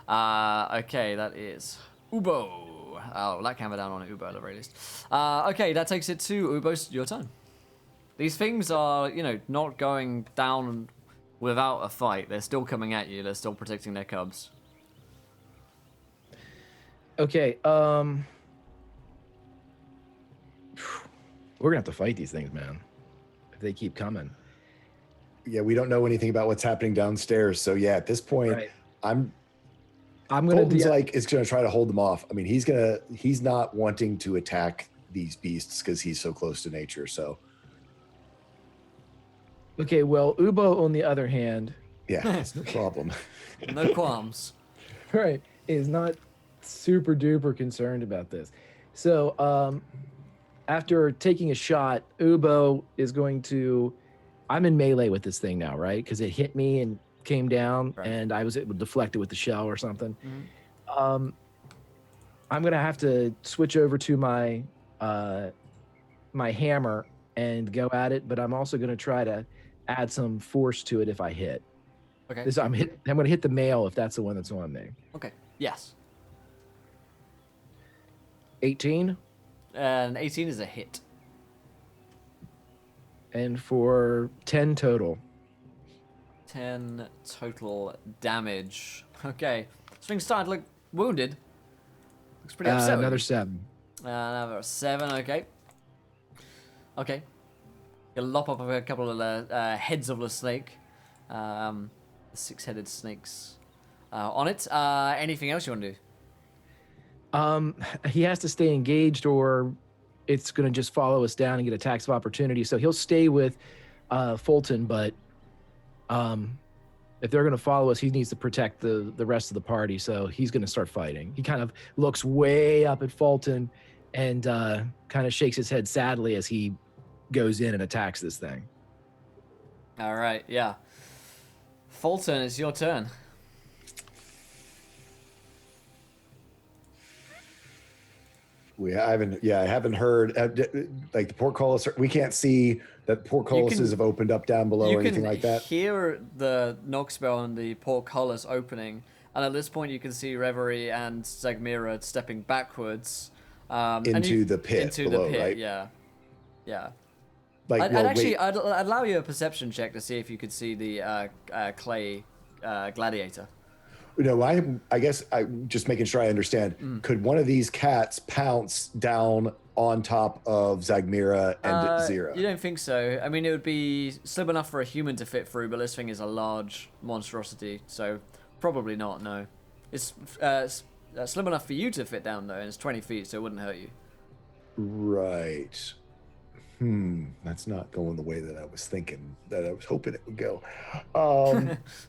S1: Okay, that is Ubo. Oh, that camera down on Ubo at the very least. Okay, that takes it to Ubo. Your turn. These things are, not going down without a fight. They're still coming at you. They're still protecting their cubs.
S4: Okay, we're gonna have to fight these things, man. If they keep coming.
S3: Yeah, we don't know anything about what's happening downstairs, so yeah, at this point,
S4: Right.
S3: I'm
S4: gonna
S3: Fulton's is gonna try to hold them off. I mean, he's not wanting to attack these beasts because he's so close to nature, so.
S4: Okay, well, Ubo, on the other hand,
S3: Yeah, that's no problem.
S1: No qualms.
S4: right, is not super duper concerned about this. So, after taking a shot, Ubo is going to... I'm in melee with this thing now, right? Because it hit me and came down,
S1: Right.
S4: and I was able to deflect it with the shell or something.
S1: Mhm.
S4: I'm going to have to switch over to my my hammer and go at it, but I'm also going to try to add some force to it if I hit.
S1: Okay.
S4: I'm going to hit the male if that's the one that's on me.
S1: Okay. Yes.
S4: 18,
S1: And 18 is a hit.
S4: and for 10 total.
S1: 10 total damage. Okay. This thing's starting to look wounded. Looks pretty upset. with
S4: Another
S1: you.
S4: 7.
S1: Another 7, okay. Okay. You lop up a couple of the heads of the snake. The 6-headed snakes on it. Anything else you want to do?
S4: He has to stay engaged, or it's going to just follow us down and get attacks of opportunity. So he'll stay with Fulton, but if they're going to follow us, he needs to protect the rest of the party. So he's going to start fighting. He kind of looks way up at Fulton and kind of shakes his head sadly as he goes in and attacks this thing.
S1: All right, yeah. Fulton, it's your turn.
S3: I haven't heard like the portcullis. We can't see that portcullises have opened up down below or anything like that.
S1: You can hear the knock spell and the portcullis opening, and at this point you can see Reverie and Zagmira stepping backwards
S3: Into the pit below, right?
S1: Yeah.
S3: Like,
S1: I'd allow you a perception check to see if you could see the clay gladiator.
S3: No, I guess I'm just making sure I understand. Could one of these cats pounce down on top of Zagmira and Zira?
S1: You don't think so? I mean, it would be slim enough for a human to fit through, but this thing is a large monstrosity, so probably not. No, it's slim enough for you to fit down though, and it's 20 feet, so it wouldn't hurt you.
S3: Right. That's not going the way that I was thinking, that I was hoping it would go.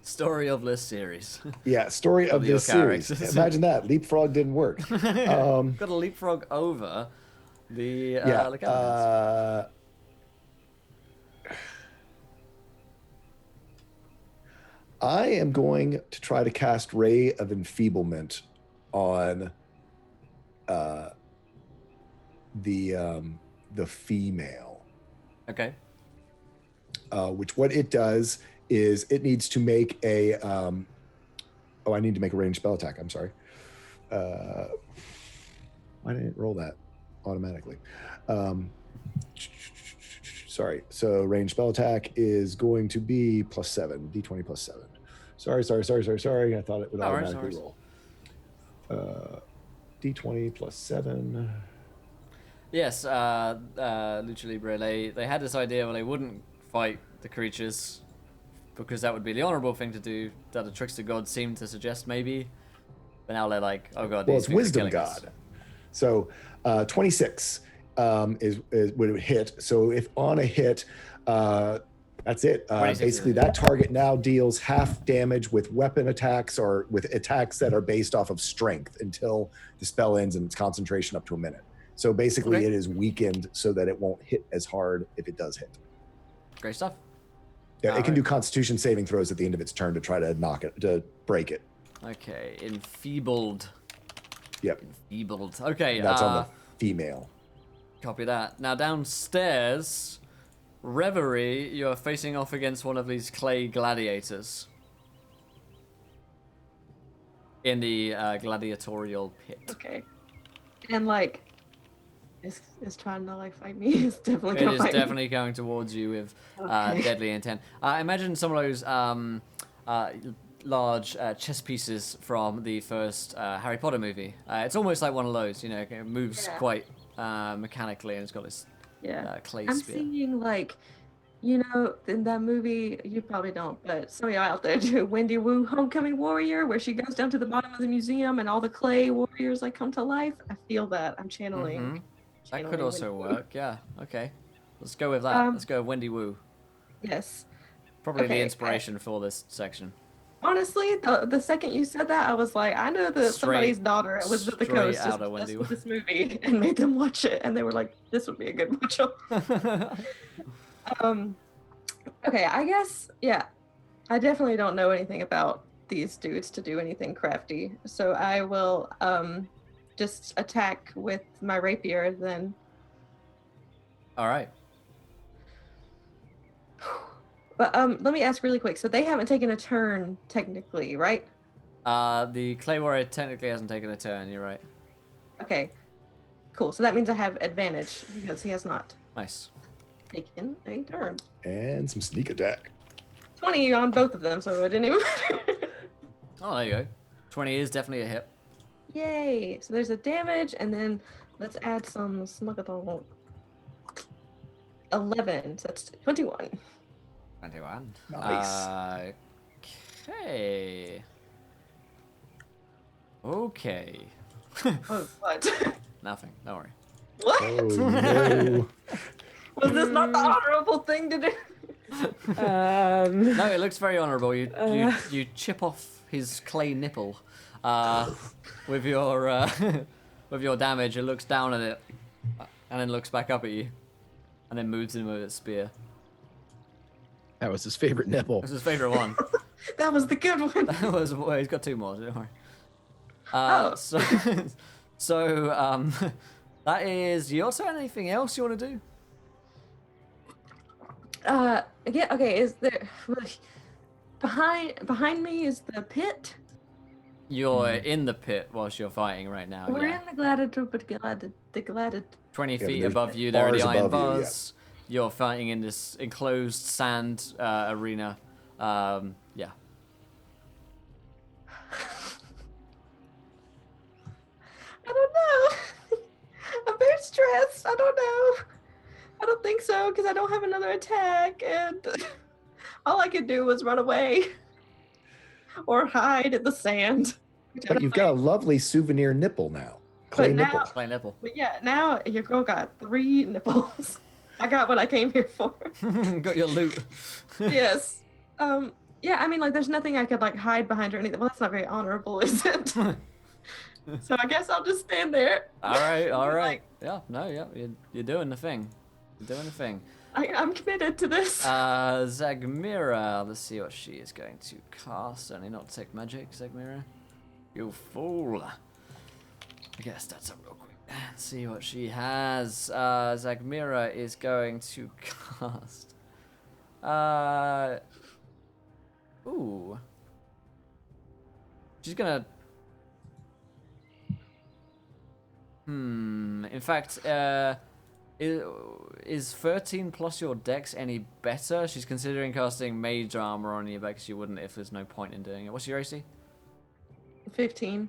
S1: Story of this series.
S3: Yeah, story of
S1: your
S3: this series.
S1: characters.
S3: Imagine that. Leapfrog didn't work.
S1: Got to leapfrog over the skeletons.
S3: I am going to try to cast Ray of Enfeeblement on the female.
S1: Okay.
S3: Which what it does is it needs to make a I need to make a ranged spell attack. I'm sorry. Why didn't it roll that automatically? Sorry. So ranged spell attack is going to be +7, d20 +7. Sorry. I thought it would automatically roll. D20 +7.
S1: Yes, Lucha Libre, they had this idea where they wouldn't fight the creatures because that would be the honorable thing to do, that the trickster god seemed to suggest maybe. But now they're like, oh god,
S3: Well,
S1: these
S3: it's
S1: things are
S3: wisdom
S1: killing us.
S3: god. So 26 is would hit. So if on a hit, that's it.
S1: 26
S3: Basically,
S1: is a hit.
S3: that target now deals half damage with weapon attacks or with attacks that are based off of strength until the spell ends and its concentration up to a minute. So basically,
S1: Okay.
S3: it is weakened so that it won't hit as hard if it does hit.
S1: Great stuff.
S3: Yeah, it can
S1: Alright.
S3: do Constitution saving throws at the end of its turn to try to to break it.
S1: Okay, enfeebled.
S3: Yep,
S1: Enfeebled. Okay,
S3: that's on the female.
S1: copy that. Now downstairs, Reverie, you're facing off against one of these clay gladiators in the gladiatorial pit.
S2: Okay. And like, is trying to like fight me. It's definitely
S1: It
S2: gonna
S1: is
S2: fight
S1: definitely going towards you with
S2: Okay.
S1: deadly intent. Imagine some of those large chess pieces from the first Harry Potter movie. It's almost like one of those, you know, it moves
S2: Yeah.
S1: quite mechanically, and it's got this
S2: me. Yeah.
S1: clay
S2: I'm
S1: spear.
S2: seeing like, you know, in that movie, you probably don't, but some of y'all out there do. Wendy Wu, Homecoming Warrior, where she goes down to the bottom of the museum and all the clay warriors like come to life. I feel that. I'm channeling.
S1: Mhm. That
S2: channeling
S1: could also
S2: Wendy Wu.
S1: work, yeah. Okay. Let's go with that. Let's go with Wendy Wu.
S2: Yes.
S1: Probably the
S2: Okay,
S1: inspiration for this section.
S2: Honestly, the second you said that, I was like, I know that somebody's daughter was at the
S1: straight
S2: coast just
S1: outta Wendy
S2: obsessed with
S1: Wu.
S2: this movie and made them watch it, and they were like, this would be a good watch. Okay, I guess, yeah. I definitely don't know anything about these dudes to do anything crafty, so I will just attack with my rapier then.
S1: All right.
S2: But let me ask really quick. So they haven't taken a turn technically, right?
S1: The clay warrior technically hasn't taken a turn. You're right.
S2: Okay, cool. So that means I have advantage because he has not
S1: Nice.
S2: taken a turn.
S3: And some sneak attack.
S2: 20 on both of them, so it didn't even matter.
S1: Oh, there you go. 20 is definitely a hit.
S2: Yay! So there's a damage, and then let's add some smuggle. 11, so that's 21.
S1: 21.
S3: Nice.
S1: Okay. Okay.
S2: Oh, what?
S1: Nothing. Don't worry.
S2: What?
S3: Oh no.
S2: Was this not the honorable thing to do?
S1: No, it looks very honourable. You chip off his clay nipple with your with your damage. It looks down at it and then looks back up at you and then moves in with its spear.
S4: That was his favorite nipple.
S1: That's his favourite one.
S2: That was the good one.
S1: That was, well, he's got two more. Don't worry.
S2: Oh.
S1: So that is. You also have anything else you want to do?
S2: Yeah, okay, is there behind me is the pit?
S1: You're in the pit whilst you're fighting right now.
S2: We're
S1: yeah.
S2: in the gladiator
S1: 20
S3: Yeah,
S1: feet
S3: there's
S1: above you, there are the
S3: bars
S1: iron
S3: above you, yeah.
S1: bars. You're fighting in this enclosed sand arena. Yeah.
S2: I don't know. I'm very stressed. I don't know. I don't think so because I don't have another attack, and all I could do was run away or hide in the sand.
S3: But you've got a lovely souvenir nipple now. Clay
S2: But
S3: nipple.
S2: now-
S1: Clay nipple.
S2: But yeah, now your girl got 3 nipples. I got what I came here for.
S1: Got your loot.
S2: Yes. Yeah, I mean, like, there's nothing I could, like, hide behind or anything. Well, that's not very honorable, is it? So I guess I'll just stand there.
S1: All right.
S2: Like,
S1: Yeah, no, yeah, you're doing the thing. You're doing the thing.
S2: I'm committed to this.
S1: Zagmira, let's see what she is going to cast. Certainly not Detect Magic, Zagmira. You fool. I guess that's up real quick. Let's see what she has. Zagmira is going to cast. Ooh. She's gonna. In fact, is 13 plus your dex any better? She's considering casting mage armor on you, because she wouldn't if there's no point in doing it. What's your AC?
S2: 15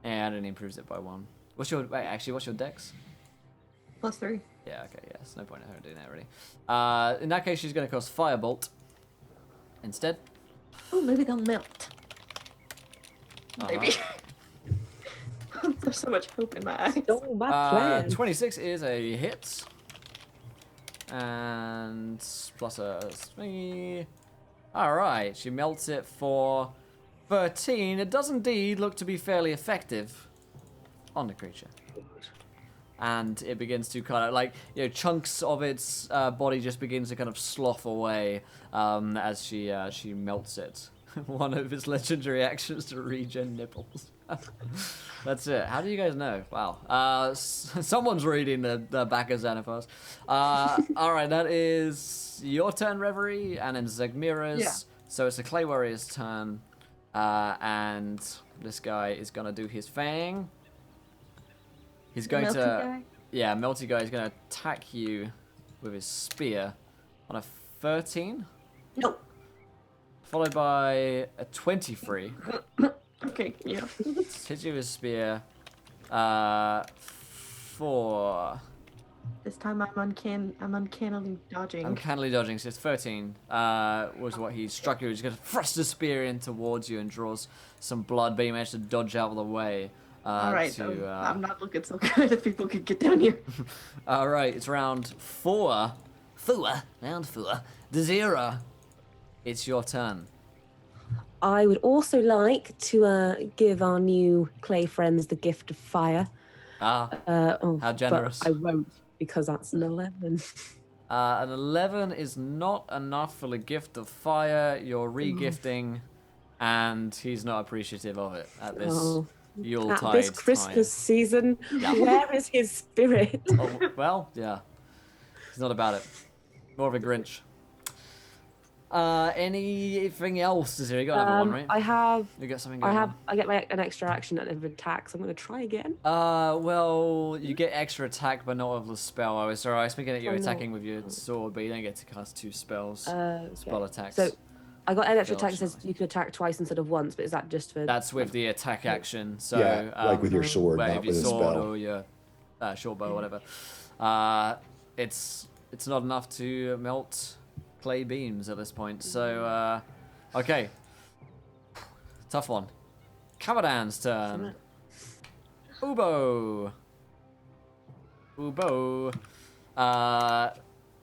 S1: And it improves it by 1. What's your dex?
S2: +3.
S1: Yeah, okay, yeah, there's no point in her doing that already. In that case, she's going to cast Firebolt instead.
S2: Oh, maybe they'll melt. Maybe. There's so much hope in my eyes.
S5: Oh, my plan.
S1: 26 is a hit. And plus a 3. Alright, she melts it for 13. It does indeed look to be fairly effective on the creature. And it begins to kind of, like, chunks of its body just begins to kind of slough away as she melts it. One of its legendary actions to regen nipples. That's it. How do you guys know? Wow. Someone's reading the back of Xanathos. Alright, that is your turn, Reverie, and then Zagmira's.
S2: Yeah.
S1: So it's the Clay Warrior's turn. And this guy is going to do his fang. He's going
S2: Melty
S1: to...
S2: guy?
S1: Yeah, Melty guy is going to attack you with his spear on a 13.
S2: No.
S1: Followed by a 23.
S2: Okay, yeah.
S1: Hits you with his spear. 4.
S2: This time I'm uncannily dodging.
S1: Uncannily dodging, so it's 13. Was what he struck you. He's going to thrust the spear in towards you and draws some blood, but you managed to dodge out of the way.
S2: Alright, so I'm not looking so good if people could get down here.
S1: Alright, it's round 4. Round 4. Desira, it's your turn.
S5: I would also like to give our new clay friends the gift of fire.
S1: How generous.
S5: But I won't, because that's an 11.
S1: An 11 is not enough for the gift of fire. You're re-gifting, and he's not appreciative of it at this Yuletide
S5: At this Christmas season, where is his spirit?
S1: Oh, well, yeah. He's not about it. More of a Grinch. Anything else? Is there? You got another one, right?
S5: I have.
S1: You got something going on?
S5: I get an extra action at every attack, so I'm going to try again.
S1: Well, you get extra attack, but not with the spell. I was thinking that you're
S5: Oh, no.
S1: attacking with your sword, but you don't get to cast 2 spells. Spell attacks.
S5: So I got an extra
S1: Spell
S5: attack that says you can attack twice instead of once, but is that just for?
S1: That's with the attack action. So
S3: Yeah, like with your sword,
S1: where
S3: not
S1: if your
S3: with a
S1: sword
S3: spell.
S1: or your short bow, or whatever. It's not enough to melt clay beams at this point. So okay, tough one. Kamadan's turn. Ubo.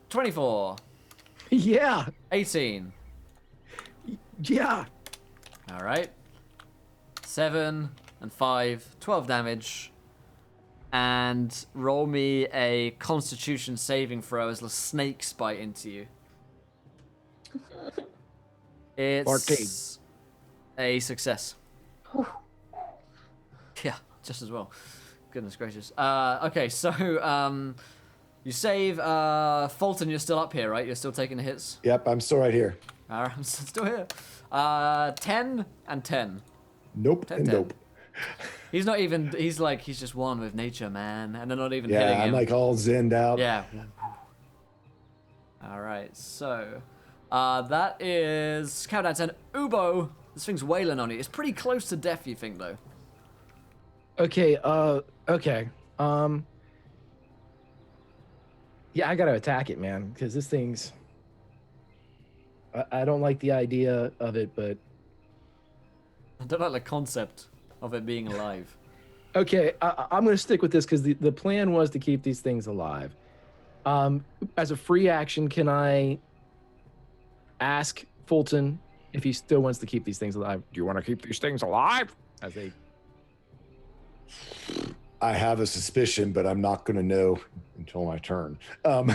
S1: 24.
S4: Yeah.
S1: 18.
S4: Yeah.
S1: All right. 7 and 5, 12 damage. And roll me a Constitution saving throw as the snakes bite into you. It's
S4: 14.
S1: a success. Yeah, just as well. Goodness gracious. Okay, so you save. Fulton, you're still up here, right? You're still taking the hits.
S3: Yep, I'm still right here.
S1: I'm still here. 10 and 10.
S3: Nope
S1: 10,
S3: and
S1: 10.
S3: nope.
S1: He's not even. He's just one with nature, man, and they're not even hitting
S3: Yeah, I'm
S1: him.
S3: like all zenned out.
S1: Yeah. All right, so that is Countdown 10. Ubo, this thing's wailing on you. It's pretty close to death, you think, though.
S4: Okay. Okay. Yeah, I gotta attack it, man, because this thing's. I don't like the idea of it, but
S1: I don't like the concept of it being alive.
S4: okay, I'm gonna stick with this because the plan was to keep these things alive. As a free action, can I ask Fulton if he still wants to keep these things alive? Do you want to keep these things alive? As they
S3: I have a suspicion, but I'm not going to know until my turn. I'm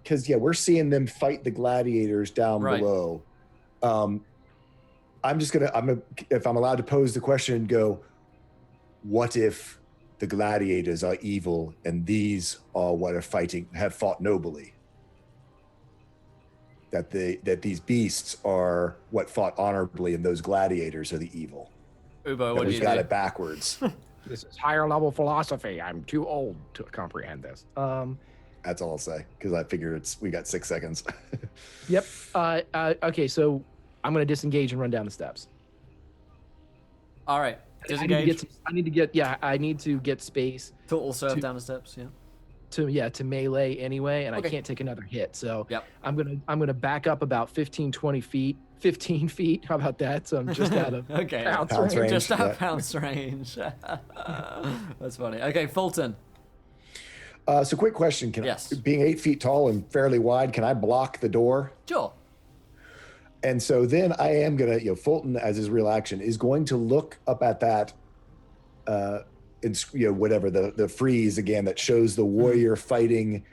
S3: because we're seeing them fight the gladiators down below. If I'm allowed to pose the question, go, what if the gladiators are evil and these are what have fought nobly? That these beasts are what fought honorably and those gladiators are the evil.
S1: Ubo, what do you
S3: got
S1: do?
S3: it backwards.
S4: This is higher level philosophy. I'm too old to comprehend this.
S3: That's all I'll say, because I figure we got 6 seconds.
S4: Yep. Okay, so I'm going to disengage and run down the steps.
S1: All right.
S4: I
S1: Disengage.
S4: need to get space
S1: Total serve down the steps, yeah.
S4: to melee anyway, and
S1: Okay.
S4: I can't take another hit. So
S1: Yep.
S4: I'm gonna back up about 15 feet. How about that? So I'm just out of
S1: Okay.
S3: Pounce range.
S1: Just out
S3: yeah.
S1: of pounce range. That's funny. Okay, Fulton.
S3: So quick question.
S1: Yes.
S3: Being 8 feet tall and fairly wide, can I block the door?
S1: Sure.
S3: And so then I am going to, Fulton, as his real action, is going to look up at that, whatever, the frieze again that shows the warrior fighting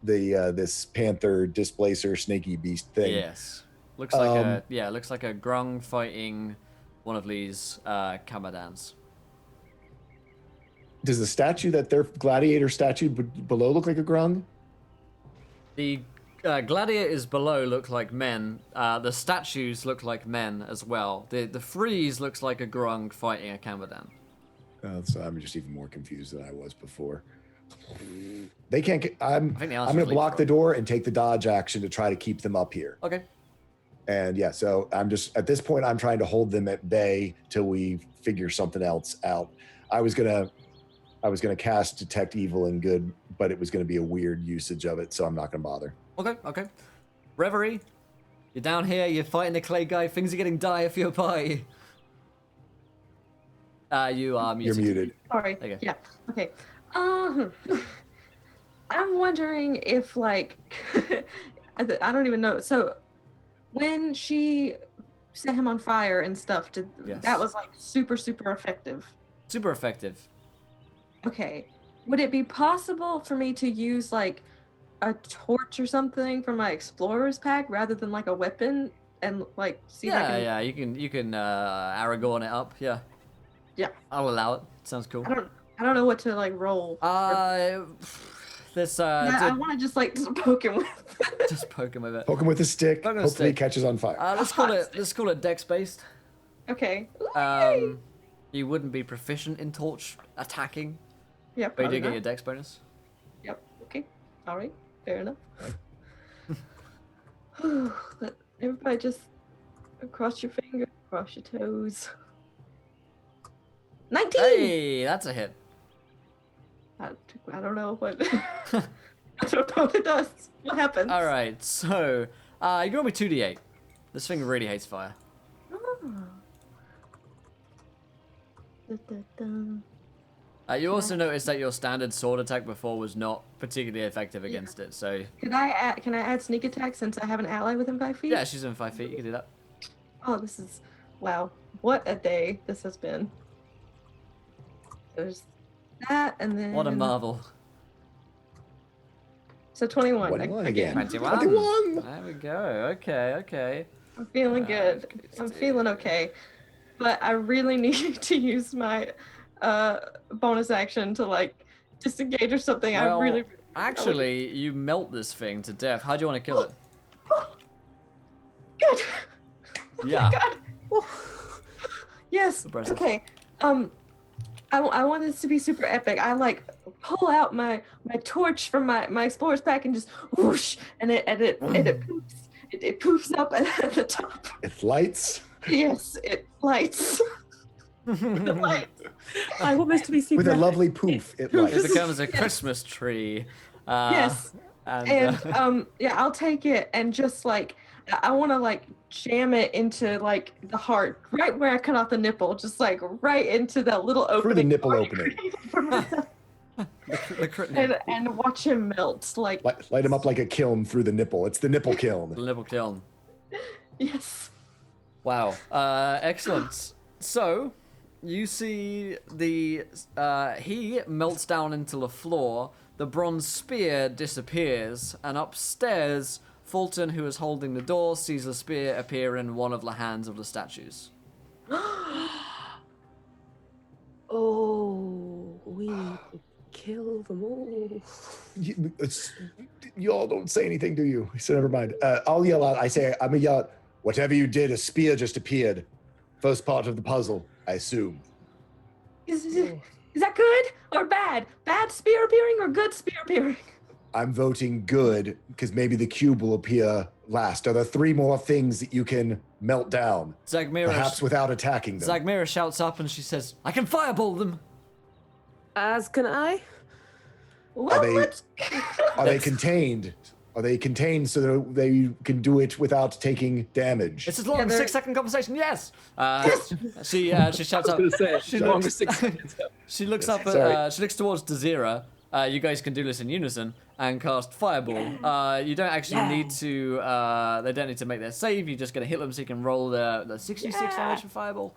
S3: this panther displacer snaky beast thing.
S1: Yes. Looks like looks like a grung fighting one of these Kamadans.
S3: Does the statue that their gladiator statue below look like a grung?
S1: The gladiators below look like men. The statues look like men as well. The frieze looks like a grung fighting a Kamadan.
S3: So I'm just even more confused than I was before. They can't. I'm
S1: I think the
S3: going
S1: answer
S3: to
S1: is
S3: block the
S1: leapfrog.
S3: door and take the dodge action to try to keep them up here.
S1: Okay.
S3: And yeah, so I'm just at this point I'm trying to hold them at bay till we figure something else out. I was gonna cast Detect Evil and Good, but it was gonna be a weird usage of it, so I'm not gonna bother.
S1: Okay. Reverie, you're down here. You're fighting the clay guy. Things are getting dire for your party. You are muted.
S3: You're muted.
S2: Sorry.
S1: There you go.
S2: Yeah. Okay. I'm wondering if I don't even know. So when she set him on fire and stuff,
S1: Yes.
S2: that was like super effective.
S1: Super effective.
S2: Okay. Would it be possible for me to use like a torch or something from my explorer's pack rather than like a weapon and like see if I can...
S1: Yeah. You can Aragorn it up. Yeah.
S2: Yeah.
S1: I'll allow it. Sounds cool.
S2: I don't know what to like roll.
S1: This
S2: I want to just poke him with.
S1: just poke him with it.
S3: Poke him with a stick.
S1: Poke him with a
S3: Hopefully,
S1: stick.
S3: it catches on fire.
S1: Let's call it dex based.
S2: Okay.
S1: You wouldn't be proficient in torch attacking,
S2: Yeah.
S1: but you
S2: probably
S1: do get
S2: not.
S1: your dex bonus.
S2: Yep. Okay. All right. Fair enough. Let everybody just cross your fingers, cross your toes. 19.
S1: Hey, that's a hit.
S2: I don't know what. I don't know what it does. What happens?
S1: All right, so you roll me 2d8. This thing really hates fire. You also noticed that your standard sword attack before was not particularly effective against it. So
S2: Can I add sneak attack since I have an ally within 5 feet?
S1: yeah, she's in 5 feet. You can do that.
S2: Oh, this is wow. What a day this has been. There's that, and then
S1: What a marvel.
S2: So 21.
S3: 21 again.
S1: 21.
S3: 21.
S1: There we go. Okay.
S2: I'm feeling good. I'm feeling okay. But I really need to use my bonus action to disengage or something.
S1: Well,
S2: I really
S1: actually, you melt this thing to death. How do you want to kill it?
S2: good.
S1: Yeah.
S2: God. Yes.
S1: Impressive.
S2: Okay. I want this to be super epic. I pull out my torch from my explorer's pack and just whoosh, and it poofs. It poofs up at the top.
S3: It lights.
S2: Yes, it lights. It lights.
S5: I want this to be super
S3: With a
S5: epic.
S3: lovely poof, it
S1: It
S3: lights.
S1: becomes a Christmas tree.
S2: Yes.
S1: And,
S2: Yeah, I'll take it and just I want to jam it into the heart, right where I cut off the nipple, just right into that little opening.
S3: Through the nipple
S2: already
S3: opening.
S2: created for myself.
S1: The crit nip.
S2: and watch him melt. Like
S3: Light him up like a kiln through the nipple. It's the nipple kiln.
S1: The nipple kiln.
S2: yes.
S1: Wow. Excellent. So, you see he melts down into the floor, the bronze spear disappears, and upstairs, Fulton, who is holding the door, sees the spear appear in one of the hands of the statues.
S5: Oh, we need to kill them all.
S3: You all don't say anything, do you? So never mind. I'll yell out. I'm gonna yell out, whatever you did, a spear just appeared. First part of the puzzle, I assume.
S2: Is that good or bad? Bad spear appearing or good spear appearing?
S3: I'm voting good, because maybe the cube will appear last. Are there 3 more things that you can melt down? Perhaps without attacking them.
S1: Zagmira shouts up and she says, I can fireball them!
S5: As can I?
S2: Well,
S3: Are they contained? Are they contained so that they can do it without taking damage?
S1: It's a long 6-second conversation, yes! She shouts up.
S4: She longer 6 seconds.
S1: She looks up she looks towards Dazira. You guys can do this in unison and cast Fireball. You don't actually need to, they don't need to make their save. You're just going to hit them so you can roll the 66 damage for Fireball.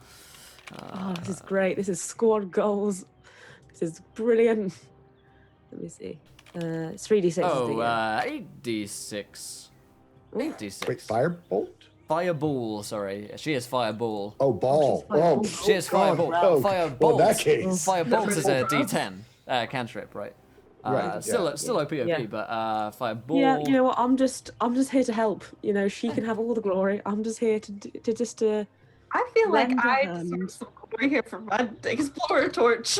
S5: Oh, this is great. This is squad goals. This is brilliant. Let me see. It's 3d6.
S1: Oh, 8d6. 8d6.
S3: Wait, firebolt?
S1: Fireball, sorry. She is Fireball.
S3: Oh, ball.
S5: Fireball.
S1: She is Fireball.
S3: Oh,
S1: Firebolt.
S3: well, in that case.
S1: Firebolt is a d10 cantrip, right?
S3: Right,
S1: Still OP,
S5: Yeah.
S1: but Fireball.
S5: Yeah, you know what? I'm just here to help. You know, she can have all the glory. I'm just here to just
S2: I feel like
S5: lend a
S2: I
S5: hand.
S2: deserve some glory here for my explorer torch.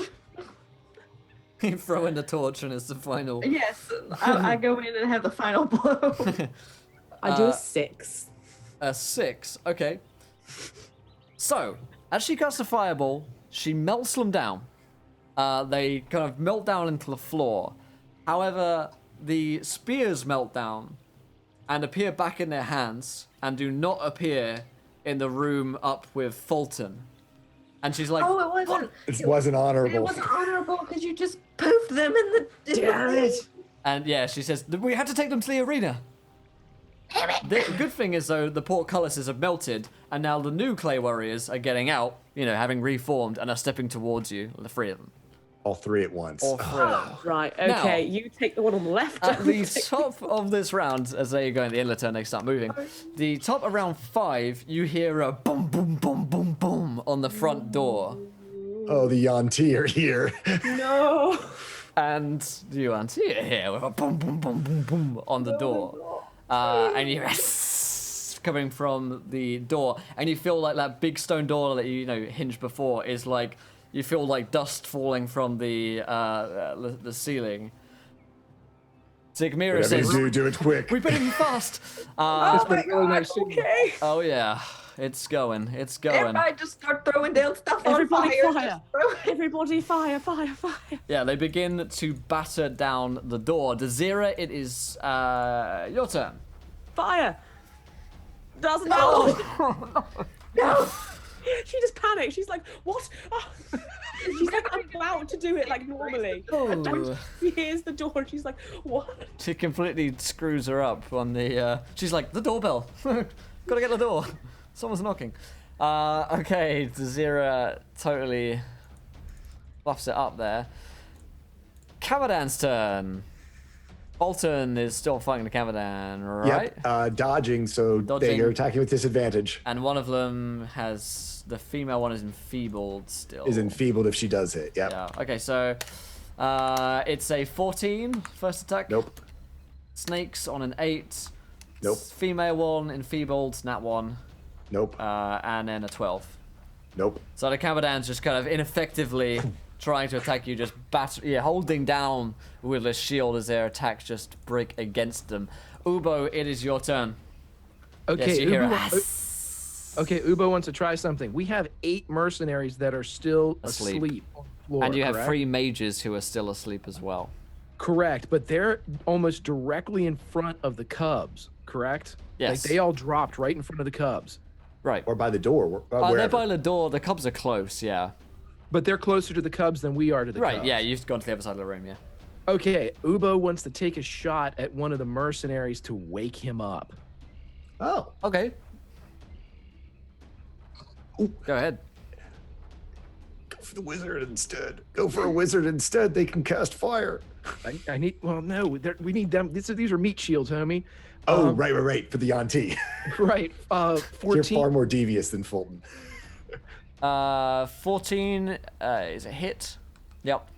S1: You throw in the torch and it's the final.
S2: Yes, I go in and have the final blow.
S5: I do a 6.
S1: A 6, okay. So, as she casts a fireball, she melts them down. They kind of melt down into the floor. However, the spears melt down and appear back in their hands and do not appear in the room up with Fulton. And she's like,
S2: Oh, it wasn't.
S3: It wasn't honorable.
S2: It wasn't honorable because you just poofed them in the.
S5: Damn it!
S1: And yeah, she says, we had to take them to the arena. The good thing is, though, the portcullises have melted, and now the new clay warriors are getting out, you know, having reformed, and are stepping towards you, the 3 of them.
S3: All 3 at once.
S1: All 3 of them.
S5: Right,
S1: Now-
S5: okay, you take the one on the left.
S1: At the top of this round, as they go in the inlet turn, they start moving. The top around 5, you hear a boom, boom, boom, boom, boom on the front door.
S3: Oh, the Yanti are here.
S5: No!
S1: And you auntie here with a boom, boom, boom, boom, boom on the door. And you hear coming from the door, and you feel like that big stone door that you know hinged before is like, you feel like dust falling from the ceiling. Zigmira
S3: Whatever
S1: says,
S3: you do it quick.
S1: we better be fast.
S5: Oh my god, okay.
S1: Oh yeah, it's going. It's going.
S2: Everybody just start throwing down stuff
S5: Everybody
S2: on fire.
S5: fire.
S2: Just throw it.
S5: Everybody fire, fire, fire.
S1: Yeah, they begin to batter down the door. Dazira, it is your turn.
S5: Fire! Doesn't
S2: No. No.
S5: She just panics. She's like, what? Oh. She's like, I'm about to do it like normally. And then she hears the door and she's like, what?
S1: She completely screws her up on the. She's like, the doorbell. Gotta get the door. Someone's knocking. Okay, Dazira totally buffs it up there. Cavadan's turn. Bolton is still fighting the Cavadan, right?
S3: Yep, dodging, so
S1: Dodging.
S3: they are attacking with disadvantage.
S1: And one of them has, the female one is enfeebled still.
S3: Is enfeebled if she does hit. Yep.
S1: Yeah. Okay, so it's a 14 first attack.
S3: Nope.
S1: Snakes on an 8.
S3: Nope.
S1: Female one enfeebled, nat 1,
S3: Nope.
S1: and then a 12.
S3: Nope.
S1: So the Cavadan's just kind of ineffectively trying to attack you, just holding down with a shield as their attacks just break against them. Ubo, it is your turn.
S4: Okay,
S1: Yes, you hear
S4: Ubo wants to try something. We have 8 mercenaries that are still
S1: Asleep.
S4: asleep on the floor,
S1: And you have
S4: correct?
S1: 3 mages who are still asleep as well.
S4: Correct, but they're almost directly in front of the cubs, correct?
S1: Yes.
S4: Like they all dropped right in front of the cubs.
S1: Right.
S3: Or by the door.
S1: They're
S3: Wherever.
S1: by the door. The cubs are close, yeah.
S4: But they're closer to the cubs than we are to the
S1: Right,
S4: cubs.
S1: yeah, you've gone to the other side of the room, yeah.
S4: Okay, Ubo wants to take a shot at one of the mercenaries to wake him up.
S3: Oh,
S1: Okay.
S3: Ooh.
S1: Go ahead.
S3: Go for the wizard instead. Go for a wizard instead. They can cast fire.
S4: I need. Well, no, we need them. These are meat shields, homie.
S3: Oh, right. For the Yanti.
S4: Right.
S3: You're
S4: 14.
S3: far more devious than Fulton.
S1: 14 is a hit. Yep.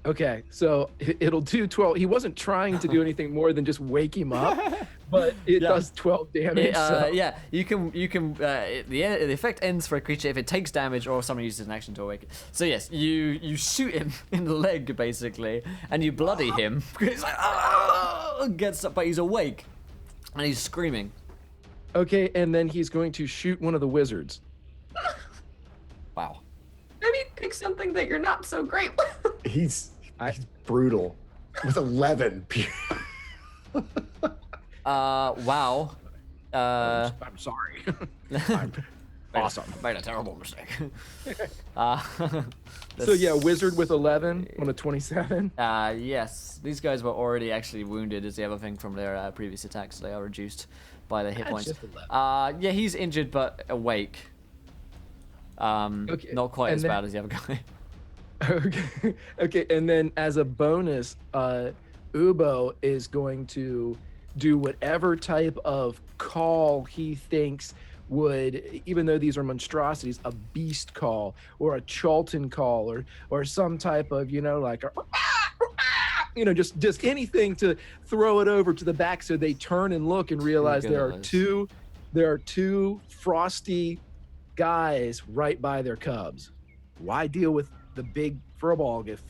S4: Okay, so it'll do 12. He wasn't trying to do anything more than just wake him up, but it does 12 damage. So.
S1: Yeah, you can. The effect ends for a creature if it takes damage or if someone uses an action to awaken. So yes, you shoot him in the leg basically, and you bloody him. He's like, oh, gets up, but he's awake, and he's screaming.
S4: Okay, and then he's going to shoot one of the wizards.
S1: Wow.
S2: Maybe pick something that you're not so great with.
S3: He's brutal with 11.
S1: Wow.
S4: I'm sorry. Awesome.
S1: Made a terrible mistake.
S4: So yeah, wizard with 11 on a 27.
S1: Yes, these guys were already actually wounded as the other thing from their previous attacks. They are reduced by their hit points.
S4: Just 11.
S1: Yeah, he's injured but awake.
S4: Okay,
S1: Not quite
S4: and
S1: as
S4: then-
S1: bad as the other guy.
S4: Okay, and then as a bonus, Ubo is going to do whatever type of call he thinks would, even though these are monstrosities, a beast call or a Chalton call or some type of, like a, just anything to throw it over to the back so they turn and look and realize
S1: Look at
S4: there are two frosty guys right by their cubs. Why deal with the big furball if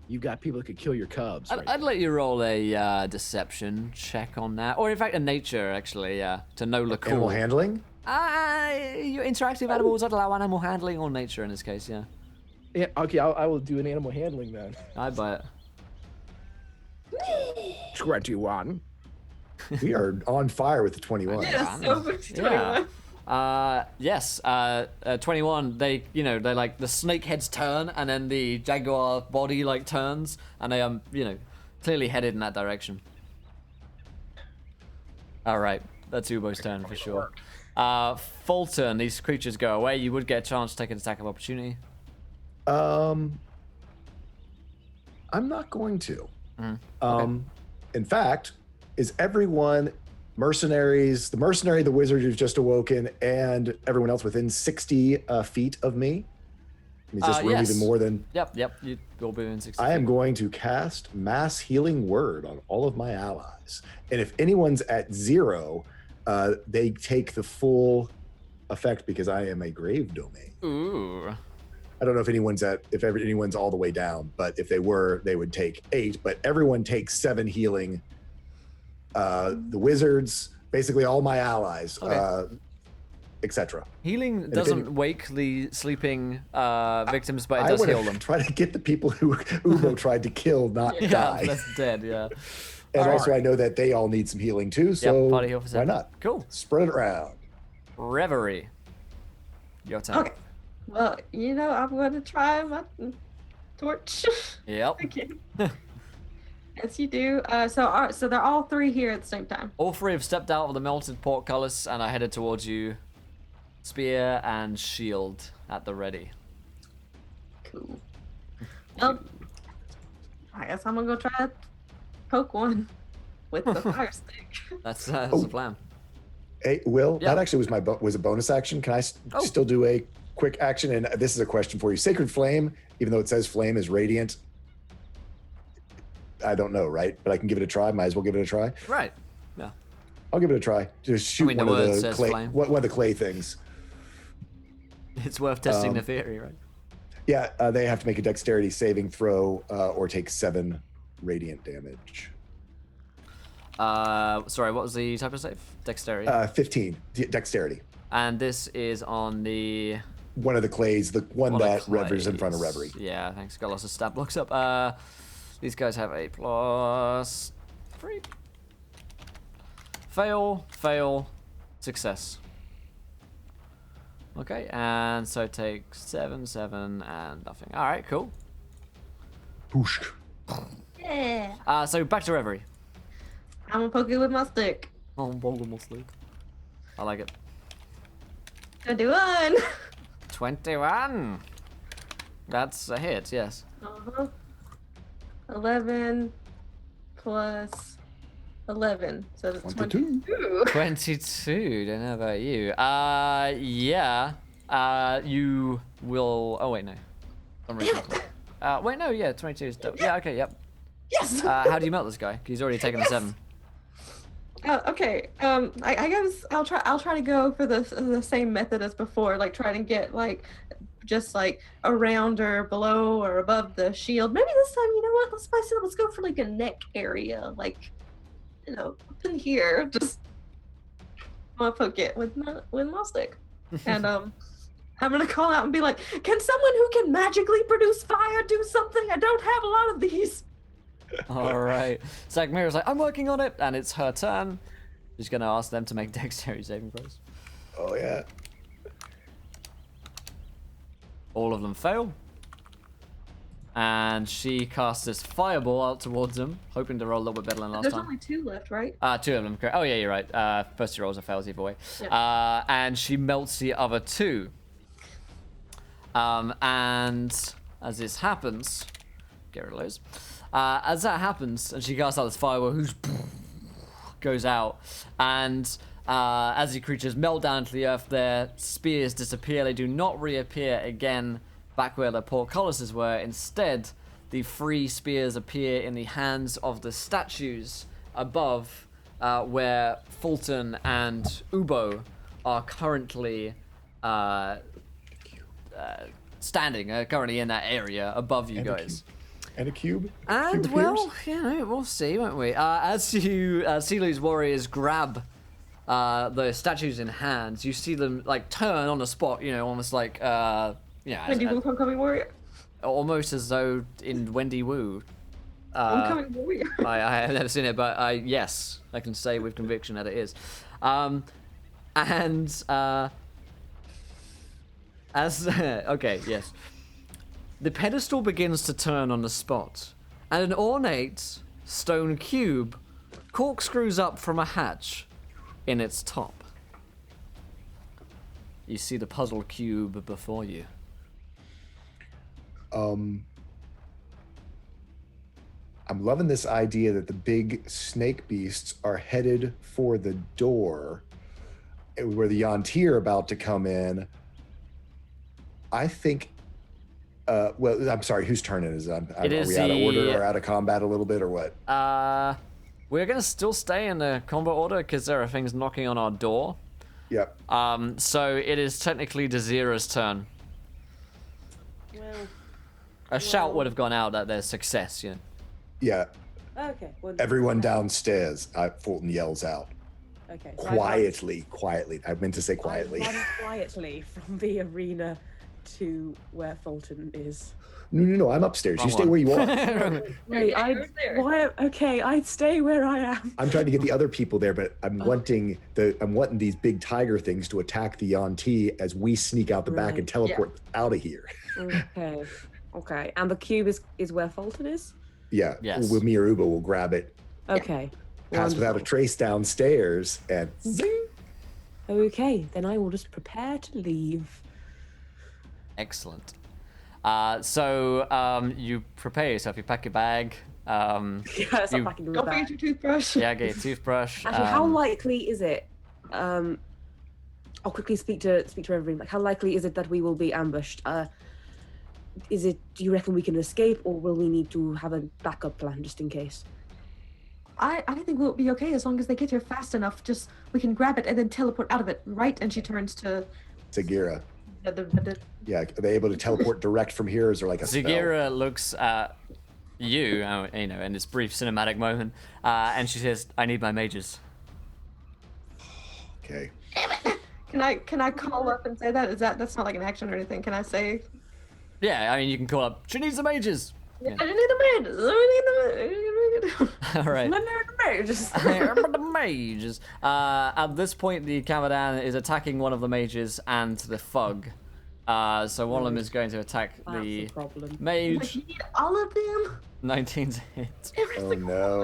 S4: you've got people that could kill your cubs?
S1: I'd let you roll a deception check on that, or in fact a nature actually, to know the
S3: Animal
S1: call.
S3: handling?
S1: Your interactive animals, I'd allow animal handling or nature in this case, yeah.
S4: Yeah, okay, I will do an animal handling then.
S1: I'd buy it.
S4: 21.
S3: We are on fire with the 21.
S2: Yeah, so much 21.
S1: Yes, 21, they like the snake heads turn and then the jaguar body like turns and they are, clearly headed in that direction. Alright, that's Ubo's turn for sure. Fulton, these creatures go away. You would get a chance to take an attack of opportunity.
S3: I'm not going to.
S1: Okay.
S3: In fact, is everyone mercenaries, the mercenary, the wizard who's just awoken, and everyone else within 60 feet of me? Is this room
S1: yes.
S3: even more than?
S1: Yep, you will be in 60
S3: I am
S1: feet.
S3: going to cast Mass Healing Word on all of my allies. And if anyone's at 0, they take the full effect because I am a grave domain.
S1: Ooh.
S3: I don't know if anyone's all the way down, but if they were, they would take 8. But everyone takes 7 healing. The wizards, basically all my allies,
S1: Okay.
S3: etc.
S1: Healing
S3: if
S1: doesn't wake the sleeping victims, but it
S3: I
S1: does
S3: would
S1: heal them.
S3: try to get the people who Ubo tried to kill not
S1: Yeah,
S3: die.
S1: that's dead, yeah.
S3: And
S1: All
S3: also,
S1: right.
S3: I know that they all need some healing too. So
S1: party heal for
S3: why
S1: 7.
S3: not?
S1: Cool.
S3: Spread it around.
S1: Reverie. Your turn.
S2: Okay. Well, I'm going to try my torch.
S1: Yep.
S2: Okay. Yes, you do. So they're all 3 here at the same time.
S1: All 3 have stepped out of the melted portcullis and are headed towards you. Spear and shield at the ready.
S2: Cool. Well, I guess I'm going to go try to poke one with the fire stick.
S1: That's the plan.
S3: Hey, Will,
S1: Yeah.
S3: that actually was a bonus action. Can I
S1: Oh.
S3: still do a quick action? And this is a question for you. Sacred Flame, even though it says flame is radiant, I don't know, right? But I can give it a try. Might as well give it a try.
S1: Right. Yeah.
S3: I'll give it a try. Just shoot
S1: mean, the
S3: one of
S1: word
S3: the
S1: says
S3: clay,
S1: flame.
S3: one of the clay things.
S1: It's worth testing the theory, right?
S3: Yeah, they have to make a dexterity saving throw or take 7 radiant damage.
S1: Sorry, what was the type of save? Dexterity.
S3: 15 dexterity.
S1: And this is on the
S3: One of the clays, the one
S1: on the
S3: that Reveries in front of
S1: clays.
S3: Reverie.
S1: Yeah, thanks. Got lots of stat blocks up. These guys have a +3. Fail, success. Okay, and so take 7, 7, and nothing. All right, cool.
S3: Poosh.
S2: Yeah.
S1: So back to Reverie.
S2: I'm gonna poke it with my stick.
S1: Oh, Voldemort sleep. I like it.
S2: 21.
S1: 21. That's a hit, yes.
S2: 11 plus 11, so that's
S3: 22.
S2: 22.
S1: 22. Don't know about you. Yeah. You will. Oh wait, no. I'm reading. Wait, no. Yeah, 22 is. Yeah. Okay. Yep.
S2: Yes.
S1: How do you melt this guy? 'Cause he's already taken a 7.
S2: Okay. I guess I'll try to go for the same method as before, like try to get like just like around or below or above the shield. Maybe this time, you know what? Let's spice it up. Let's go for like a neck area, like up in here. Just I'm gonna poke it with my stick, and I'm gonna call out and be like, "Can someone who can magically produce fire do something? I don't have a lot of these."
S1: All right. Zagmira's like, I'm working on it, and it's her turn. She's gonna ask them to make dexterity saving throws.
S3: Oh yeah.
S1: All of them fail. And she casts this fireball out towards them, hoping to roll a little bit better than last
S2: There's
S1: time.
S2: only 2 left, right?
S1: 2 of them. Correct. Oh yeah, you're right. First 2 rolls are fails either way.
S2: Yeah.
S1: And she melts the other 2. And as this happens, get rid of those. As that happens, and she casts out this fireball, who's goes out, and as the creatures melt down to the earth, their spears disappear. They do not reappear again back where the portcullises were. Instead, the 3 spears appear in the hands of the statues above, where Fulton and Ubo are currently standing, currently in that area above you
S3: And a
S1: guys.
S3: And a cube.
S1: And,
S3: Cube
S1: well,
S3: appears?
S1: you know, we'll see, won't we? As you, Silu's warriors grab the statues in hands, you see them, like, turn on the spot, you know, almost like,
S2: Wendy Wu, Homecoming Warrior.
S1: almost as though in Wendy Wu.
S2: Homecoming Warrior.
S1: I have never seen it, but yes, I can say with conviction that it is. Okay, yes. The pedestal begins to turn on the spot, and an ornate stone cube corkscrews up from a hatch in its top. You see the puzzle cube before you.
S3: I'm loving this idea that the big snake beasts are headed for the door where the Yonti are about to come in. I think well, I'm sorry, whose turn it is it? Are we out of order or out of combat a little bit or what?
S1: We're gonna still stay in the combat order because there are things knocking on our door.
S3: Yep.
S1: So it is technically Desira's turn.
S5: Well,
S1: A shout would have gone out at their success, you know.
S3: Yeah.
S5: okay. Well,
S3: Everyone downstairs, Fulton yells out.
S5: Okay. So
S3: Quietly. I meant to say
S5: I
S3: quietly.
S5: run quietly from the arena to where Fulton is.
S3: No, I'm upstairs.
S1: Wrong
S3: You stay
S1: one.
S3: where you are.
S5: Wait, okay, I'd stay where I am.
S3: I'm trying to get the other people there, but I'm wanting these big tiger things to attack the Yonti as we sneak out the back and teleport out of here.
S5: Okay. And the cube is where Fulton is?
S3: Yeah.
S1: Yes.
S3: With me or Uba will grab it,
S5: Okay.
S3: pass without a
S5: wonderful.
S3: trace downstairs, and zing.
S5: Okay, then I will just prepare to leave.
S1: Excellent. So you prepare yourself. You pack your bag.
S5: Yes, I'm packing the
S2: Don't
S5: bag.
S2: forget your toothbrush.
S1: Yeah, get your toothbrush.
S5: Actually, how likely is it? I'll quickly speak to everyone. Like, how likely is it that we will be ambushed? Do you reckon we can escape, or will we need to have a backup plan just in case?
S2: I think we'll be okay as long as they get here fast enough. Just we can grab it and then teleport out of it, right? And she turns to
S3: Sagira.
S2: the
S3: Yeah, are they able to teleport direct from here? Or is there like a spell?
S1: Zagira looks at you, you know, in this brief cinematic moment, and she says, "I need my mages."
S3: Okay.
S2: Can I call up and say that? That's not like an action or anything? Can I say?
S1: Yeah, I mean, you can call up. She needs the mages.
S2: I need the man. I need the man.
S1: All right.
S5: Just
S1: The mages. At this point, the Camadan is attacking one of the mages and the Fug. So one of them is going to attack the
S5: problem.
S2: Like,
S1: mage.
S2: you need all of them?
S1: 19's a hit.
S2: Every
S3: Oh
S2: single
S3: no.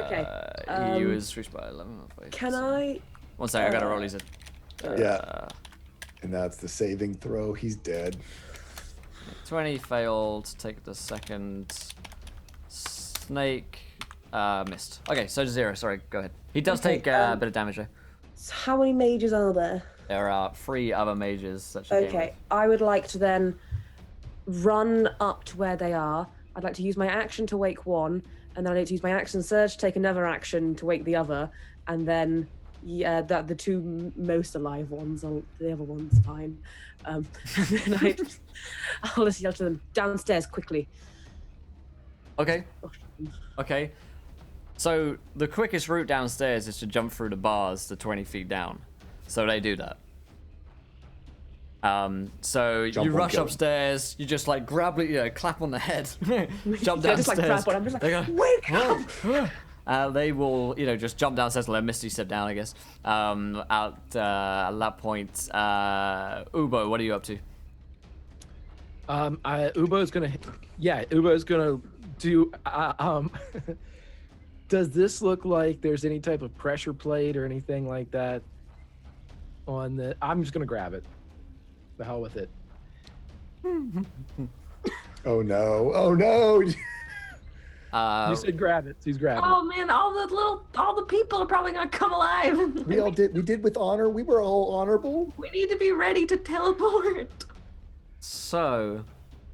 S5: Okay,
S1: He was reached by 11.
S5: Can I?
S1: One second, I gotta roll his.
S3: Yeah. And that's the saving throw. He's dead.
S1: 20 failed. Take the second. Snake missed. Okay, so 0. Sorry, go ahead. He does
S5: Okay,
S1: take a bit of damage though.
S5: So how many mages are there?
S1: There are 3 other mages that she came
S5: Okay, I would like to then run up to where they are. I'd like to use my action to wake one, and then I'd like to use my action surge to take another action to wake the other, and then the two most alive ones, the other one's fine. And then I'll just yell to them, downstairs quickly.
S1: with. Okay. Okay. So the quickest route downstairs is to jump through the bars to 20 feet down. So they do that. So
S3: Jump
S1: you
S3: won't
S1: rush
S3: kill 'em.
S1: upstairs, you just like grab it, clap on the head, jump
S5: I just
S1: downstairs.
S5: like grab one. I'm just
S1: They
S5: like,
S1: go,
S5: wake up!
S1: they will, just jump downstairs and let Misty step down, I guess. At that point, Ubo, what are you up to?
S4: Ubo's gonna do. Does this look like there's any type of pressure plate or anything like that on the? I'm just gonna grab it. The hell with it.
S3: Oh no. Oh no.
S4: You said grab it. So he's grabbing.
S2: Oh man, all the people are probably gonna come alive.
S3: We did with honor. We were all honorable.
S2: We need to be ready to teleport.
S1: So,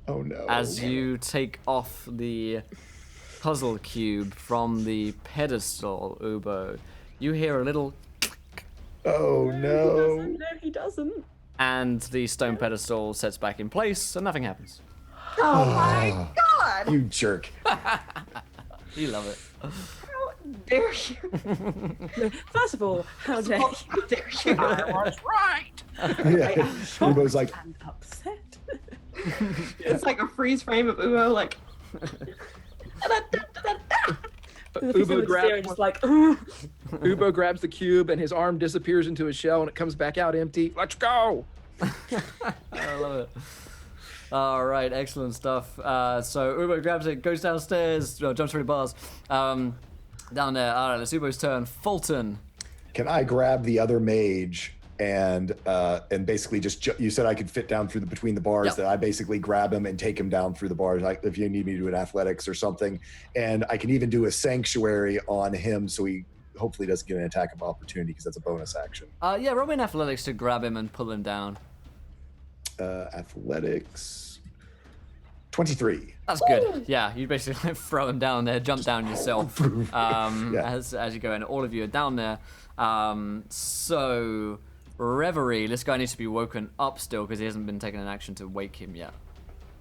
S3: Oh no.
S1: as you take off the puzzle cube from the pedestal, Ubo, you hear a little
S3: Oh no.
S5: No, he doesn't.
S1: and the stone pedestal sets back in place and nothing happens.
S2: Oh my god!
S3: You jerk.
S1: You love it.
S2: How dare you?
S5: First of all, how dare you?
S2: How dare you?
S3: Yeah. Ubo's like,
S5: And upset.
S2: It's like a freeze frame of Uo, like.
S4: Ubo grabs
S5: just like,
S4: Ubo grabs the cube and his arm disappears into his shell and it comes back out empty. Let's go.
S1: I love it. All right, excellent stuff. So Ubo grabs it, goes downstairs, jumps through the bars. Down there. All right, it's Ubo's turn. Fulton.
S3: can I grab the other mage and basically you said I could fit down through between the bars,
S1: Yep.
S3: that I basically grab him and take him down through the bars, like if you need me to do an athletics or something. And I can even do a sanctuary on him so he hopefully doesn't get an attack of opportunity because that's a bonus action.
S1: Yeah, roll me an athletics to grab him and pull him down.
S3: Athletics 23.
S1: That's good. Yeah, you basically throw him down there, jump down yourself as you go in. All of you are down there. So, Reverie, this guy needs to be woken up still because he hasn't been taking an action to wake him yet.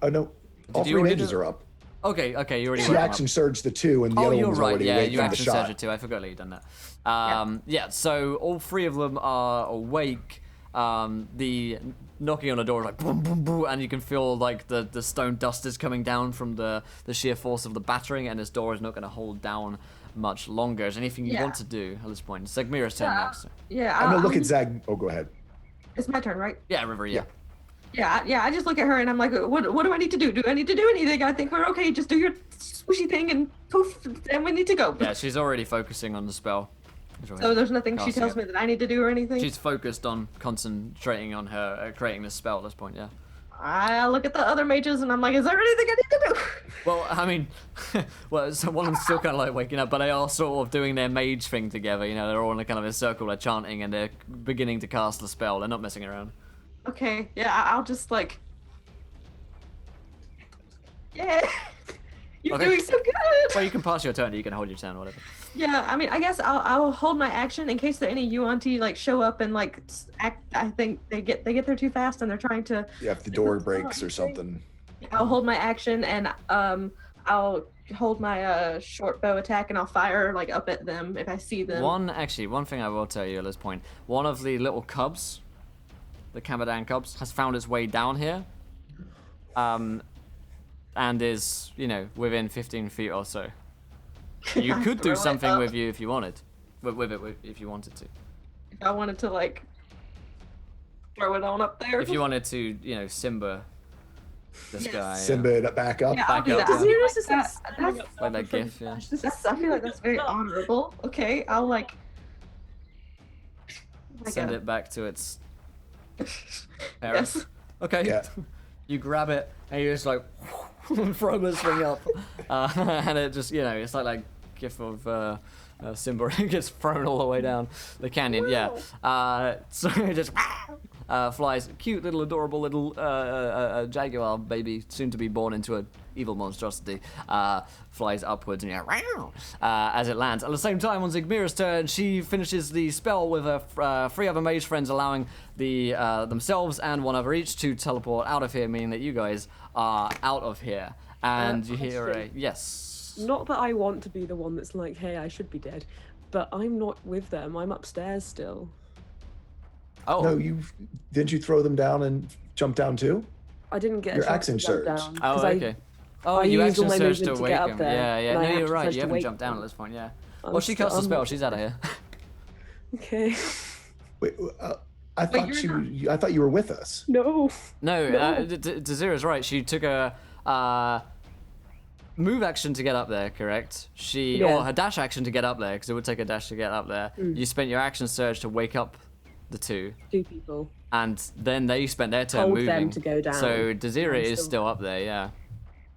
S3: Oh no, all
S1: you
S3: three
S1: already
S3: mages
S1: do-
S3: are up.
S1: Okay, you already
S3: She
S1: woke him up.
S3: action surged the 2 and the
S1: Oh,
S3: other
S1: you're
S3: one was
S1: right.
S3: already
S1: Yeah,
S3: awake
S1: you
S3: from the
S1: action
S3: shot.
S1: surge it too. I forgot that you'd done that. Yeah, so all 3 of them are awake. The knocking on the door is like boom, boom, boom, and you can feel like the stone dust is coming down from the sheer force of the battering, and this door is not going to hold down much longer. Is there anything you
S2: Yeah.
S1: want to do at this point? Segmira's turn next.
S2: Yeah,
S3: I'm gonna look at Zag. Oh, go ahead.
S2: It's my turn, right?
S1: Yeah, River, yeah.
S2: Yeah. I just look at her and I'm like, what do I need to do? Do I need to do anything? I think we're okay. Just do your swishy thing and poof, and we need to go.
S1: Yeah, she's already focusing on the spell.
S2: So there's nothing she
S1: Casting
S2: tells
S1: it.
S2: me that I need to do or anything.
S1: She's focused on concentrating on her creating this spell at this point, yeah.
S2: I look at the other mages and I'm like, is there anything I need to do?
S1: Well, I mean, so one of them's still kind of like waking up, but they are sort of doing their mage thing together. You know, they're all in a kind of a circle, they're chanting, and they're beginning to cast the spell. They're not messing around.
S2: Okay, yeah, I'll just like, yeah, you're
S1: Okay.
S2: doing so good.
S1: Well, you can pass your turn, you can hold your turn or whatever.
S2: Yeah, I mean, I guess I'll hold my action in case that any Yuan-Ti like show up and like act. I think they get there too fast and they're trying to.
S3: Yeah, if the door breaks or something.
S2: I'll hold my action and I'll hold my short bow attack and I'll fire like up at them if I see them.
S1: One thing I will tell you at this point, one of the little cubs, the Kamadan cubs, has found its way down here. And is, within 15 feet or so. You could
S2: Throw
S1: do
S2: it
S1: something
S2: up.
S1: with you if you wanted. With it if you wanted to.
S2: If I wanted to like throw it on up there.
S1: If you wanted to, Simba this
S2: Yes.
S1: guy.
S3: Simba it back up.
S2: Yeah, I'll
S1: Back
S2: do
S1: up,
S2: that.
S1: yeah.
S2: I feel
S5: Zeros is
S2: like
S5: like
S2: that's
S1: Like that gif, yeah.
S2: I feel like that's very honorable. Okay, I'll like.
S1: Send it back to its parents.
S2: Yes.
S1: Okay.
S3: Yeah.
S1: You grab it and you just like throw this thing up, and it just it's like gif of Simba. It gets thrown all the way down the canyon. Yeah. So it just flies. Cute little adorable little jaguar baby, soon to be born into an evil monstrosity. Flies upwards and as it lands. At the same time, on Zigmira's turn, she finishes the spell with her 3 other mage friends, allowing themselves and one other each to teleport out of here, meaning that you guys are out of here. And you hear a
S5: question.
S1: yes.
S5: Not that I want to be the one that's like, hey, I should be dead, but I'm not with them. I'm upstairs still.
S1: Oh,
S3: No, didn't you throw them down and jump down too?
S5: I didn't get
S3: Your
S5: a chance to
S3: action
S5: jump
S3: surge.
S5: down.
S1: Oh,
S5: 'cause
S1: okay. Oh,
S5: I
S1: you
S5: used all
S1: action
S5: my
S1: surge to
S5: movement to
S1: wake
S5: get up
S1: him.
S5: there,
S1: Yeah, yeah.
S5: and I
S1: No, you're
S5: action
S1: right.
S5: surged
S1: You
S5: to
S1: haven't
S5: wake
S1: jumped down
S5: them.
S1: at this point. Yeah.
S5: I'm
S1: Well, she
S5: still-
S1: casts a
S5: I'm
S1: spell.
S5: not-
S1: She's out of here.
S5: Okay.
S3: Wait, I thought
S2: you're
S3: I thought you were with us.
S5: No.
S1: No,
S5: No.
S1: Dazira's right. She took a move action to get up there, correct? Or her dash action to get up there, because it would take a dash to get up there. You spent your action surge to wake up the 2,
S5: 2 people.
S1: and then they spent their turn
S5: Told
S1: moving.
S5: them to go down.
S1: So Dazira
S5: I'm
S1: is
S5: still-
S1: still up there, yeah.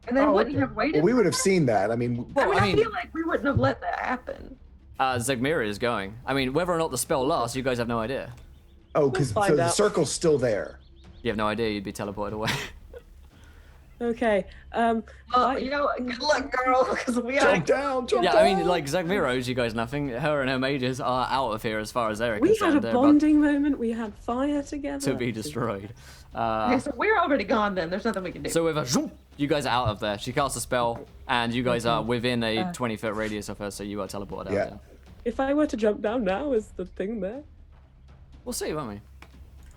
S2: And then
S3: Oh,
S2: wouldn't you
S3: okay.
S2: have waited?
S3: Well, we would have seen that. I mean,
S2: I feel like we wouldn't have let that happen.
S1: Zegmira is going. I mean, whether or not the spell lasts, you guys have no idea.
S3: because
S5: We'll find
S3: the
S5: out.
S3: circle's still there.
S1: You have no idea you'd be teleported away.
S5: Okay.
S2: Well, good luck, girl, because we are.
S3: Jump down, jump
S1: Yeah,
S3: down.
S1: I mean, like, Zegmira owes you guys nothing. Her and her mages are out of here as far as they're
S5: We had
S1: concerned.
S5: a
S1: They're about
S5: bonding moment. We had fire together.
S1: to be destroyed.
S2: Okay, so we're already gone then. There's nothing we can do.
S1: So with a zoom, you guys are out of there. She casts a spell, and you guys are within a 20-foot radius of her, so you are teleported out.
S3: Yeah.
S1: Yeah.
S5: If I were to jump down now, is the thing there?
S1: We'll see, won't we?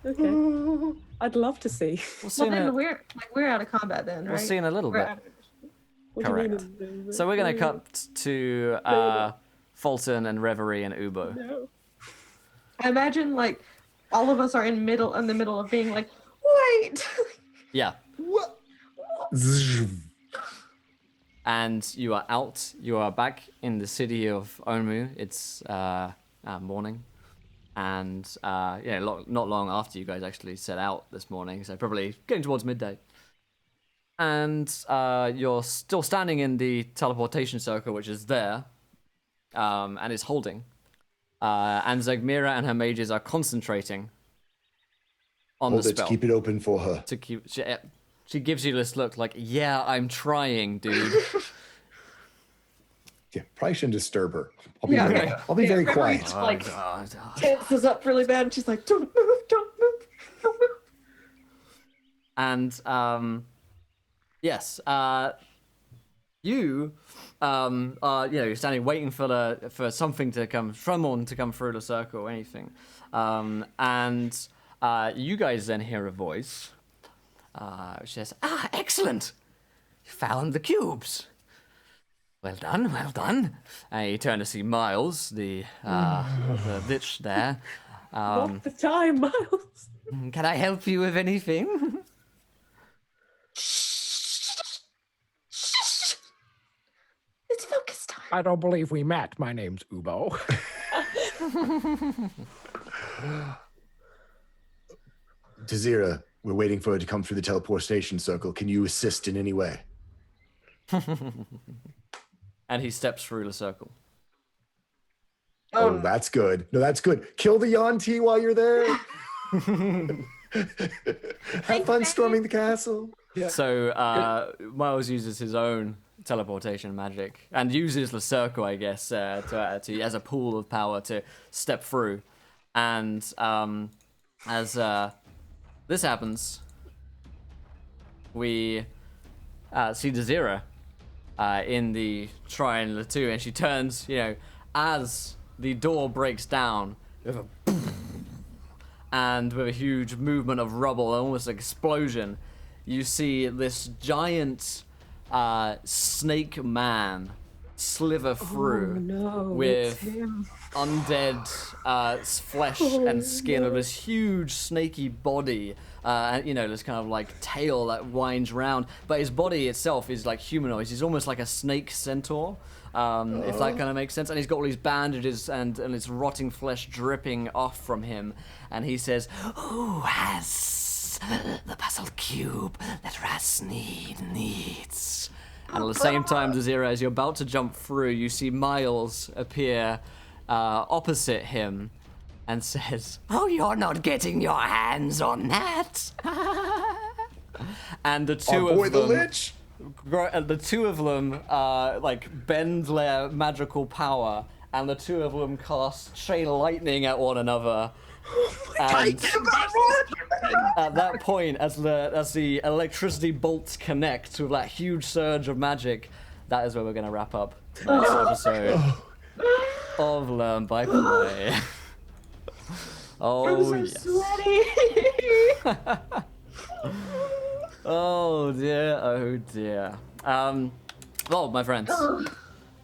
S5: Okay. I'd love to see.
S1: We'll see.
S2: well,
S1: In
S2: then
S1: a,
S2: we're out of combat then, right?
S1: we'll see in a little
S2: We're
S1: bit.
S2: out of-
S5: What do you
S1: Correct.
S5: mean?
S1: So we're gonna cut to Fulton and Reverie and Ubo.
S5: No.
S2: I imagine like all of us are in the middle of being like, wait.
S1: Yeah.
S3: What? Zzz.
S1: And you are out. You are back in the city of Onmu. It's morning. And not long after you guys actually set out this morning, so probably getting towards midday. And you're still standing in the teleportation circle, which is there, and is holding. And Zegmira and her mages are concentrating on
S3: Hold
S1: the
S3: it,
S1: spell.
S3: keep it open for her.
S1: To keep. She gives you this look like, yeah, I'm trying, dude.
S3: Yeah, probably shouldn't disturb her. I'll be
S2: Yeah,
S3: very,
S2: okay.
S3: I'll be very
S2: Reverie
S3: quiet.
S2: just, like,
S1: God.
S2: tenses up really bad, and she's like, don't move, don't move, don't move.
S1: And yes, you are you're standing waiting for something to come, someone to come through the circle or anything, and you guys then hear a voice which says, excellent, you found the cubes. Well done, well done. And you turn to see Miles, the lich there.
S5: Not the time, Miles.
S1: Can I help you with anything?
S2: It's focus time.
S4: I don't believe we met. My name's Ubo.
S3: Tazira, we're waiting for her to come through the teleportation circle. Can you assist in any way?
S1: And he steps through the circle.
S3: Oh, that's good. No, that's good. Kill the Yanti while you're there. Have fun storming the castle. Yeah.
S1: So Miles uses his own teleportation magic and uses the circle, I guess, to as a pool of power to step through. And as this happens, we see Dazira in the Shrine of the Two, and she turns, as the door breaks down with a and with a huge movement of rubble, almost an explosion, you see this giant snake man sliver through
S5: no,
S1: with
S5: it's him.
S1: undead flesh and skin of this huge snaky body, and this kind of like tail that winds round. But his body itself is like humanoid. He's almost like a snake centaur, if that kind of makes sense. And he's got all these bandages and his rotting flesh dripping off from him. And he says, "Who has the puzzle cube that Rasnid needs?" And at the same time, Dazira, as you're about to jump through, you see Miles appear opposite him and says, "Oh, you're not getting your hands on that." And the two
S3: Our boy
S1: of
S3: the
S1: them,
S3: Lich.
S1: the two of them like bend their magical power, and the two of them cast chain lightning at one another. And at that point, as the electricity bolts connect with that huge surge of magic, that is where we're going to wrap up tonight's episode of Learn by Play. Oh,
S2: I'm so
S1: yes.
S2: sweaty.
S1: Oh dear, oh dear. Well, my friends,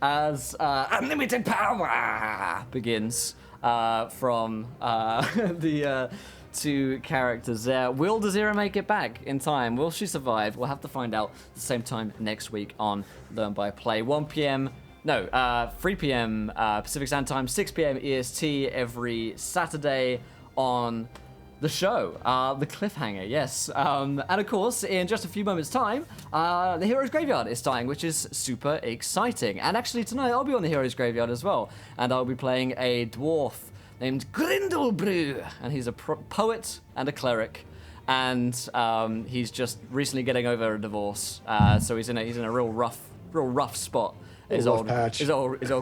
S1: as unlimited power begins from the two characters there, will Dazira make it back in time? Will she survive? We'll have to find out at the same time next week on Learn by Play. 3 p.m. Pacific Standard Time, 6 p.m. EST every Saturday on the show, the cliffhanger, yes. And of course, in just a few moments' time, the Heroes Graveyard is starting, which is super exciting. And actually, tonight I'll be on the Heroes Graveyard as well, and I'll be playing a dwarf named Grindelbrew, and he's a poet and a cleric, and he's just recently getting over a divorce, so he's in a real rough spot. His old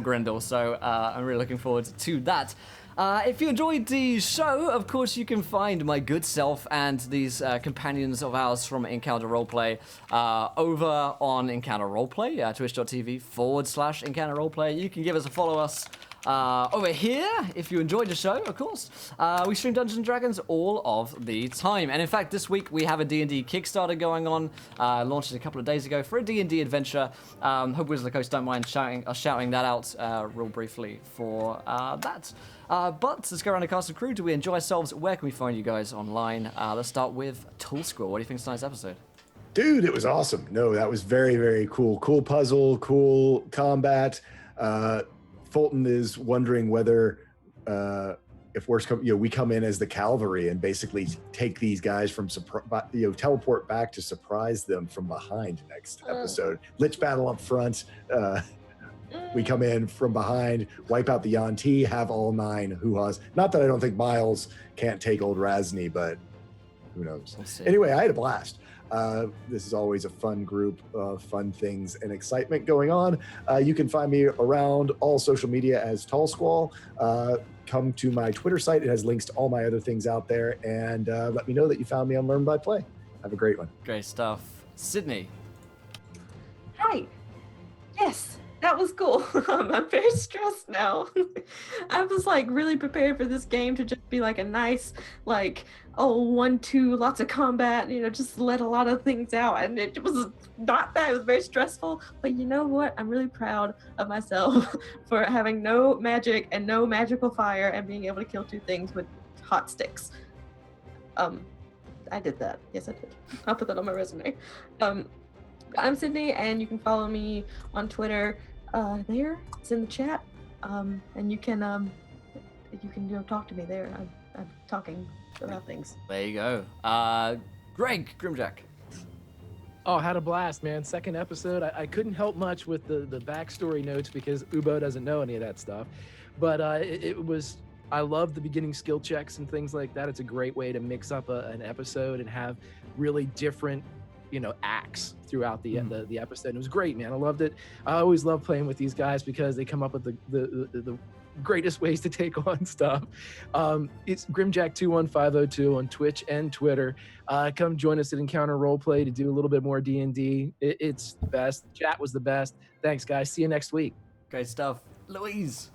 S1: Grendel. So I'm really looking forward to that. If you enjoyed the show, of course, you can find my good self and these companions of ours from Encounter Roleplay over on Encounter Roleplay, twitch.tv/Encounter Roleplay. You can give us a follow us over here if you enjoyed the show, of course. We stream Dungeons & Dragons all of the time. And in fact, this week we have a D&D Kickstarter going on, launched a couple of days ago for a D&D adventure. Hope Wizards of the Coast don't mind shouting that out real briefly for that. But let's go around the cast and crew. Do we enjoy ourselves? Where can we find you guys online? Let's start with Tool Squirrel. What do you think of tonight's episode?
S3: Dude, it was awesome. No, that was very, very cool. Cool puzzle, cool combat. Fulton is wondering whether if worse come, we come in as the cavalry and basically take these guys from teleport back to surprise them from behind next episode. Lich battle up front. We come in from behind, wipe out the Yanti, have all 9 hoo-has. Not that I don't think Miles can't take old Razni, but who knows?
S1: We'll
S3: anyway, I had a blast. This is always a fun group of fun things and excitement going on. You can find me around all social media as Tall Squall. Come to my Twitter site. It has links to all my other things out there. And let me know that you found me on Learn by Play. Have a great one.
S1: Great stuff. Sydney.
S2: Hi. Yes, that was cool. I'm very stressed now. I was like really prepared for this game to just be like a nice, like, 1-2, lots of combat, just let a lot of things out. And it was not that. It was very stressful. But you know what? I'm really proud of myself for having no magic and no magical fire and being able to kill 2 things with hot sticks. I did that. Yes, I did. I'll put that on my resume. I'm Sydney, and you can follow me on Twitter. There, it's in the chat, and you can talk to me there. I'm talking about things.
S1: There you go. Greg Grimjack.
S4: Oh, had a blast, man. Second episode. I couldn't help much with the backstory notes because Ubo doesn't know any of that stuff. But it was, I love the beginning skill checks and things like that. It's a great way to mix up an episode and have really different acts throughout the episode. It was great, man. I loved it. I always love playing with these guys because they come up with the greatest ways to take on stuff. It's Grimjack21502 on Twitch and Twitter. Come join us at Encounter Roleplay to do a little bit more D&D. It's the best. The chat was the best. Thanks, guys. See you next week.
S1: Great stuff. Louise.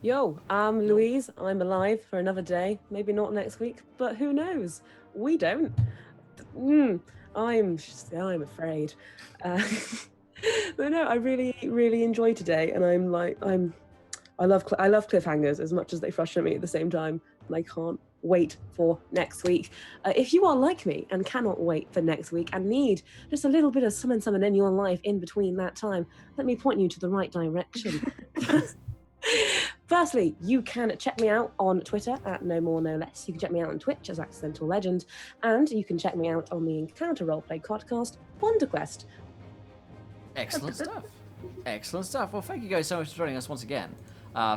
S5: Yo, I'm Louise. I'm alive for another day. Maybe not next week, but who knows? We don't. I'm afraid. But no, I really, really enjoyed today, and I love cliffhangers as much as they frustrate me at the same time, and I can't wait for next week. If you are like me and cannot wait for next week and need just a little bit of summon in your life in between that time, let me point you to the right direction. Firstly, you can check me out on Twitter at No More No Less. You can check me out on Twitch as Accidental Legend, and you can check me out on the Encounter Roleplay podcast, WonderQuest.
S1: Excellent stuff. Excellent stuff. Well, thank you guys so much for joining us once again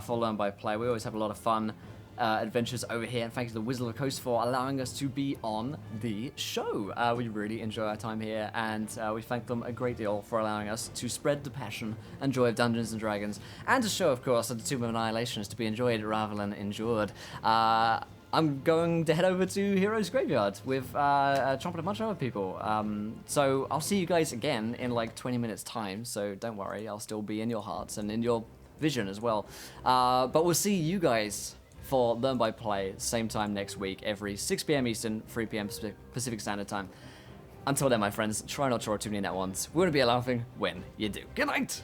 S1: for Learn by Play. We always have a lot of fun adventures over here, and thank you to the Wizard of the Coast for allowing us to be on the show. We really enjoy our time here, and we thank them a great deal for allowing us to spread the passion and joy of Dungeons and Dragons, and to show, of course, that the Tomb of Annihilation is to be enjoyed rather than endured. I'm going to head over to Heroes Graveyard with Chomp and a bunch of other people. So I'll see you guys again in like 20 minutes time, so don't worry, I'll still be in your hearts and in your vision as well. But we'll see you guys for Learn by Play, same time next week, every 6 p.m. Eastern, 3 p.m. Pacific Standard Time. Until then, my friends, try not to roll too many net ones. We want to be laughing when you do. Good night!